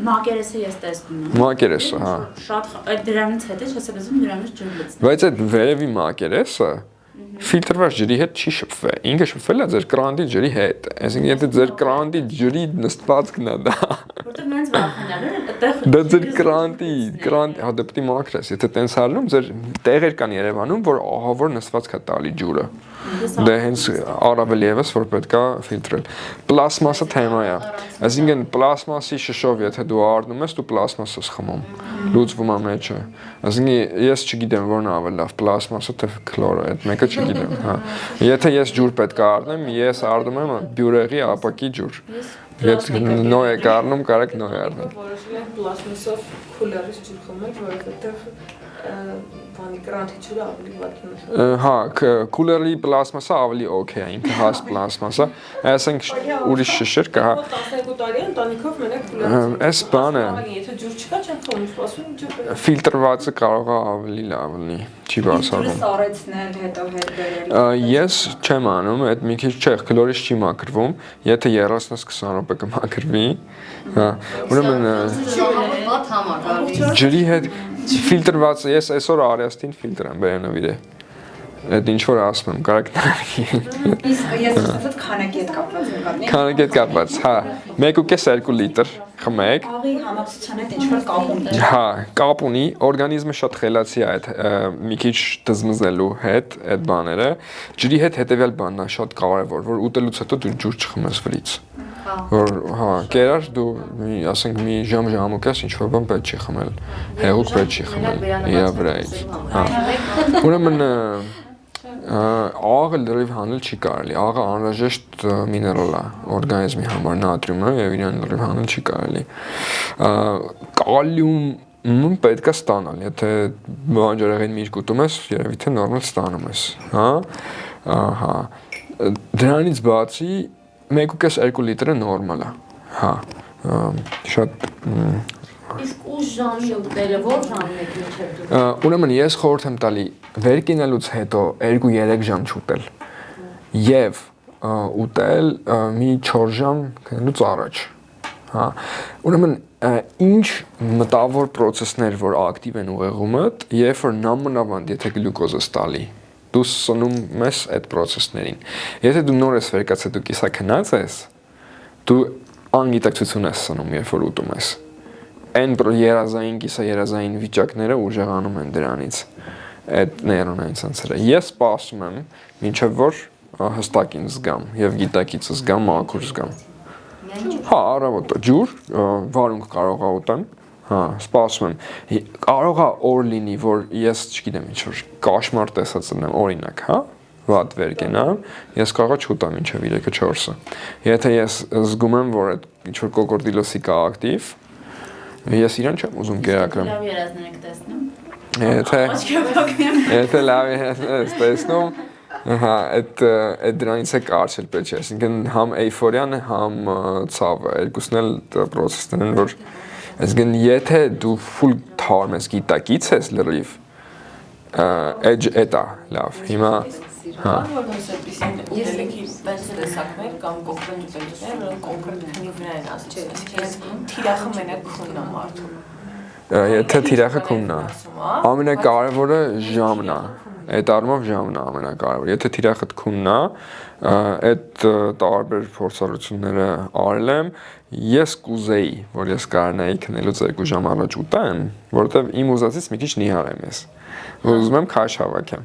Մակերեսը ես տեսնում եմ։ Մակերեսը, հա։ Շատ այդ դրանից հետ է, չես ասում դրանից ջուր լցնում։ Բայց այդ վերևի մակերեսը ֆիլտրված ջրի հետ չի շփվել։ Ինքը շփվել է ձեր կրանտի ջրի հետ։ Այսինքն եթե ձեր կրանտի ջրի նստվածքն է դա։ Որտեղ նենց վախենալու է, այդտեղ Դա ձեր կրանտի, հա դե պետք է մաքրես։ Եթե տենց արնում, ձեր տեղեր կան Երևանում, որ ահա որ նստվածք է տալի ջուրը։ Դե հենց առավել եւս որ պետքա ֆիլտրել։ Պլաստմասը թեմա է։ Այսինքն պլաստմասի շշով եթե դու առնում ես, դու պլաստմաս ես խմում։ Լուծվում է մեջը։ Այսինքն ես չգիտեմ որն է ավելի լավ, պլաստմասը թե քլորը, այդ մեկը չգիտեմ, հա։ Եթե ես ջուր պետք է առնեմ, ես առնում եմ բյուրեղի ապակի ջուր։ Եթե նոյ եք առնում, կարեք նոյ առնել։ Որոշել եմ պլաստմասով քուլերից ջուր խմել, որովհետև բանի կրանտի ջուրը ավելի վատ է։ Հա, քուլերի պլաստմասը ավելի օքեյ է, ինքը հաս պլաստմասը։ Այսինքն ուրիշ շշեր կա, հա։ 12 տարի ընտանիքով մենակ քուլերից։ Այս բանը Եթե ջուր չկա, չեմ խմում, սպասում ջուր։ ֆիլտրվածը կարող է ավելի լավ լինի, չի բացառվում։ Սառեցնել, հետո հետ բերել։ Ես չեմ անում, այդ մի քիչ չէ, քլորից չի մաքրվում, եթե 30-20 րոպե կմաքրվի, հա։ Ուրեմն Վատ համակարգ։ ջրի հետ ֆիլտրվածը ես այսօր արիաստին ֆիլտր եմ բերել նվիրել։ Այդ ինչ որ ասում եմ, կարեք նայեք։ Իսկ ես ասած քանակի հետ կապված նկատի։ Քանակի հետ կապված, հա, 1.5-2 լիտր խմեք։ Աղի համակցության հետ ինչ որ կապ ունի։ Հա, կապ ունի, օրգանիզմը շատ խելացի է այդ մի քիչ դզմզելու հետ այդ բաները։ Ջրի հետ հետեւյալ բանն է շատ կարևոր, որ ուտելուց հետո դու ջուր չխմես վրից։ Որ հա, կերար դու ասենք մի ժամուկես ինչ որ բան պետք չի խմել։ Հեղուկ պետք չի խմել։ Իրա վրայից։ Հա։ Ուրեմն աղը լրիվ հանել չի կարելի։ Աղը անհրաժեշտ միներալ է օրգանիզմի համար, նատրիումը եւ իրան լրիվ հանել չի կարելի։ Կալիում պետք է ստանալ, եթե բանջարեղեն միրգ ուտում ես, երևի թե նորմալ ստանում ես, հա։ Ահա։ Դրանից բացի 1.5-2 լիտրը նորմալ է, հա։ Շատ Իսկ ուշ ժամի ուտելը ո՞ր ժամն եք մինչև դու։ Ուրեմն ես խորհուրդ եմ տալի վեր կենալուց հետո 2-3 ժամ չուտել։ Եվ ուտել մի 4 ժամ քնելուց առաջ, հա։ Ուրեմն ինչ մտավոր process-ներ որ ակտիվ են ուղեղումդ, երբ որ նամանավանդ եթե գլյուկոզը ստալի, դու սնում ես այդ process-ներին։ Եթե դու նոր ես վերկացել դու կիսաքնած ես, դու անգիտակցություն ես սնում, երբ որ ուտում ես։ Այն երազային, կիսաերազային վիճակները ուժեղանում են դրանից։ Այդ նեյրոնային ցանցերը։ Ես սպասում եմ, մինչև որ հստակ ինձ զգամ եւ գիտակից զգամ, մաքուր զգամ։ Հա, առավոտը ջուր, վարունգ կարող է ուտեմ, հա, սպասում եմ։ Կարող է օր լինի, որ ես, չգիտեմ, ինչ որ կաշմար տեսած լինեմ, օրինակ, հա, վատ վեր կենամ, ես կարող եմ չուտամ մինչև 3-4-ը։ Եթե ես զգում եմ, որ այդ ինչ որ կոկորդիլոսի կա ակտիվ, ես իրան չեմ ուզում գերակրեմ։ Լավ երազներ եք տեսնում։ Եթե լավ ես տեսնում, հա, այդ դրանից է կարճել պետք է, այսինքն համ էյֆորիան, համ ցավը, երկուսն էլ process-ներ են, որ այսինքն եթե դու full թարմ ես, գիտակից ես լրիվ, էտա լավ, հիմա հա որպես այդպեսին ուտելիքի պես տեսակներ կամ կոնկրետ ուտելիքներ, որոնք կոնկրետ քնի վրա են ասում, այսինքն թիրախը մենակ քունն է մարդու։ Եթե թիրախը քունն է, ամենակարևորը ժամն է, այդ առումով ժամն է ամենակարևորը։ Եթե թիրախը քունն է, այդ տարբեր փորձառությունները արել եմ, ես կուզեի, որ ես կարողանայի քնելուց 2 ժամ առաջ ուտեմ, որովհետև իմ ուզածից մի քիչ նիհար եմ ես։ Ուզում եմ քաշ հավաքեմ։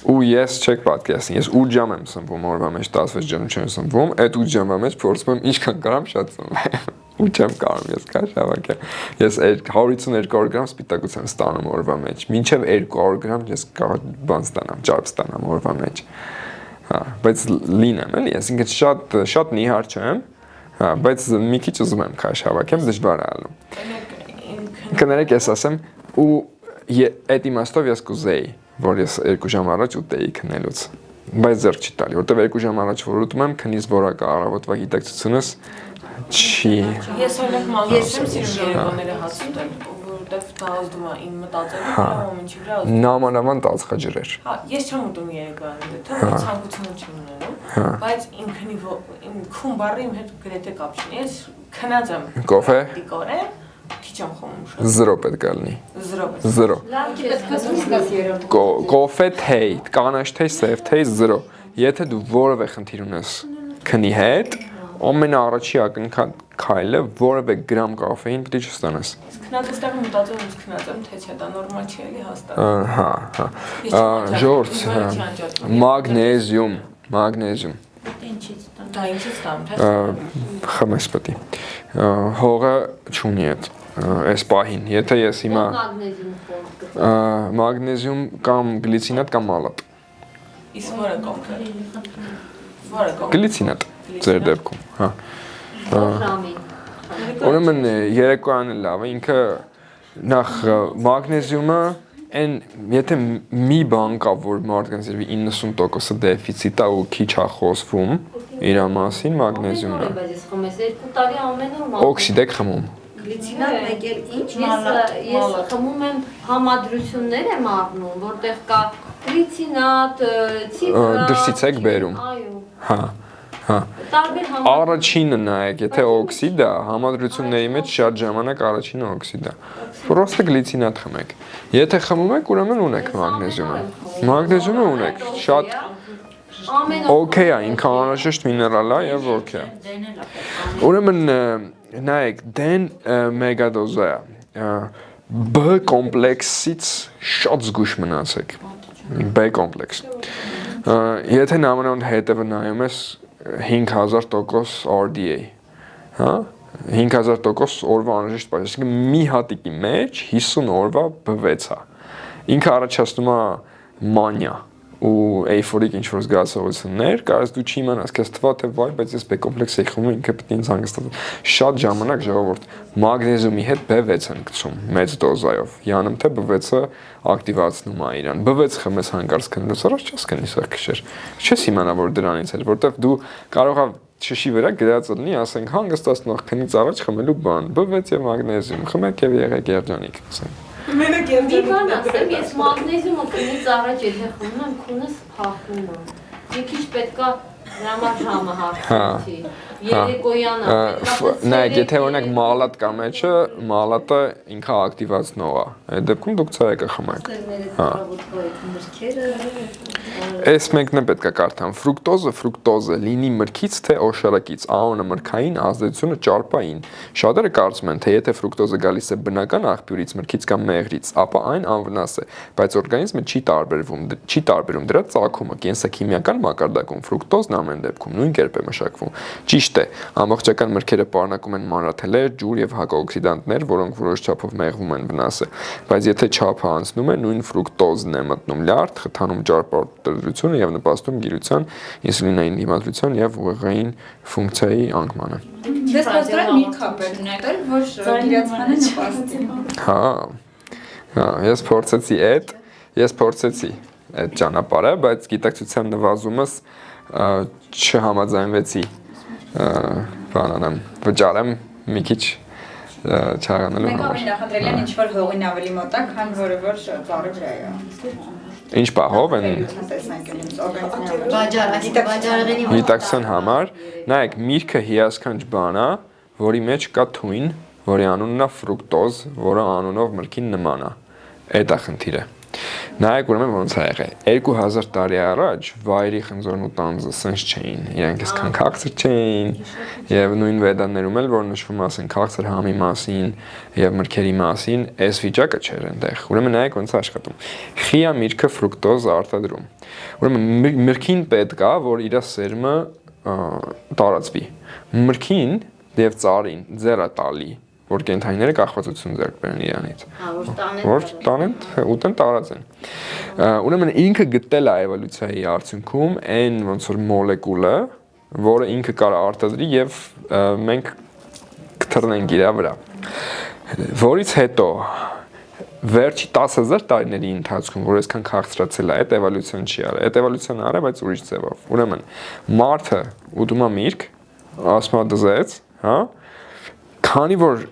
Ու ես չեք պատկերացնի, ես 8 ժամ եմ սնվում օրվա մեջ, 16 ժամ չեմ սնվում, այդ 8 ժամվա մեջ փորձում եմ ինչքան կարամ շատ սնվեմ։ Ու չեմ կարող ես քաշ հավաքեմ։ Ես 152 գրամ սպիտակուց եմ ստանում օրվա մեջ, մինչև 200 գրամ ես կարող բան ստանամ, ճարպ ստանամ օրվա մեջ։ Հա, բայց լին եմ, էլի, այսինքն շատ նիհար չեմ, հա, բայց մի քիչ ուզում եմ քաշ հավաքեմ, դժվար է ալու։ Կներեք ես ասեմ, ու այդ իմաստով ես կուզեի, որ ես 2 ժամ առաջ ուտեի քնելուց, բայց ձեռք չի տալի, որտեվ 2 ժամ առաջ որ ուտում եմ, քնից որակը առավոտվա գիտակցությունս չի։ Ես օրինակ մանրացում սիրում երեկոները հաց ուտել, որովհետև դա ազդում է իմ մտածելու վրա, ինչի վրա ազդում։ Նամանավանդ ածխաջրեր։ Հա, ես չեմ ուտում երեկոները, թե ցանկություն չեմ ունենում, բայց իմ քնի իմ քուն բառի իմ հետ գրեթե կապ չունի։ Ես քնած եմ։ Կոֆե։ Դիկորեն քիչ եմ խմում շատ։ 0 պետք է լինի։ 0։ Լավ չի պետք է զգաս Կոֆե, թեյ, կանաչ թեյ, սև թեյ 0։ Եթե դու որևէ խնդիր ունես քնի հետ, ամենաառաջի քայլը որևէ գրամ կաֆեին պետք է չստանաս։ Քնած էստեղ մտածում եմ քնած եմ, թե չէ դա նորմալ չի էլի հաստատ։ Հա։ Ժորս, մագնեզիում։ Ինչից տան։ Դա ինչից տամ, թե խմես պետք է։ Հողը չունի այդ այս պահին։ Եթե ես հիմա մագնեզիում կամ գլիցինատ կամ մալատ։ Իսկ որը կոնկրետ։ Որը կոնկրետ։ Գլիցինատ ձեր դեպքում, հա։ Պրոգրամի։ Ուրեմն երեկոյանը լավ է, ինքը նախ մագնեզիումը այն եթե մի բան կա որ մարդկանց 90%-ը դեֆիցիտ է ու քիչ է խոսվում իր մասին մագնեզիումն է։ Բայց ես խմես 2 տարի ամեն օր Օքսիդ եք խմում։ գլիցինատ մեկ էլ ինչ ես խմում եմ համադրություններ եմ առնում, որտեղ կա գլիցինատ, ցիտրատ։ Դրսից եք բերում։ Այո։ Հա։ Հա։ Տարբեր Առաջինը նայեք, եթե օքսիդ է, համադրությունների մեջ շատ ժամանակ առաջինը օքսիդ է։ Պրոստը գլիցինատ խմեք։ Եթե խմում եք, ուրեմն ունեք մագնեզիումը։ Մագնեզիումը ունեք, շատ օքեյ է, ինքան անհրաժեշտ միներալ է եւ օքեյ է։ Ուրեմն նայեք, դեն մեգադոզա է։ B կոմպլեքսից շատ զգույշ մնացեք։ B կոմպլեքս։ Եթե նամանավանդ հետևը նայում ես 5000% RDA, հա? 5000% օրվա անհրաժեշտ պայթ, այսինքն մի հատիկի մեջ 50 օրվա B6 է։ Ինքը առաջացնում է մանիա ու էյֆորիկ ինչ-որ զգացողություններ, կարծես դու չի իմանաս, քեզ թվա թե վայ, բայց ես B կոմպլեքս էի խմում, ինքը պետք է ինձ հանգստացնի։ Շատ ժամանակ ժողովուրդ մագնեզիումի հետ B6 են գցում մեծ դոզայով։ Յանում թե B6-ը ակտիվացնում է իրան։ B6 խմես հանկարծ քնելուց առաջ չես կնի սա քշեր։ Չես իմանա որ դրանից էլ, որտեվ դու կարող ես շշի վրա գրած լինի, ասենք հանգստացնող քնից առաջ խմելու բան, B6 եւ մագնեզիում, խմեք եւ եղեք երջանիկ, ասենք։ Մենակ Մի բան ասեմ, ես մագնեզիումը քնից առաջ եթե խմում եմ, քունս փախնում է։ Մի քիչ պետքա Դրամա ժամը հարցի։ Երեկոյանը նայեք, եթե օրինակ մալատ կա մեջը, մալատը ինքը ակտիվացնող է։ Այդ դեպքում դուք ցայ կխմեք։ Այս մեկն է պետք է կարդամ։ Ֆրուկտոզը լինի մրգից թե օշարակից, անոնը մրգային, ազդեցությունը ճարպային։ Շատերը կարծում են, թե եթե ֆրուկտոզը գալիս է բնական աղբյուրից, մրգից կամ մեղրից, ապա այն անվնաս է, բայց օրգանիզմը չի տարբերում դրա ծագումը։ Կենսաքիմիական մակարդակում ֆրուկտոզն ամեն դեպքում նույն կերպ է մշակվում։ Ճիշտ է, ամբողջական մրգերը պարունակում են մանրաթելեր, ջուր եւ հակաօքսիդանտներ, որոնք որոշ չափով մեղվում են վնասը, բայց եթե չափը անցնում է, նույն ֆրուկտոզն է մտնում լարդ, խթանում ճարպարտադրությունը եւ նպաստում գիրության, ինսուլինային դիմադրության եւ ուղեղային ֆունկցիայի անկմանը։ Ես պատրաստ մի քապ եմ ունել, որ գիրացմանը նպաստի։ Հա, ես փորձեցի այդ ճանապարհը, բայց գիտակցության նվազումս չհամաձայնվեցի բանանամ, վճարեմ մի քիչ չաղանելու Մենք համար։ ավելի նախընտրել են ինչ-որ հողին ավելի մոտակ, քան որը որ ծառի վրա է։ Ինչ պահով են Բաժարեղենի գիտակցության համար, նայեք, միրգը հիասքանչ բան է, որի մեջ կա թույն, որի անունն է ֆրուկտոզ, որը անունով մրգին նման է։ Այդ է խնդիրը։ Նայեք, ուրեմն ոնց է եղել։ 2000 տարի առաջ վայրի խնձորն ու տանձը սենց չէին, իրենք այսքան քաղցր չէին, եւ նույն վեդաներում էլ որ նշվում ասեն քաղցր համի մասին եւ մրգերի մասին, այս վիճակը չէր այնտեղ։ Ուրեմն նայեք ոնց է աշխատում։ Խիա միրգը ֆրուկտոզ արտադրում։ Ուրեմն մրգին պետք է որ իր սերմը տարածվի։ Մրգին եւ ծառին ձեռը տալի որ կենթանիները կախվածություն ձեռք բերեն իրանից։ Որ տանեն, ուտեն տարածեն։ Ուրեմն ինքը գտել է էվոլյուցիայի արդյունքում այն ոնց որ մոլեկուլը, որը ինքը կարող արտադրի եւ մենք կթռնենք իր վրա։ Որից հետո վերջի 10000 տարիների ընթացքում, որ այսքան քաղցրացել է, այդ էվոլյուցիան չի արել։ Այդ էվոլյուցիան արել, բայց ուրիշ ձևով։ Ուրեմն մարդը ուտում է միրգ, ասում է դզեց, հա։ Քանի որ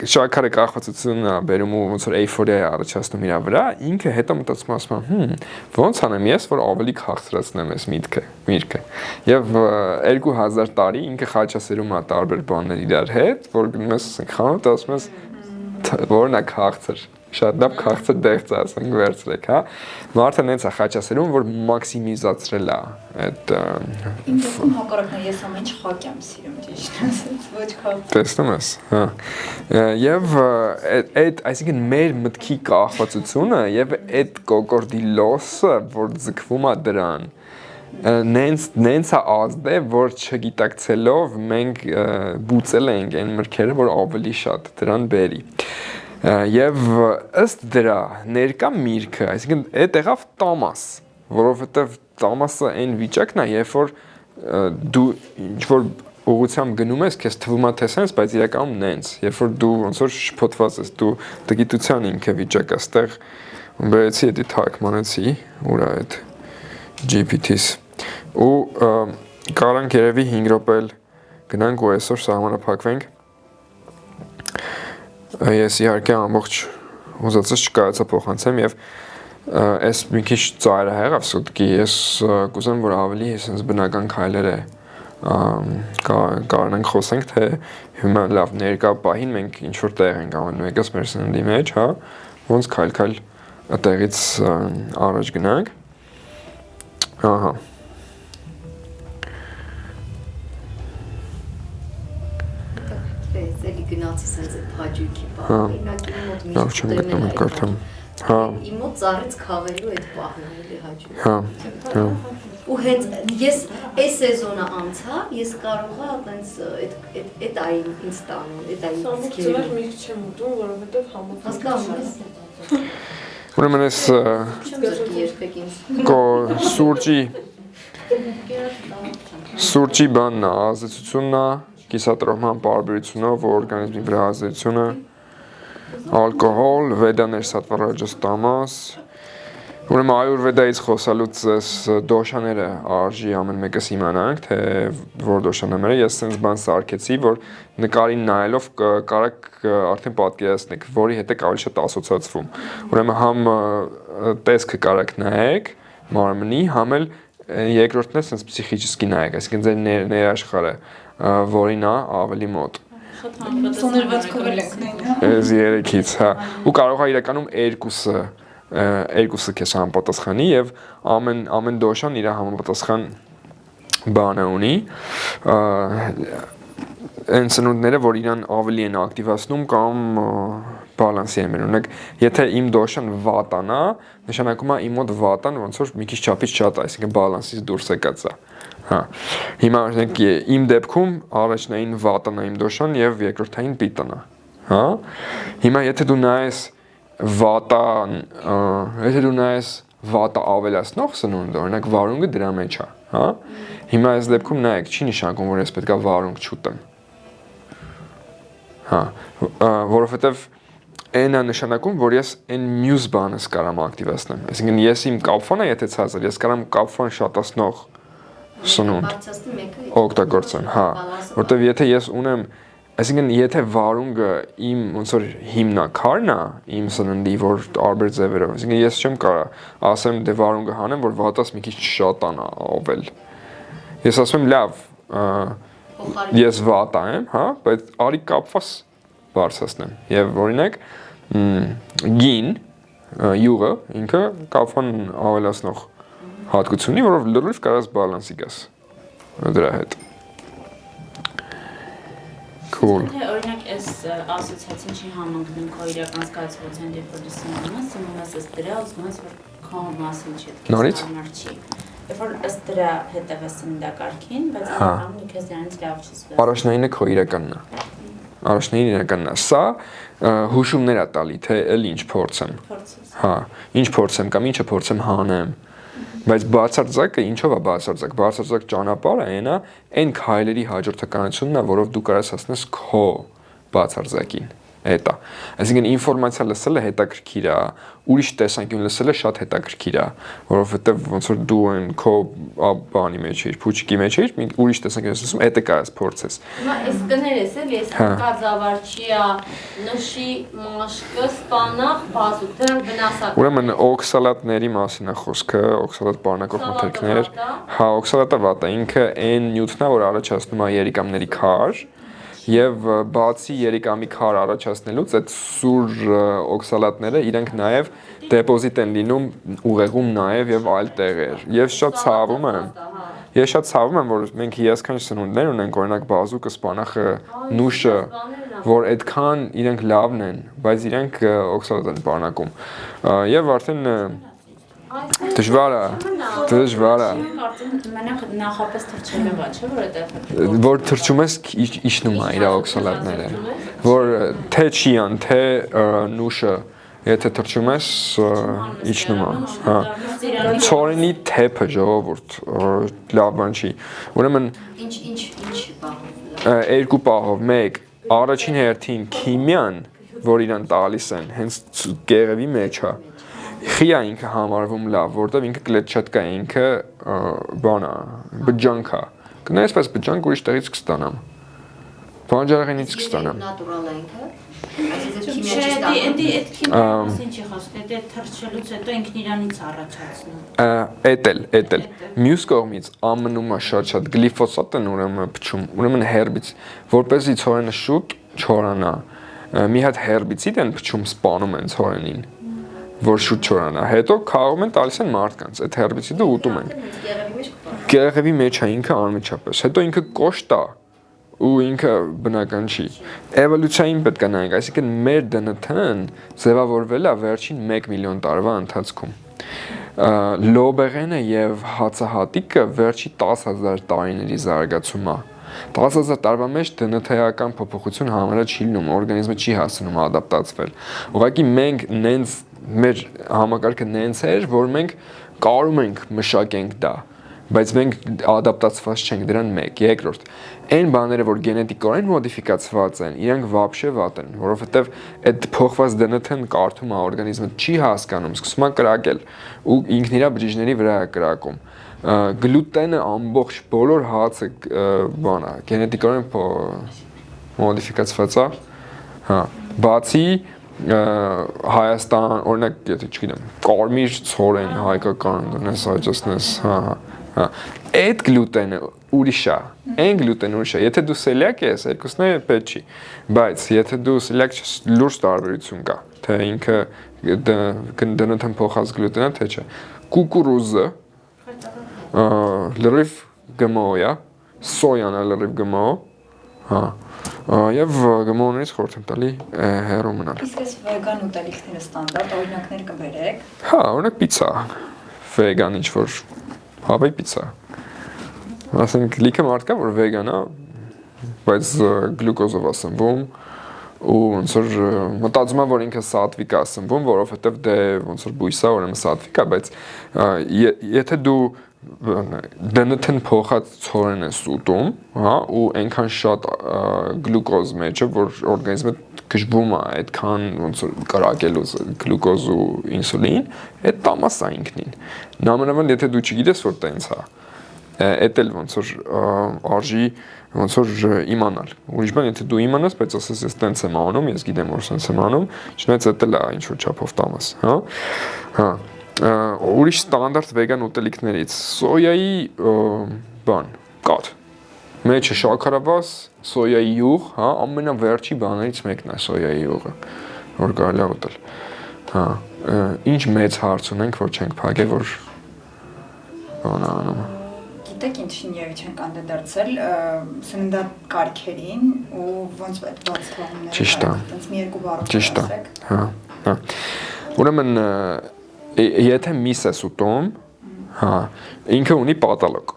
շաքարը կախվածությունն է բերում ու ոնց որ էյֆորիա է առաջացնում իր վրա, ինքը հետո մտածում ասում է, ոնց անեմ ես, որ ավելի քաղցրացնեմ այս միրգը։ Եվ 2000 տարի ինքը խաչասերում է տարբեր բաներ իրար հետ, որ գնում ես խանութ, ասում ես, որն է քաղցր։ Շատ լավ քաղցր դեղց ասենք վերցրեք, հա։ Մարդը նենց է խաչասերում, որ մաքսիմիզացրել է այդ ինքն հակառակն է, ես ամեն ինչ խակ եմ սիրում ճիշտ ասած, ոչ քավ։ Տեսնում ես, հա։ Եվ այդ, այսինքն մեր մտքի կախվածությունը եւ այդ կոկորդիլոսը, որ ձգվում է դրան, նենց է ազդե, որ չգիտակցելով մենք բուծել ենք այն մրգերը, որ ավելի շատ դրան բերի։ Եվ ըստ դրա ներկա միրգը, այսինքն այդ եղավ տամաս, որովհետև տամասը այն վիճակն է, երբ որ դու ինչ որ ուղղությամբ գնում ես, քեզ թվում է թե սենց, բայց իրականում նենց, երբ որ դու ոնց որ շփոթված ես, դու տգիտության ինքը վիճակը, այստեղ բերեցի էդի թարգմանեցի, ուր է այդ GPT-ս ու կարանք երևի 5 րոպե գնանք ու այսօր սահմանափակվենք։ Ես իհարկե ամբողջ ուզածս չկարողացա փոխանցեմ եւ այս մի քիչ ծայր եղավ սուտկի ես կուզեմ որ ավելի այսպես բնական քայլեր է կարողանանք խոսենք թե հիմա լավ ներկա պահին մենք ինչ որ տեղ ենք անում մեկս մեր սննդի մեջ հա ոնց քայլ այդտեղից առաջ գնանք ահա գնացի sense այդ հաջույքի Հա։ բանը։ Լավ չեմ գտնում այդ կարդամ։ Հա։ Իմ մոտ ծառից խաղելու այդ պահն է էլի հաջույք։ Հա։ Հա։ Ու հենց ես այս սեզոնը անցա, ես կարողա այտենց այդ այ ինձ տանում, այդ այ ինձ քերում։ Մի քիչ չեմ ուտում, որովհետև հասկանում ես։ Ուրեմն ես երբեք ինձ սուրճի բանն է, ազդեցությունն է կիսատրոհման պարբերությունով օրգանիզմի վրա ազդեցությունը, ալկոհոլ, վեդաներ սատվարաջս տամաս, ուրեմն այուրվեդայից խոսալուց դոշաները արժի ամեն մեկս իմանանք, թե որ դոշանամերը, ես սենց բան սարքեցի, որ նկարին նայելով կարակ արդեն պատկերացնեք, որի հետ եք ավելի շատ ասոցացվում, ուրեմն համ տեսքը կարակ նայեք, մարմնի, համ էլ երկրորդն է sense պսիխիչիսկի նայեք, այսինքն ձեր ներաշխարհը, որին է ավելի մոտ։ Սոներվածքով էլ ենք նույնը։ Այս երեքից, հա, ու կարող է իրականում երկուսը քեզ համապատասխանի եւ ամեն դոշան իր համապատասխան բանը ունի, այն սնունդները, որ իրան ավելի են ակտիվացնում կամ բալանսի են մերում։ Օրինակ, եթե իմ դոշան վատան է, նշանակում է իմ մոտ վատան ոնց որ մի քիչ չափից շատ է, այսինքն բալանսից դուրս եկած է։ Հա։ Հիմա օրինակ իմ դեպքում առաջնային վատան է իմ դոշան եւ երկրորդային պիտան է։ Հա։ Հիմա եթե դու նայես վատը ավելացնող սնունդը, օրինակ վարունգը դրա մեջ է, հա։ Հիմա այս դեպքում նայեք, չի նշանակում, որ ես պետքա վարունգ չուտեմ։ Հա, որովհետև այն է նշանակում, որ ես այն մյուս բանս կարամ ակտիվացնեմ։ Այսինքն ես իմ կապֆոնը եթե ցածր, ես կարամ կապֆոն շատացնող սնունդ օգտագործեմ, հա, որտեվ եթե ես ունեմ, այսինքն եթե վարունգը իմ ոնց որ հիմնակարն է, իմ սննդի, որ տարբեր ձևերով, այսինքն ես չեմ կարող ասեմ դե վարունգը հանեմ, որ վատաս մի քիչ շատանա ավել։ Ես ասում եմ լավ, ես վատա եմ, հա, բայց արի կապված բարձրացնեմ։ Եվ օրինակ գին յուղը ինքը կապվան ավելացնող հատկություն ունի, որով լրիվ կարաս բալանսի գաս դրա հետ։ Cool։ Թե օրինակ այս ասոցիացիան չի համընկնում քո իրական զգացողության դեպրեսիոնը, սնում ես դրա, ուզում ես որ քո մասին չի։ Նորից։ Երբ որ ըստ դրա հետևես սննդակարգին, բայց իրականում քեզ դրանից լավ չի զգացում։ Առաջնայինը քո իրականն է։ Առաջնային իրականն է։ Սա հուշումներ է տալի, թե էլ ինչ փորձեմ։ Հա, ինչ փորձեմ կամ ինչը փորձեմ հանեմ։ Բայց բացարձակը ինչով է բացարձակ։ Բացարձակ ճանապարհը այն քայլերի հաջորդականությունն է, որով դու կարաս հասնես քո բացարձակին։ Հետա։ Այսինքն ինֆորմացիա լսելը հետաքրքիր է, ուրիշ տեսանկյուն լսելը շատ հետաքրքիր է, որովհետև ոնց որ դու այն քո բանի մեջ ես, փուչիկի մեջ ես, մի ուրիշ տեսանկյուն լսում, դա կարաս փորձես։ Հիմա այս կներես էլ ես կազավարչիա, նշի մաշկը, սպանախ, բազուկ, դրանք վնասակար։ Ուրեմն օքսալատների մասին է խոսքը, օքսալատ պարունակող մթերքներ, հա, օքսալատը վատ է, ինքը այն նյութն է, որ առաջացնում է երիկամների քար, եւ բացի երիկամի քար առաջացնելուց այդ սուր օքսալատները իրենք նաեւ դեպոզիտ են լինում ուղեղում նաեւ եւ այլ տեղեր։ Ես շատ ցավում եմ, որ մենք հիասքանչ սնունդներ ունենք, օրինակ բազուկը, սպանախը, նուշը, որ այդքան իրենք լավն են, բայց իրենք օքսալատ են պարունակում։ Եվ արդեն դժվար է։ Մենակ նախապես թրջելով է, չէ՞ որ դա որ թրջում ես իջնում է իր օքսալատները, որ թե չիան, թե նուշը, եթե թրջում ես իջնում է, հա։ Ցորենի թեփը ժողովուրդ, լավ բան չի։ Ուրեմն Ինչ բաղով։ երկու պահով, մեկ առաջին հերթին քիմիան, որ իրան տալիս են, հենց գեղևի մեջ է։ Խիա ինքը համարվում լավ, որտեղ ինքը կլետչատկա է, ինքը բան է, բջջանք է։ Կներես, բայց բջջանք ուրիշ տեղից կստանամ։ Բանջարեղենից կստանամ։ Նատուրալ է ինքը։ Այդ քիմիական չի խոսքը, դա թրջելուց հետո ինքն իրանից առաջացնում։ Էտել։ Մյուս կողմից ամնում է շատ գլիֆոսատ են ուրեմն փչում, ուրեմն հերբից, որպեսզի ցորենը շուտ չորանա։ Մի հատ հերբիցիդ են փչում, սպանում են ցորենին, որ շուտ չորանա։ Հետո քաղում են տալիս են մարդկանց, այդ հերբիցիդը ուտում են։ Գեղևի մեջ է ինքը անմիջապես։ Հետո ինքը կոշտ է ու ինքը բնական չի։ Էվոլյուցիային պետք է նայենք, այսինքն մեր ԴՆԹ-ն ձևավորվել է վերջին 1 միլիոն տարվա ընթացքում։ Լոբեղենը եւ հացահատիկը վերջի 10,000 տարիների զարգացում է։ 10,000 տարվա մեջ ԴՆԹ-ական փոփոխություն համարը չի լինում, օրգանիզմը չի հասնում ադապտացվել։ Ուղղակի մենք նենց մեր համակարգը նենց էր, որ մենք կարում ենք մշակենք դա, բայց մենք ադապտացված չենք դրան մեկ։ Երկրորդ, այն բաները, որ գենետիկորեն մոդիֆիկացված են, իրանք վաբշե վատ են, որովհետև այդ փոխված ԴՆԹ-ն կարդում է օրգանիզմը չի հասկանում, սկսում է կրակել ու ինքն իր բջիջների վրա է կրակում։ Գլուտենը ամբողջ բոլոր հացը բան է, գենետիկորեն մոդիֆիկացված է, հա, բացի Հայաստան, օրինակ, եթե չգիտեմ, կարմիր ցորեն հայկական դնես հաճացնես, հա, Հա, այդ գլուտենը ուրիշ է, այն գլուտենը ուրիշ է։ Եթե դու սելյակ ես, երկուսն է պետք չի, բայց եթե դու սելյակ ես, լուրջ տարբերություն կա, թե ինքը դնոթեն փոխած գլուտենը, թե չէ։ Կուկուրուզը լրիվ GMO է, սոյան է լրիվ GMO, հա, եւ GMO-ներից խորհուրդ եմ տալի հեռու մնալ։ Իսկ այս վեգան ուտելիքները ստանդարտ օրինակներ կբերեք։ Հա, օրինակ պիցա, վեգան ինչ-որ հավայի պիցա։ Ասենք լիքը մարդ կա, որ վեգան է, բայց գլյուկոզով է սնվում ու ոնց որ մտածում եմ, որ ինքը սատվիկ է սնվում, որովհետև դե ոնց որ բույս է, ուրեմն սատվիկ է, բայց եթե դու դնթեն փոխած ցորեն ես ուտում, հա, ու այնքան շատ գլյուկոզ մեջ է, որ օրգանիզմը գժվում է այդքան ոնց որ կրակելու գլյուկոզ ու ինսուլին, այդ տամաս է ինքնին։ Նամանավանդ եթե դու չգիտես, որ տենց է, էդ էլ ոնց որ արժի ոնց որ իմանալ։ Ուրիշ բան, եթե դու իմանաս, բայց ասես ես տենց եմ անում, ես գիտեմ որ տենց եմ անում, չնայած էդ էլ է ինչ որ չափով տամաս, հա։ Հա։ Ուրիշ ստանդարտ վեգան ուտելիքներից սոյայի բան, կաթ։ Մեջը շաքարավազ, սոյայի յուղ, հա, ամենավերջի բաներից մեկն է սոյայի յուղը, որ կարելի է ուտել։ Հա, ինչ մեծ հարց ունենք, որ չենք փակել, որ բան անում։ Գիտեք ինչին եւ չենք անդրադարձել սննդակարգերին ու ոնց այդ բաց թողումները։ Ճիշտ է։ Այդպես մի երկու բառով Ճիշտ է։ Հա, հա։ Ուրեմն եթե միս ես ուտում, հա, ինքը ունի պատալոկ։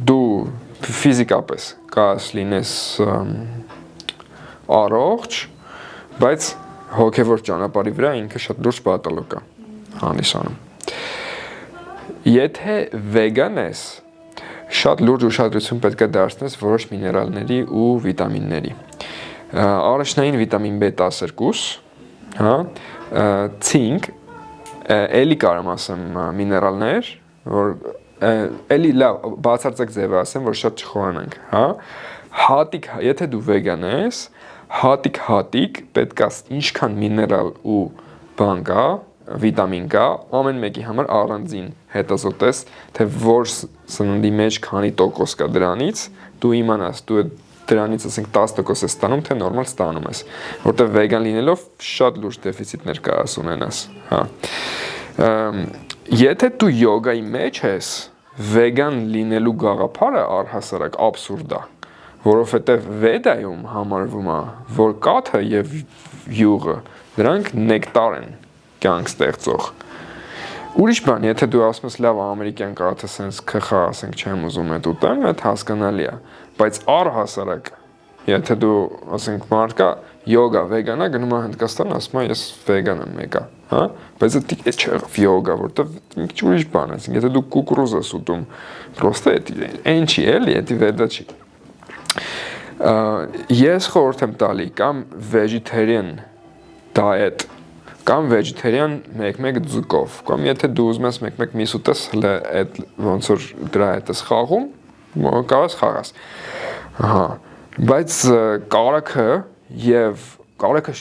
Դու ֆիզիկապես կաս լինես առողջ, բայց հոգևոր ճանապարհի վրա ինքը շատ լուրջ պատալոկ է հանդիսանում։ Եթե վեգան ես, շատ լուրջ ուշադրություն պետք է դարձնես որոշ միներալների ու վիտամինների։ Առաջնային վիտամին B12, հա, ցինկ, էլի կարամ ասեմ միներալներ, որ էլի լավ բացարձակ ձև ասեմ, որ շատ չխորանանք, հա։ Հատիկ, եթե դու վեգան ես, հատիկ պետք է ինչքան միներալ ու բան կա, վիտամին կա, ամեն մեկի համար առանձին հետազոտես, թե որ սննդի մեջ քանի տոկոս կա դրանից, դու իմանաս, դու դրանից ասենք 10% ես ստանում, թե նորմալ ստանում ես, որտեղ վեգան լինելով շատ լուրջ դեֆիցիտներ կարաս ունենաս, հա։ Եթե դու յոգայի մեջ ես, վեգան լինելու գաղափարը առհասարակ աբսուրդ է, որովհետև վեդայում համարվում է, որ կաթը եւ յուղը դրանք նեկտար են կյանք ստեղծող։ Ուրիշ բան, եթե դու ասում ես լավ ամերիկյան կաթը sense քխա, ասենք չեմ ուզում այդ ուտեմ, այդ հասկանալի է, բայց առհասարակ եթե դու ասենք մարդ կա յոգա վեգան է գնում է Հնդկաստան, ասում է ես վեգան եմ եկա, հա, բայց դա չէ յոգա, որտեղ մի քիչ ուրիշ բան է, եթե դու կուկուրուզ ես ուտում, պրոստը այն չի էլի, դա վեդա չի։ Ես խորհուրդ եմ տալի կամ vegetarian diet կամ vegetarian մեկ-մեկ ձուկով, կամ եթե դու ուզում ես մեկ-մեկ միս ուտես, հələ այդ ոնց որ դրա հետ ես խաղում, կարաս խաղաս։ Ահա, բայց կարագը եւ կարագը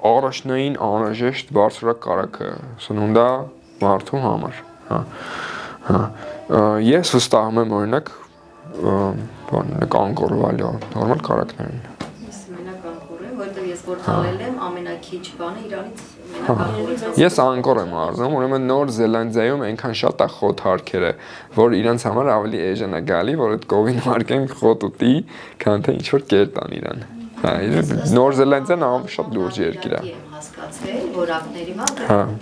առաջնային անհրաժեշտ բարձրակ կարագը սնունդա մարդու համար, հա։ Հա, ես վստահում եմ օրինակ բան կանգորվալյո նորմալ կարագներն։ Ես մենակ անկոր եմ, որովհետև ես որ խաղել եմ ամենակիչ բանը իրանից Ես անկոր եմ առնում, ուրեմն Նոր Զելանդիայում այնքան շատ է խոտ հարքերը, որ իրանց համար ավելի էժան է գալի, որ այդ կողին հարկեն խոտ ուտի, քան թե ինչ որ կեր տան իրան։ Նոր Զելանդիան շատ լուրջ երկիր է։ Եմ հասկացել, որ ակների մա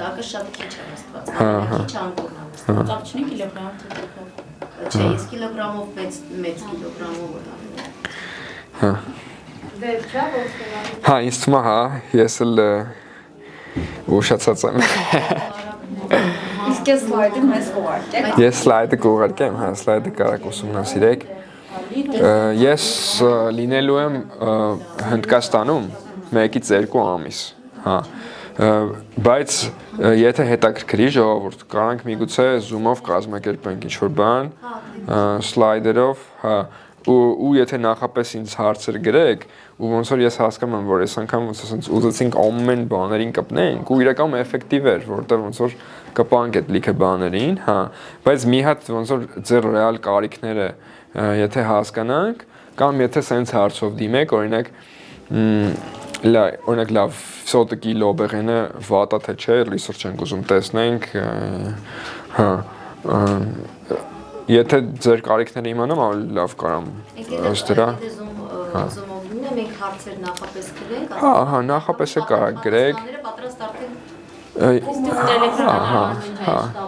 տակը շատ քիչ է նստված, քիչ անկորն է նստված։ Կապ չունի կիլոգրամ թե տոկով։ Չէ, ես կիլոգրամով մեծ կիլոգրամով եմ։ Հա։ Հա, ինձ թվում է, հա, ես էլ ուշացած եմ։ Իսկ ես սլայդը մեզ ուղարկեք։ Ես սլայդը կուղարկեմ, հա, սլայդը կարաք ուսումնասիրեք։ Ես լինելու եմ Հնդկաստանում 1-ից 2 ամիս, հա։ Բայց եթե հետաքրքրի ժողովուրդ, կարանք միգուցե Zoom-ով կազմակերպենք ինչ-որ բան, սլայդերով, հա, ու եթե նախապես ինձ հարցեր գրեք ու ոնց որ ես հասկանում եմ որ այս անգամ ոնց ասած ուզեցինք ամեն բաներին կպնենք ու իրականում էֆեկտիվ էր որտեղ ոնց որ կպանք այդ լիքը բաներին, հա, բայց մի հատ ոնց որ ձեր ռեալ կարիքները եթե հասկանանք կամ եթե սենց հարցով դիմեք, օրինակ լավ սոտիկի լոբեղենը վատա թե չէ, research ենք ուզում տեսնենք, հա, եթե ձեր կարիքները իմանամ, ավելի լավ կարամ ըստ դրա։ Զոմովին է մենք հարցեր նախապես գրենք, հա, նախապես է կարա գրեք։ Պատրաստ արդեն Հա,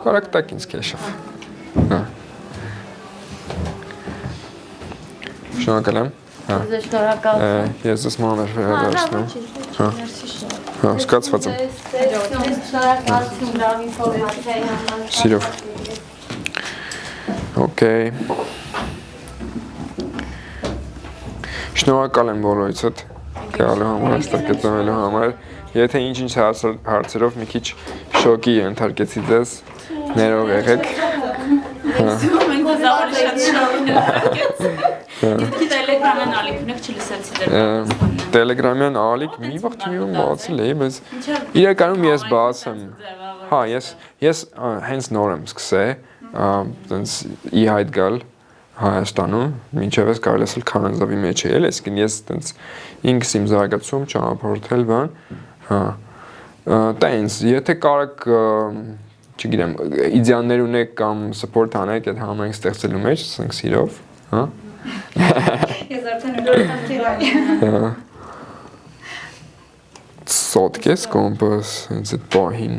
կարակ տակ ինձ քեշով։ Հա։ Շնորհակալ եմ։ Հա։ Շնորհակալ։ Ես ես մանր վերադարձնում։ Հա։ Հա, սկացված եմ։ շնորհակալություն լավ ինֆորմացիայի համար։ Սիրով։ Okay. Շնորհակալ եմ բոլորիցդ գալու համար, այստեղ գտնվելու համար։ Եթե ինչ-ինչ հարցերով մի քիչ շոկի ենթարկեցի ձեզ, ներող եղեք։ Մենք դժվար շատ շնորհակալ։ Տելեգրամյան ալիքն եք չլսեցի դեռ։ Տելեգրամյան ալիք մի վաղ չիմում բացել էի, բայց իրականում ես բացեմ։ Հա, ես հենց նոր եմ սկսել, տենց ի հայտ գալ Հայաստանում, մինչև ես կարելի ասել քարանձավի մեջ էի, այսինքն ես տենց ինքս իմ զարգացում ճանապարհորդել բան, հա։ Տենց, եթե կարաք չգիտեմ, իդեալներ ունեք կամ support անեք այդ համայնք ստեղծելու մեջ, ասենք սիրով, հա։ Ես արդեն ուրախ Սոտկես կոմպոս, հենց այդ պահին։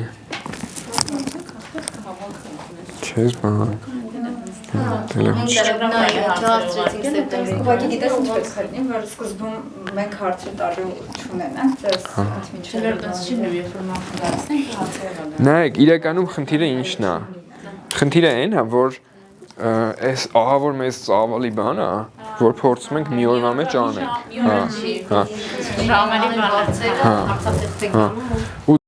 Չես բան։ Ուղղակի գիտես ինչ պետք է լինի, որ սկզբում մենք հարցեր տալու չունենանք, ձեզ Նայեք, իրականում խնդիրը ինչն է։ Խնդիրը այն է, որ այս ահավոր մեծ ծավալի բան է, որ փորձում ենք մի օրվա մեջ անենք։ Ժամերի բանը։ Հա։